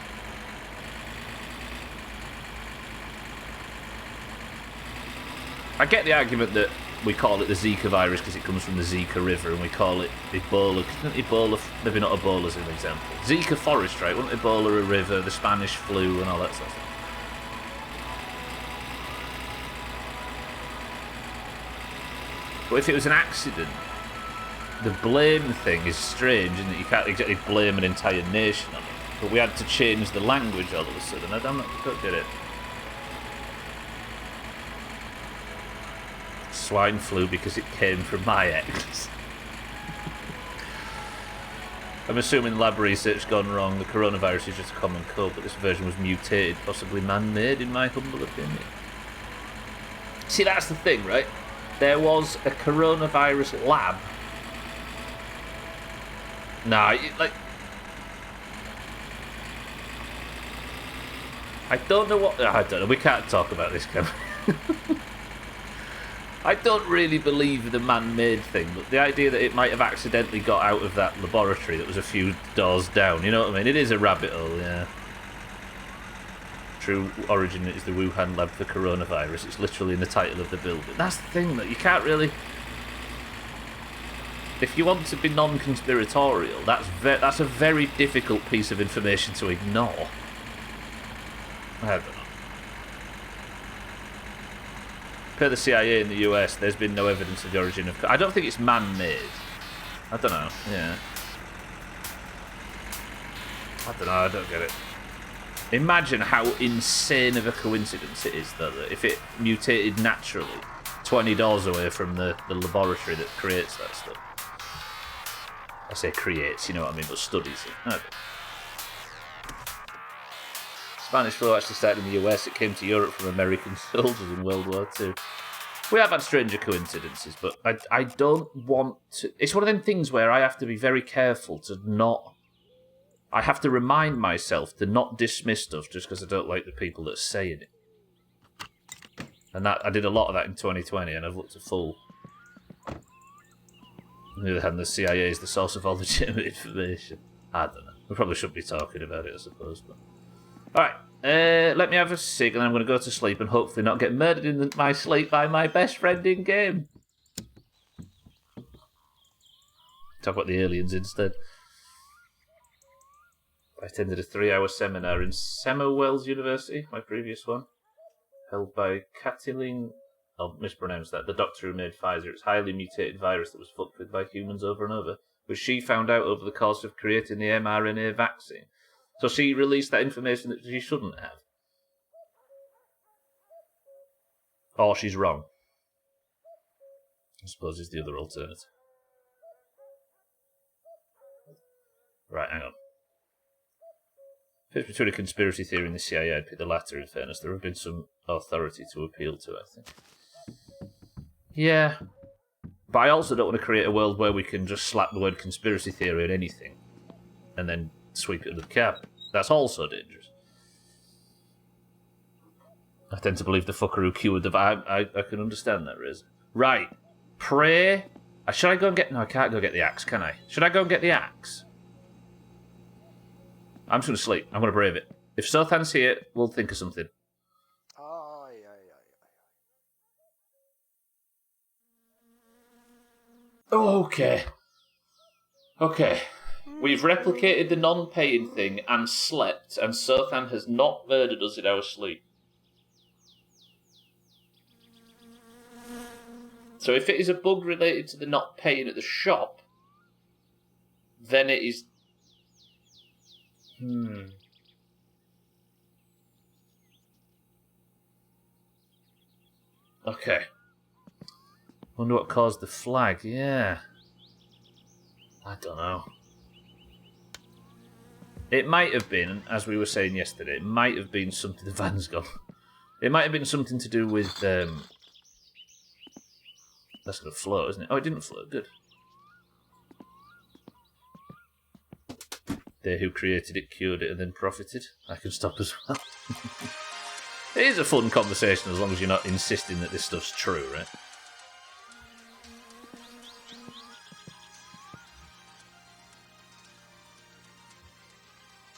I get the argument that we call it the Zika virus because it comes from the Zika River, and we call it Ebola. Isn't Ebola, maybe not Ebola as an example. Zika forest, right? Wasn't Ebola a river, the Spanish flu and all that sort of stuff? But if it was an accident, the blame thing is strange, isn't it? You can't exactly blame an entire nation on it. But we had to change the language all of a sudden. I don't get it. Swine flu because it came from my ex. I'm assuming lab research gone wrong. The coronavirus is just a common cold, but this version was mutated, possibly man-made, in my humble opinion. See, that's the thing, right? There was a coronavirus lab. Nah, like... I don't know what... I don't know, we can't talk about this, can we? I don't really believe the man-made thing, but the idea that it might have accidentally got out of that laboratory that was a few doors down, you know what I mean? It is a rabbit hole, yeah. True origin is the Wuhan lab for coronavirus. It's literally in the title of the building. That's the thing, that you can't really... If you want to be non-conspiratorial, that's a very difficult piece of information to ignore. I don't know. Per the CIA in the US, there's been no evidence of the origin of... I don't think it's man-made. I don't know, yeah. I don't know, I don't get it. Imagine how insane of a coincidence it is, though, that if it mutated naturally, 20 doors away from the laboratory that creates that stuff. I say creates, you know what I mean, but studies it. I don't know. Spanish flu actually started in the US. It came to Europe from American soldiers in World War II. We have had stranger coincidences, but I don't want to... It's one of them things where I have to be very careful to not... I have to remind myself to not dismiss stuff just because I don't like the people that are saying it. And that I did a lot of that in 2020, and I've looked a fool. On the other hand, the CIA is the source of all legitimate information. I don't know. We probably shouldn't be talking about it, I suppose, but... Alright, let me have a cig and I'm going to go to sleep and hopefully not get murdered in my sleep by my best friend in game. Talk about the aliens instead. I attended a 3-hour seminar in Semmelweis University, my previous one, held by Katalin... I'll mispronounce that. The doctor who made Pfizer. It's a highly mutated virus that was fucked with by humans over and over, which she found out over the course of creating the mRNA vaccine. So she released that information that she shouldn't have. Or she's wrong. I suppose is the other alternative. Right, hang on. If it's between a conspiracy theory and the CIA, I'd pick the latter, in fairness. There have been some authority to appeal to, I think. Yeah. But I also don't want to create a world where we can just slap the word conspiracy theory on anything. And then sweep it under the carpet. That's also dangerous. I tend to believe the fucker who cured the... I can understand that, Riz. Right. Pray. Should I go and get... No, I can't go get the axe, can I? Should I go and get the axe? I'm just going to sleep. I'm going to brave it. If Sothan's here, we'll think of something. Okay. Okay. We've replicated the non-paying thing and slept, and Sothan has not murdered us in our sleep. So if it is a bug related to the not paying at the shop, then it is... Okay. Wonder what caused the flag. Yeah. I don't know. It might have been, as we were saying yesterday, it might have been something... The van's gone. It might have been something to do with... That's going to float, isn't it? Oh, it didn't float. Good. They who created it, cured it, and then profited. I can stop as well. It is a fun conversation as long as you're not insisting that this stuff's true, right?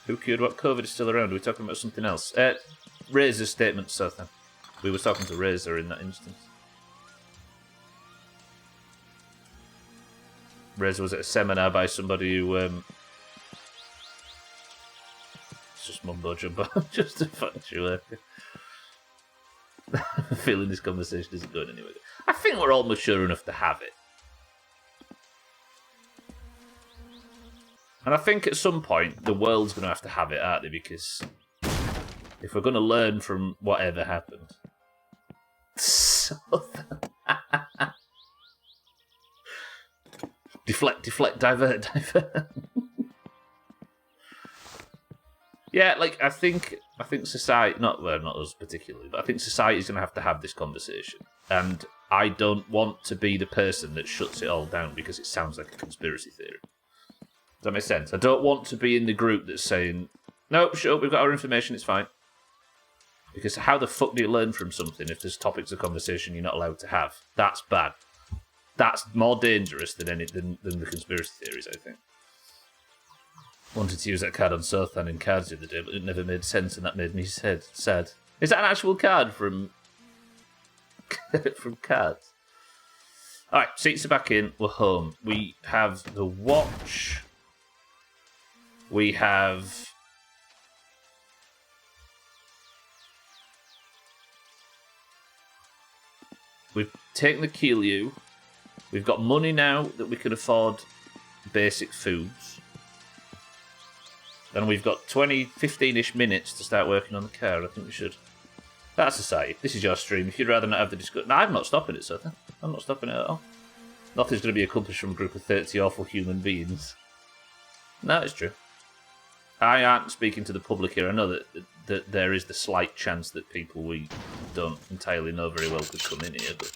Who cured what? COVID is still around. Are we talking about something else? Razor's statement, Sothan. We were talking to Razor in that instance. Razor was at a seminar by somebody who... It's just mumbo jumbo. Just a factual. I'm feeling this conversation isn't going anywhere. I think we're all mature enough to have it. And I think at some point the world's going to have it, aren't they? Because if we're going to learn from whatever happened. Deflect, divert. Yeah, like I think society, not us particularly, but I think society's going to have this conversation. And I don't want to be the person that shuts it all down because it sounds like a conspiracy theory. Does that make sense? I don't want to be in the group that's saying, nope, shut up, we've got our information, it's fine. Because how the fuck do you learn from something if there's topics of conversation you're not allowed to have? That's bad. That's more dangerous than the conspiracy theories, I think. Wanted to use that card on Sothan in cards the other day, but it never made sense, and that made me sad. Is that an actual card from from cards? All right, seats are back in. We're home. We have the watch. We have... We've taken the Kilju. We've got money now that we can afford basic foods. And we've got 15-ish minutes to start working on the car. I think we should. That's aside. This is your stream. If you'd rather not have the discussion... No, I'm not stopping it, Sothan. I'm not stopping it at all. Nothing's going to be accomplished from a group of 30 awful human beings. No, it's true. I aren't speaking to the public here. I know that there is the slight chance that people we don't entirely know very well could come in here, but...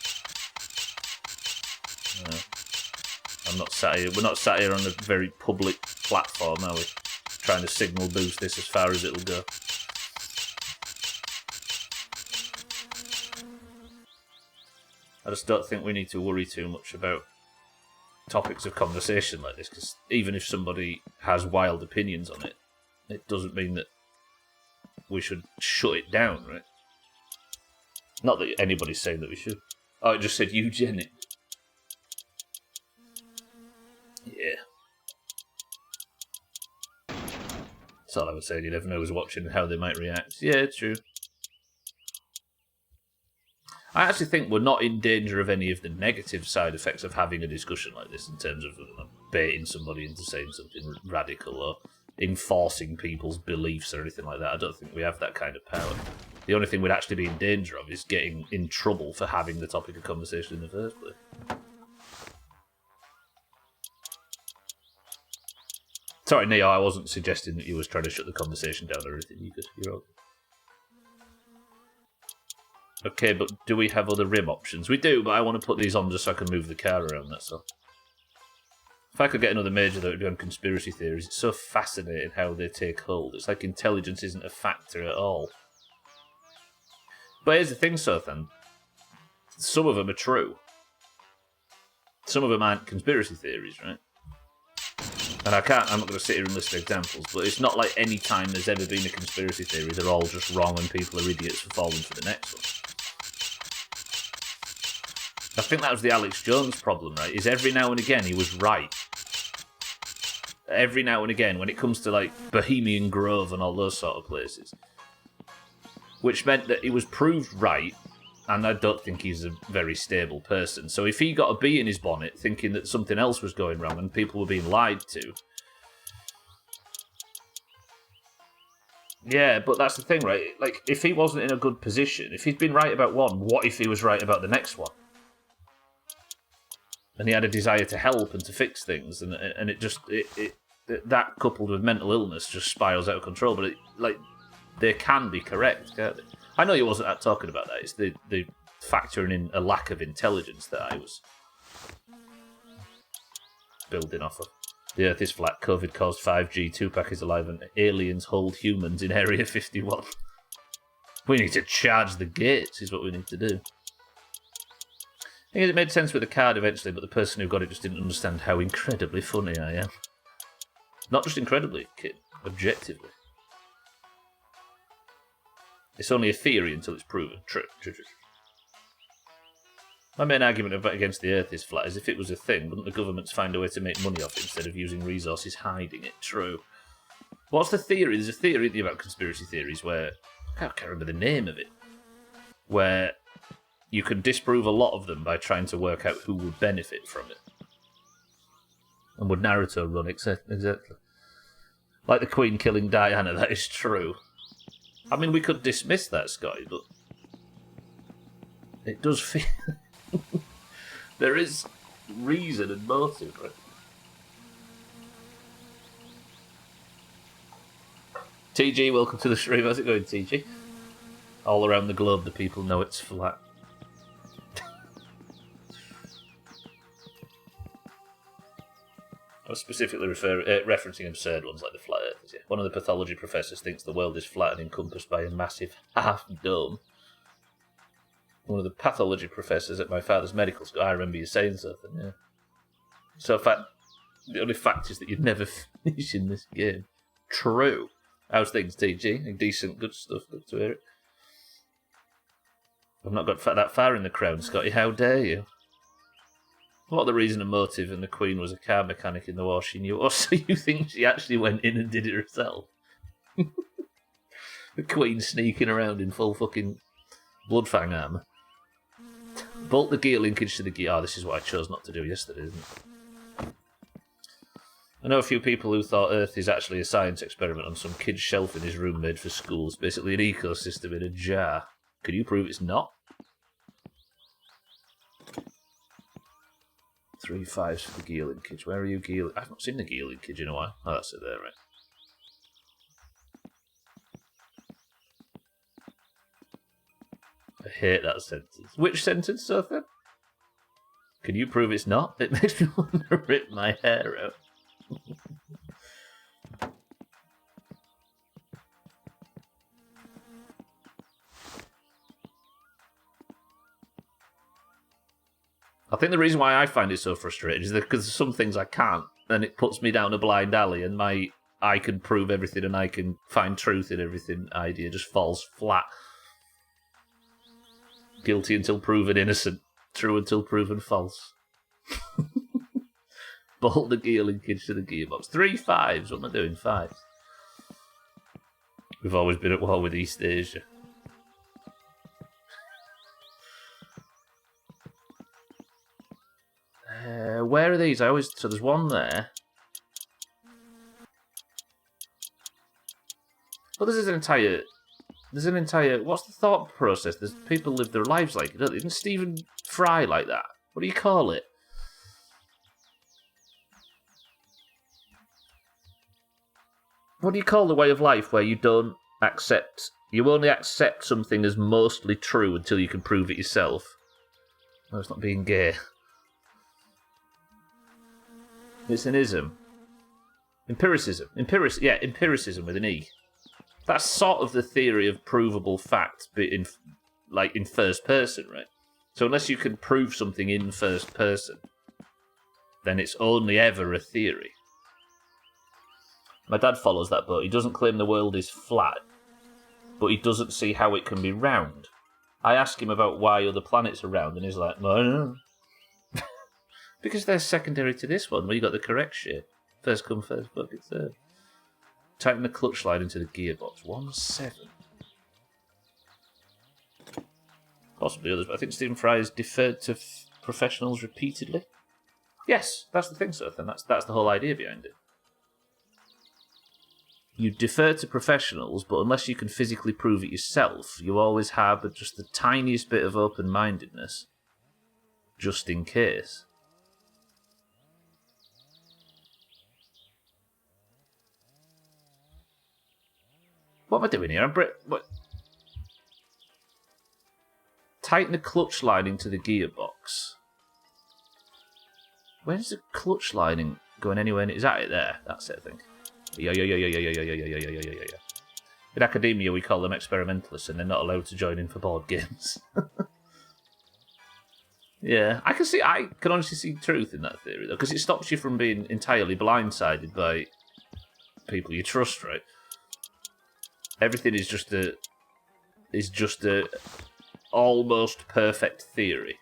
I'm not sat here. We're not sat here on a very public platform, are we? Trying to signal boost this as far as it'll go. I just don't think we need to worry too much about topics of conversation like this, because even if somebody has wild opinions on it, it doesn't mean that we should shut it down, right? Not that anybody's saying that we should. Oh, it just said eugenic. Yeah. That's all I was saying. You never know who's watching and how they might react. Yeah, true. I actually think we're not in danger of any of the negative side effects of having a discussion like this in terms of baiting somebody into saying something radical or enforcing people's beliefs or anything like that. I don't think we have that kind of power. The only thing we'd actually be in danger of is getting in trouble for having the topic of conversation in the first place. Sorry, Neo, I wasn't suggesting that you was trying to shut the conversation down or anything. You're okay. Okay, but do we have other rim options? We do, but I want to put these on just so I can move the car around, that's all. If I could get another major that would be on conspiracy theories, it's so fascinating how they take hold. It's like intelligence isn't a factor at all. But here's the thing, Sothan. Some of them are true. Some of them aren't conspiracy theories, right? And I'm not going to sit here and list examples, but it's not like any time there's ever been a conspiracy theory, they're all just wrong and people are idiots for falling for the next one. I think that was the Alex Jones problem, right? Is every now and again he was right. Every now and again, when it comes to like Bohemian Grove and all those sort of places. Which meant that he was proved right, and I don't think he's a very stable person. So if he got a bee in his bonnet thinking that something else was going wrong and people were being lied to, Yeah, but that's the thing, right? Like, if he wasn't in a good position, if he'd been right about one, what if he was right about the next one? And he had a desire to help and to fix things, and it just that coupled with mental illness just spirals out of control. But they can be correct, can't they? I know he wasn't talking about that. It's the factoring in a lack of intelligence that I was building off of. The Earth is flat. COVID caused 5G. Tupac is alive, and aliens hold humans in Area 51. We need to charge the gates. Is what we need to do. I think it made sense with the card eventually, but the person who got it just didn't understand how incredibly funny I am. Not just incredibly, kid. Objectively. It's only a theory until it's proven. True. My main argument against the Earth is flat is if it was a thing, wouldn't the governments find a way to make money off it instead of using resources hiding it? True. What's the theory? There's a theory about conspiracy theories where... I can't remember the name of it. Where you can disprove a lot of them by trying to work out who would benefit from it. And would Naruto run exactly? Like the Queen killing Diana, that is true. I mean, we could dismiss that, Scotty, but... It does feel... There is reason and motive, right? TG, welcome to the stream. How's it going, TG? All around the globe, the people know it's flat. I was specifically referencing absurd ones like the flat earthers. Yeah. One of the pathology professors thinks the world is flat and encompassed by a massive half dome. One of the pathology professors at my father's medical school. I remember you saying something, yeah. So, the only fact is that you'd never finish in this game. True. How's things, TG? Decent, good stuff. Good to hear it. I've not got that far in the crown, Scotty. How dare you? What the reason and motive? And the Queen was a car mechanic in the war she knew. Or so you think she actually went in and did it herself? The Queen sneaking around in full fucking Bloodfang armour. Bolt the gear linkage to the gear. Oh, this is what I chose not to do yesterday, isn't it? I know a few people who thought Earth is actually a science experiment on some kid's shelf in his room made for schools. Basically an ecosystem in a jar. Can you prove it's not? 3 5s for the gear linkage. Where are you, gear? I've not seen the gear linkage in a while. Oh, that's it there, right. I hate that sentence. Which sentence, Sophie? Can you prove it's not? It makes me want to rip my hair out. I think the reason why I find it so frustrating is that because some things I can't, and it puts me down a blind alley, and my I can prove everything and I can find truth in everything idea just falls flat. Guilty until proven innocent, true until proven false. Bolt the gear linkage to the gearbox. 3 5s, what am I doing? 5s. We've always been at war with East Asia. Where are these? So there's one there. Well, there's an entire. What's the thought process? There's people live their lives like it, don't they? Isn't Stephen Fry like that? What do you call it? What do you call the way of life where you don't accept? You only accept something as mostly true until you can prove it yourself. No, it's not being gay. It's an ism. Empiricism. Empiricism with an E. That's sort of the theory of provable fact, but in first person, right? So unless you can prove something in first person, then it's only ever a theory. My dad follows that boat. He doesn't claim the world is flat, but he doesn't see how it can be round. I ask him about why other planets are round, and he's like, no. Because they're secondary to this one, where you got the correct shape. First come, first bucket, served. Tighten the clutch line into the gearbox. 1-7. Possibly others, but I think Stephen Fry has deferred to professionals repeatedly. Yes, that's the thing, sir. Then that's the whole idea behind it. You defer to professionals, but unless you can physically prove it yourself, you always harbour just the tiniest bit of open-mindedness, just in case. What am I doing here? What? Tighten the clutch line into the gearbox. Where's the clutch lining going anywhere? Is that it there? That's it, I think. Yeah. In academia, we call them experimentalists, and they're not allowed to join in for board games. Yeah, I can honestly see truth in that theory, though, because it stops you from being entirely blindsided by people you trust, right? Everything is just a almost perfect theory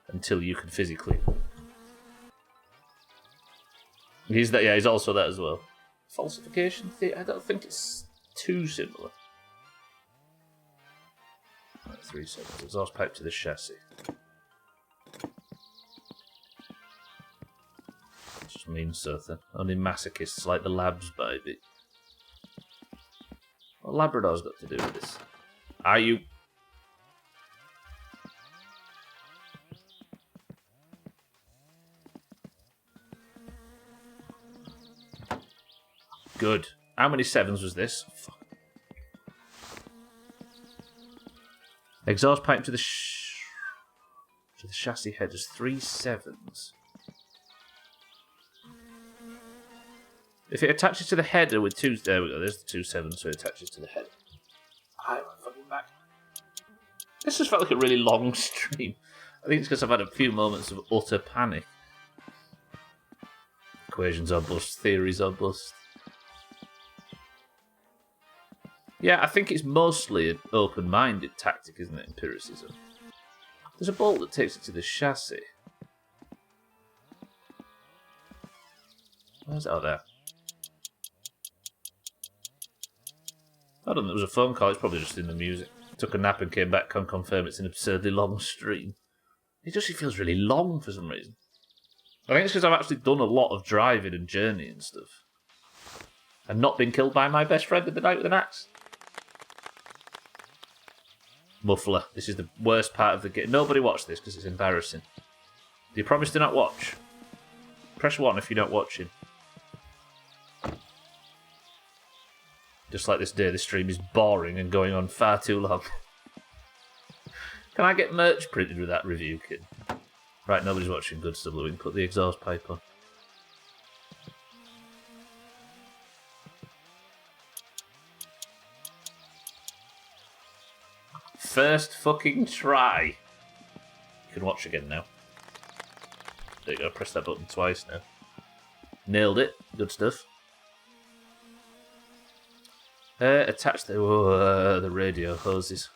until you can physically. He's also that as well. Falsification theory? I don't think it's too similar. Right, 3 seconds. Exhaust pipe to the chassis. It just means something. Only masochists like the labs baby. What Labrador's got to do with this? Are you? Good. How many 7s was this? Fuck. Exhaust pipe to the chassis head is 3 7s. If it attaches to the header with 2... There we go, there's the 2 7s, so it attaches to the header. I went fucking back. This just felt like a really long stream. I think it's because I've had a few moments of utter panic. Equations are bust, theories are bust. Yeah, I think it's mostly an open-minded tactic, isn't it, empiricism? There's a bolt that takes it to the chassis. Where's it? Oh, there. I don't know, it was a phone call, it's probably just in the music. Took a nap and came back, can't confirm it's an absurdly long stream. It just feels really long for some reason. I think it's because I've actually done a lot of driving and journey and stuff. And not been killed by my best friend in the night with an axe. Muffler. This is the worst part of the game. Nobody watch this because it's embarrassing. Do you promise to not watch? Press 1 if you're not watching. Just like this day, this stream is boring and going on far too long. Can I get merch printed with that review kit? Right, nobody's watching. Good stuff. We can put the exhaust pipe on. First fucking try. You can watch again now. There you go, press that button twice now. Nailed it. Good stuff. Attach the radio hoses.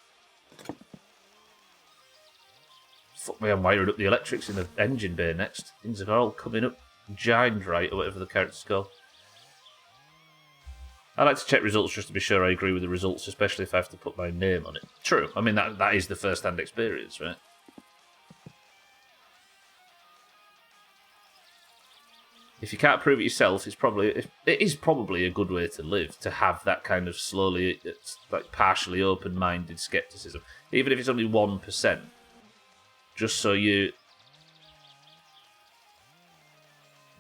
Fuck me, I'm wiring up the electrics in the engine bay next. Things are all coming up giant right, or whatever the character's called. I like to check results just to be sure I agree with the results, especially if I have to put my name on it. True. I mean, that is the first-hand experience, right? If you can't prove it yourself, it is probably a good way to live, to have that kind of slowly, like partially open-minded skepticism, even if it's only 1%, just so you're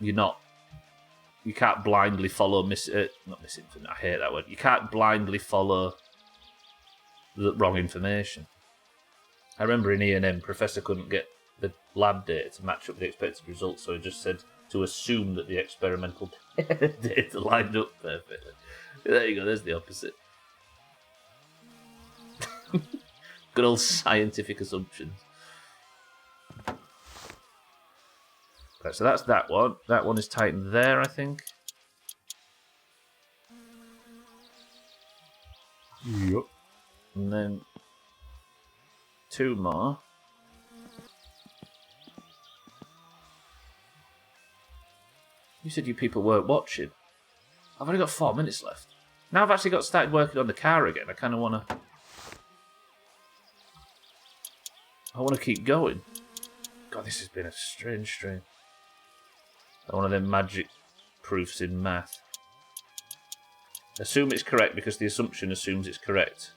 not. You can't blindly follow not misinformation. I hate that word. You can't blindly follow the wrong information. I remember in E&M, Professor couldn't get the lab data to match up the expected results, so he just said to assume that the experimental data lined up perfectly. There you go. There's the opposite. Good old scientific assumptions. Right, so that's that one. That one is tightened there, I think. Yep. And then 2 more. You said you people weren't watching. I've only got 4 minutes left. Now I've actually got started working on the car again. I kind of want to keep going. God, this has been a strange stream. One of them magic proofs in math. Assume it's correct because the assumption assumes it's correct.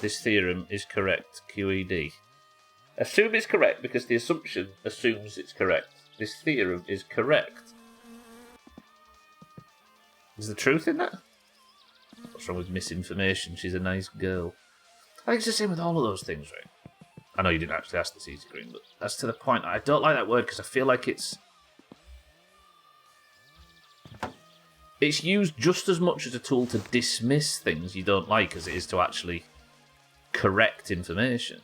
This theorem is correct. QED. Assume it's correct because the assumption assumes it's correct. This theorem is correct. Is there truth in that? What's wrong with misinformation? She's a nice girl. I think it's the same with all of those things, right? I know you didn't actually ask this, Easy Green, but that's to the point. I don't like that word because I feel like it's used just as much as a tool to dismiss things you don't like as it is to actually correct information.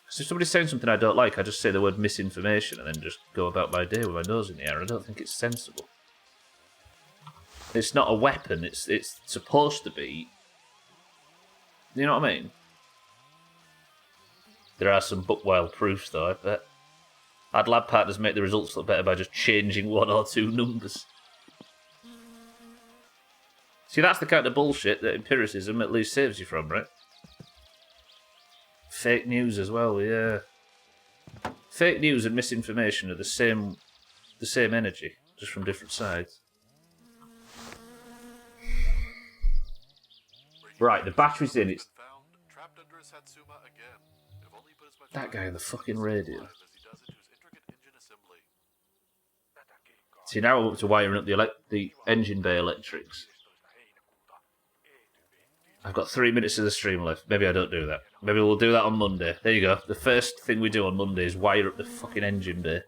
So if somebody's saying something I don't like, I just say the word misinformation and then just go about my day with my nose in the air. I don't think it's sensible. It's not a weapon. It's supposed to be. You know what I mean? There are some book-wild proofs, though, I bet. I'd lab partners make the results look better by just changing one or two numbers. See, that's the kind of bullshit that empiricism at least saves you from, right? Fake news as well, yeah. Fake news and misinformation are the same energy, just from different sides. Right, the battery's in. It's that guy on the fucking radio. See, now I'm up to wiring up the engine bay electrics. I've got 3 minutes of the stream left. Maybe I don't do that. Maybe we'll do that on Monday. There you go. The first thing we do on Monday is wire up the fucking engine bay.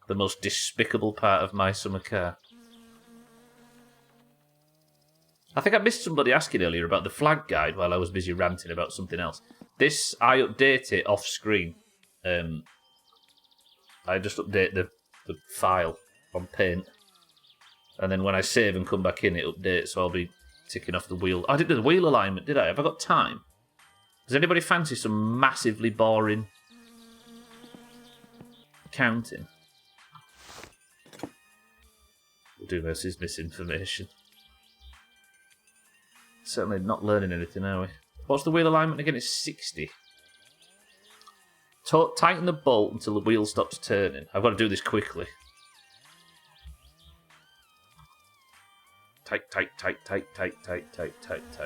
The most despicable part of my summer car. I think I missed somebody asking earlier about the flag guide while I was busy ranting about something else. This, I update it off screen. I just update the file on Paint. And then when I save and come back in, it updates, so I'll be ticking off the wheel. I didn't do the wheel alignment, did I? Have I got time? Does anybody fancy some massively boring counting? Doomhaus is misinformation. Certainly not learning anything, are we? What's the wheel alignment again? It's 60. Tighten the bolt until the wheel stops turning. I've got to do this quickly. Tight.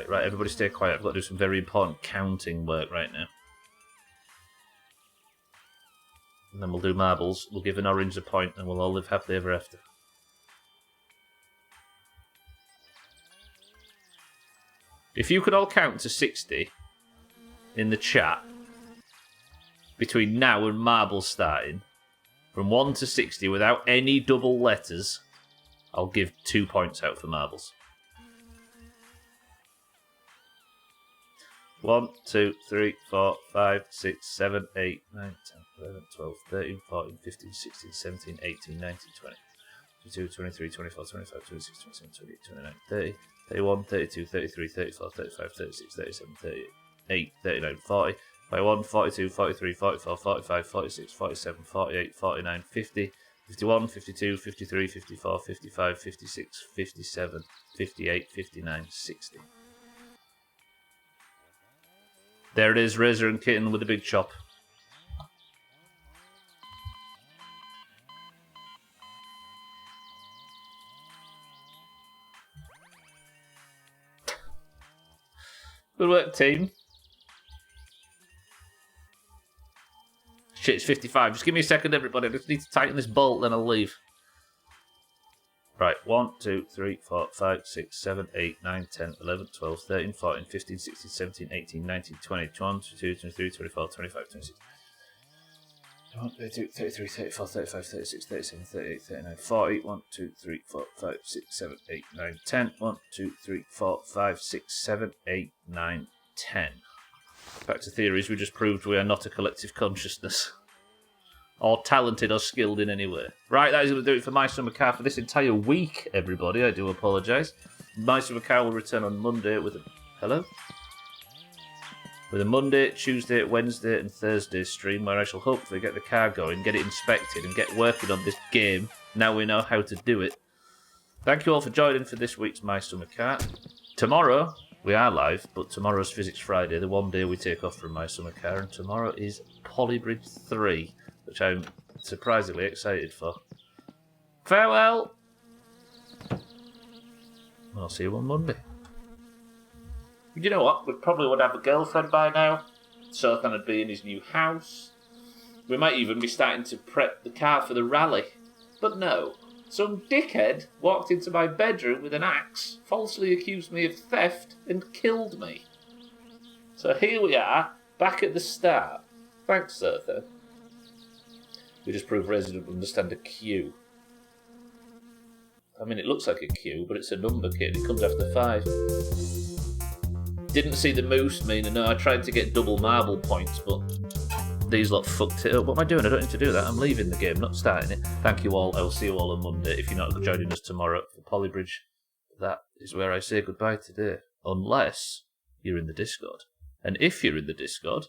Right, everybody stay quiet. I've got to do some very important counting work right now. And then we'll do marbles. We'll give an orange a point and we'll all live happily ever after. If you could all count to 60 in the chat between now and marbles starting, from 1 to 60 without any double letters, I'll give 2 points out for marbles. 1, 2, 3, 4, 5, 6, 7, 8, 9, 10, 11, 12, 13, 14, 15, 16, 17, 18, 19, 20, 22, 23, 24, 25, 26, 27, 28, 29, 30, 31, 32, 33, 34, 35, 36, 37, 38, 39, 40, 41, 42, 43, 44, 45, 46, 47, 48, 49, 50, 51, 52, 53, 54, 55, 56, 57, 58, 59, 60. There it is, Razor and Kitten with a big chop. Good work, team. Shit, it's 55. Just give me a second, everybody. I just need to tighten this bolt, then I'll leave. Right, 1, 2, 3, 4, 5, 6, 7, 8, 9, 10, 11, 12, 13, 14, 15, 16, 17, 18, 19, 20, 21, 22, 23, 24, 25, 26. 32, 33, 34, 35, 36, 37, 38, 39, 40. 1, 2, 3, 4, 5, 6, 7, 8, 9, 10. 1, 2, 3, 4, 5, 6, 7, 8, 9, 10. Back to theories, we just proved we are not a collective consciousness. Or talented or skilled in any way. Right, that is going to do it for My Summer Car for this entire week, everybody. I do apologise. My Summer Car will return on Monday with a... Hello? With a Monday, Tuesday, Wednesday and Thursday stream where I shall hopefully get the car going, get it inspected and get working on this game. Now we know how to do it. Thank you all for joining for this week's My Summer Car. Tomorrow, we are live, but tomorrow's Physics Friday, the one day we take off from My Summer Car, and tomorrow is Polybridge 3. Which I'm surprisingly excited for. Farewell! I'll see you on Monday. You know what? We probably would have a girlfriend by now. Sothan would be in his new house. We might even be starting to prep the car for the rally. But no. Some dickhead walked into my bedroom with an axe, falsely accused me of theft, and killed me. So here we are, back at the start. Thanks, Sothan. We just proved Reza doesn't understand a Q. I mean, it looks like a Q, but it's a number kit and it comes after 5. Didn't see the moose, Mina. No, I tried to get double marble points, but these lot fucked it up. What am I doing? I don't need to do that. I'm leaving the game, not starting it. Thank you all. I will see you all on Monday. If you're not joining us tomorrow for Polybridge, that is where I say goodbye today. Unless you're in the Discord. And if you're in the Discord,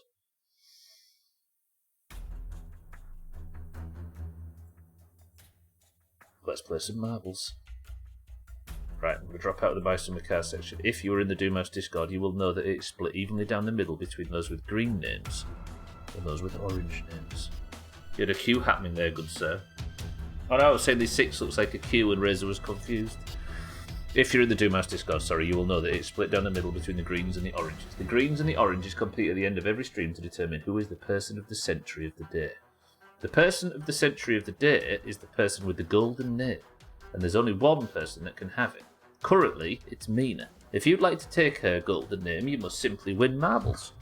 let's play some marbles. Right, I'm going to drop out of the Buy Some Cars section. If you are in the Doomhaus Discord, you will know that it's split evenly down the middle between those with green names and those with orange names. You had a Q happening there, good sir. Oh no, I was saying the 6 looks like a Q and Razor was confused. If you're in the Doomhaus Discord, sorry, you will know that it's split down the middle between the greens and the oranges. The greens and the oranges compete at the end of every stream to determine who is the person of the century of the day. The person of the century of the day is the person with the golden name, and there's only one person that can have it. Currently, it's Mina. If you'd like to take her golden name, you must simply win marbles.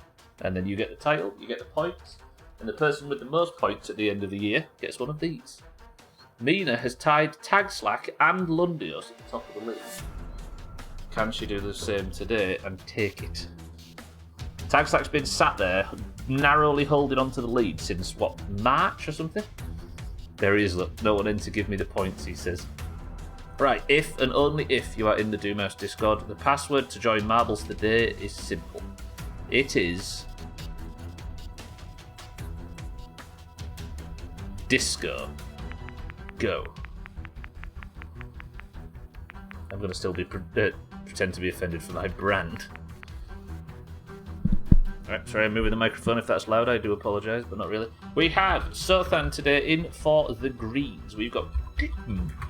And then you get the title, you get the points, and the person with the most points at the end of the year gets one of these. Mina has tied Tag Slack and Lundios at the top of the list. Can she do the same today and take it? Tag Slack's been sat there, narrowly holding on to the lead since, what, March or something? There he is, look. No one in to give me the points, he says. Right, if and only if you are in the Doomhaus Discord, the password to join Marbles today is simple. It is Disco Go. I'm going to still be pretend to be offended for my brand. Alright, sorry I'm moving the microphone if that's loud, I do apologise, but not really. We have Sothan today in for the greens. We've got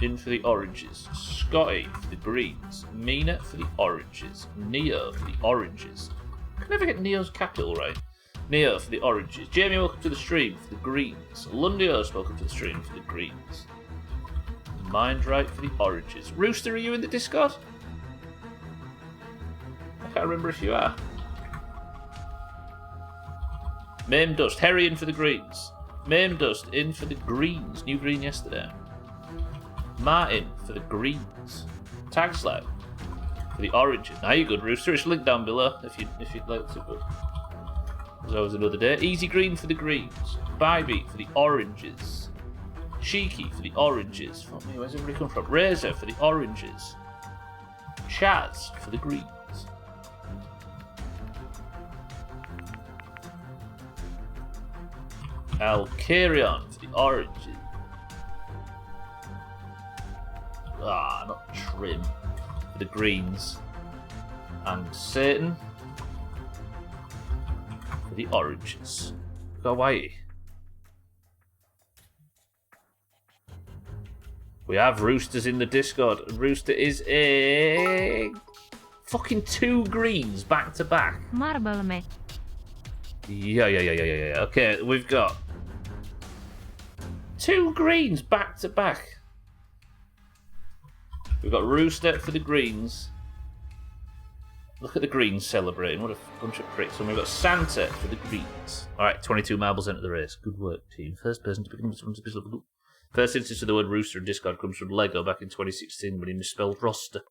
in for the oranges, Scotty for the greens, Mina for the oranges, Neo for the oranges. I can never get Neo's capital right. Neo for the oranges. Jamie, welcome to the stream for the greens. Lundios, welcome to the stream for the greens. Mindright for the oranges. Rooster, are you in the Discord? I can't remember if you are. Mame Dust, Harry in for the greens. Mame Dust in for the greens. New green yesterday. Martin for the greens. Tag Slack for the oranges. Now you're good, Rooster. It's linked down below if you'd like to. But there's always another day. Easy Green for the greens. Bybeat for the oranges. Cheeky for the oranges. Fuck me, where's everybody come from? Razor for the oranges. Chaz for the greens. Alcarion for the oranges. Not Trim for the greens. And Satan for the oranges. Kawaii. We have Roosters in the Discord. Rooster is a fucking 2 greens back to back.
Marble me.
Yeah. Okay, we've got 2 greens back to back. We've got Rooster for the greens. Look at the greens celebrating. What a bunch of pricks. And we've got Santa for the greens. Alright, 22 marbles into the race. Good work, team. First person to become someone's level. First instance of the word rooster in Discord comes from Lego back in 2016 when he misspelled roster.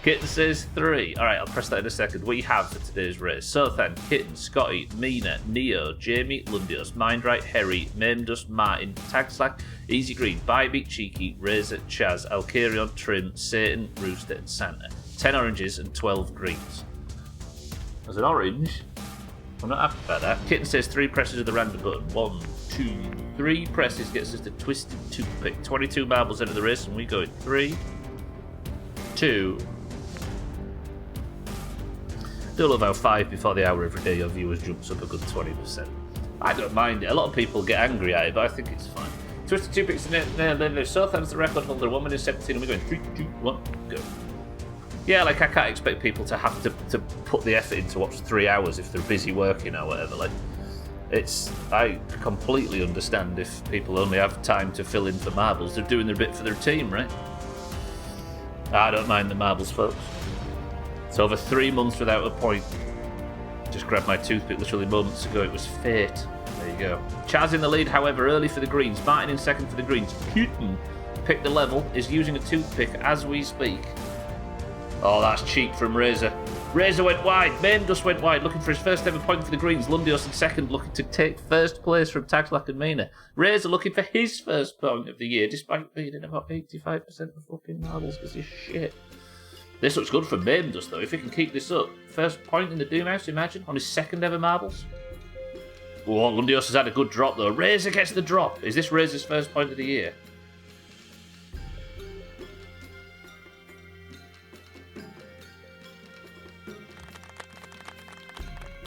Kitten says 3. Alright, I'll press that in a second. We have for today's race Sothan, Kitten, Scotty, Mina, Neo, Jamie, Lundios, Mindright, Harry, Mamedust, Martin, Tagslack, Easy Green, Bybeat, Cheeky, Razor, Chaz, Alcarion, Trim, Satan, Rooster, and Santa. 10 oranges and 12 greens. As an orange, I'm not happy about that. Kitten says 3 presses of the random button. 1, 2, 3 presses gets us the Twisted Toothpick. 22 marbles into the race, and we go in 3, 2. Do love how 5 before the hour every day your viewers jumps up a good 20%. I don't mind it. A lot of people get angry at it, but I think it's fine. Twisted 2 picks the Southam's the record holder. 1 minute 17, and we're going 3, 2, 1, go. Yeah, like I can't expect people to have to put the effort in to watch 3 hours if they're busy working or whatever. Like, I completely understand if people only have time to fill in for marbles. They're doing their bit for their team, right? I don't mind the marbles, folks. It's over 3 months without a point. Just grabbed my toothpick literally moments ago. It was fate. There you go. Chaz in the lead, however, early for the greens. Martin in second for the greens. Putin picked the level, is using a toothpick as we speak. Oh, that's cheap from Razor. Razor went wide. Main just went wide, looking for his first ever point for the greens. Lundios in second, looking to take first place from Taxlack and Mina. Razor looking for his first point of the year, despite being in about 85% of fucking marbles, because he's shit. This looks good for Main Dust, though, if he can keep this up. First point in the Doomhaus, imagine, on his second ever marbles. Oh, Lundios has had a good drop, though. Razor gets the drop. Is this Razor's first point of the year?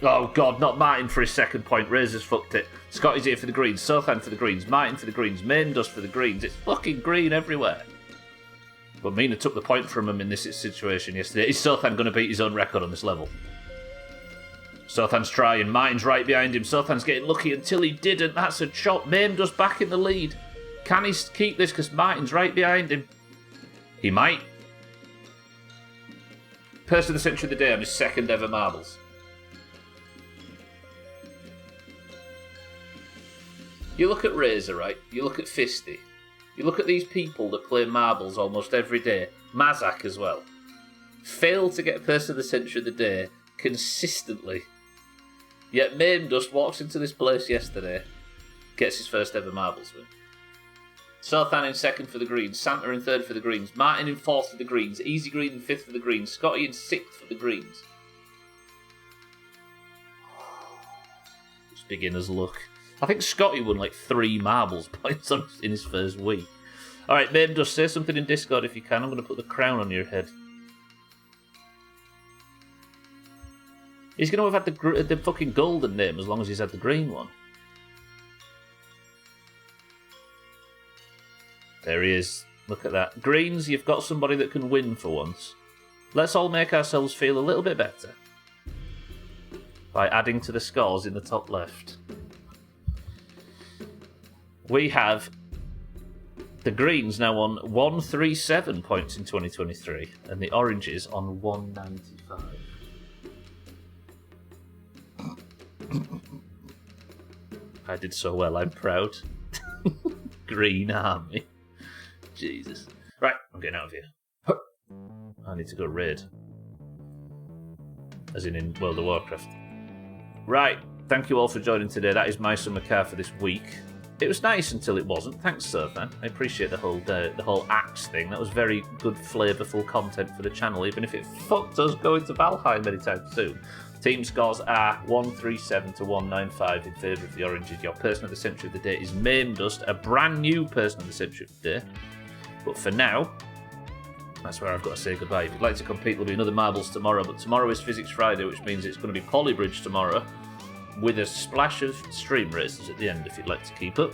Oh, God, not Martin for his second point. Razor's fucked it. Scotty's here for the greens. Sothan for the greens. Martin for the greens. Main Dust for the greens. It's fucking green everywhere. But Mina took the point from him in this situation yesterday. Is Sothan going to beat his own record on this level? Sothan's trying. Martin's right behind him. Sothan's getting lucky until he didn't. That's a chop. Main Dust back in the lead. Can he keep this? Because Martin's right behind him. He might. Person of the century of the day on his second ever marbles. You look at Razor, right? You look at Fisty. You look at these people that play marbles almost every day. Mazak as well. Fail to get person of the century of the day consistently. Yet Main Dust walks into this place yesterday, gets his first ever marbles win. Sothan in second for the greens. Santa in third for the greens. Martin in fourth for the greens. Easy Green in fifth for the greens. Scotty in sixth for the greens. It's beginner's luck. I think Scotty won like 3 marbles points in his first week. Alright, Main Dust, say something in Discord if you can. I'm going to put the crown on your head. He's going to have had the fucking golden name as long as he's had the green one. There he is. Look at that. Greens, you've got somebody that can win for once. Let's all make ourselves feel a little bit better by adding to the scores in the top left. We have the greens now on 137 points in 2023 and the oranges on 195. I did so well, I'm proud. Green army. Jesus. Right, I'm getting out of here. I need to go raid. As in World of Warcraft. Right, thank you all for joining today. That is my summer car for this week. It was nice until it wasn't. Thanks, Surfman. I appreciate the whole axe thing. That was very good, flavourful content for the channel, even if it fucked us going to Valheim anytime soon. Team scores are 137 to 195 in favour of the Oranges. Your person of the century of the day is Main Dust, a brand new person of the century of the day. But for now, that's where I've got to say goodbye. If you'd like to compete, there'll be another Marbles tomorrow, but tomorrow is Physics Friday, which means it's going to be Polybridge tomorrow, with a splash of stream races at the end if you'd like to keep up.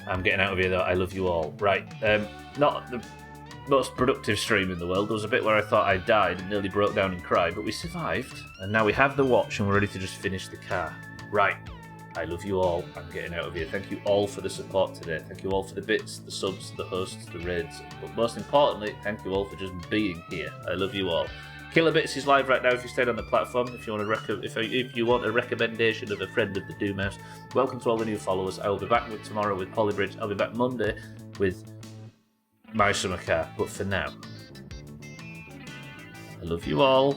I'm getting out of here though. I love you all. Right, not the most productive stream in the world. There was a bit where I thought I died and nearly broke down and cried, but we survived. And now we have the watch and we're ready to just finish the car. Right, I love you all. I'm getting out of here. Thank you all for the support today. Thank you all for the bits, the subs, the hosts, the raids. But most importantly, thank you all for just being here. I love you all. Killer Bits is live right now if you stayed on the platform. If you want if you want a recommendation of a friend of the Doomhaus, welcome to all the new followers. I will be back tomorrow with Polybridge. I'll be back Monday with my summer car. But for now, I love you all.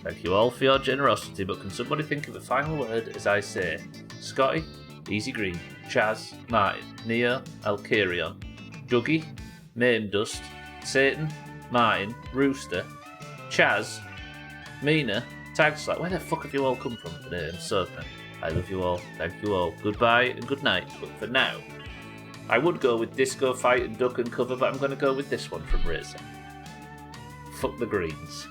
Thank you all for your generosity. But can somebody think of a final word as I say? Scotty, Easy Green, Chaz, Martin, Neo, Alkarion, Dougie, Main Dust, Satan, Martin, Rooster, Chaz, Mina, Tagslack. Where the fuck have you all come from today? And so then, I love you all. Thank you all. Goodbye and good night. But for now, I would go with Disco Fight and Duck and Cover, but I'm going to go with this one from Razor. Fuck the greens.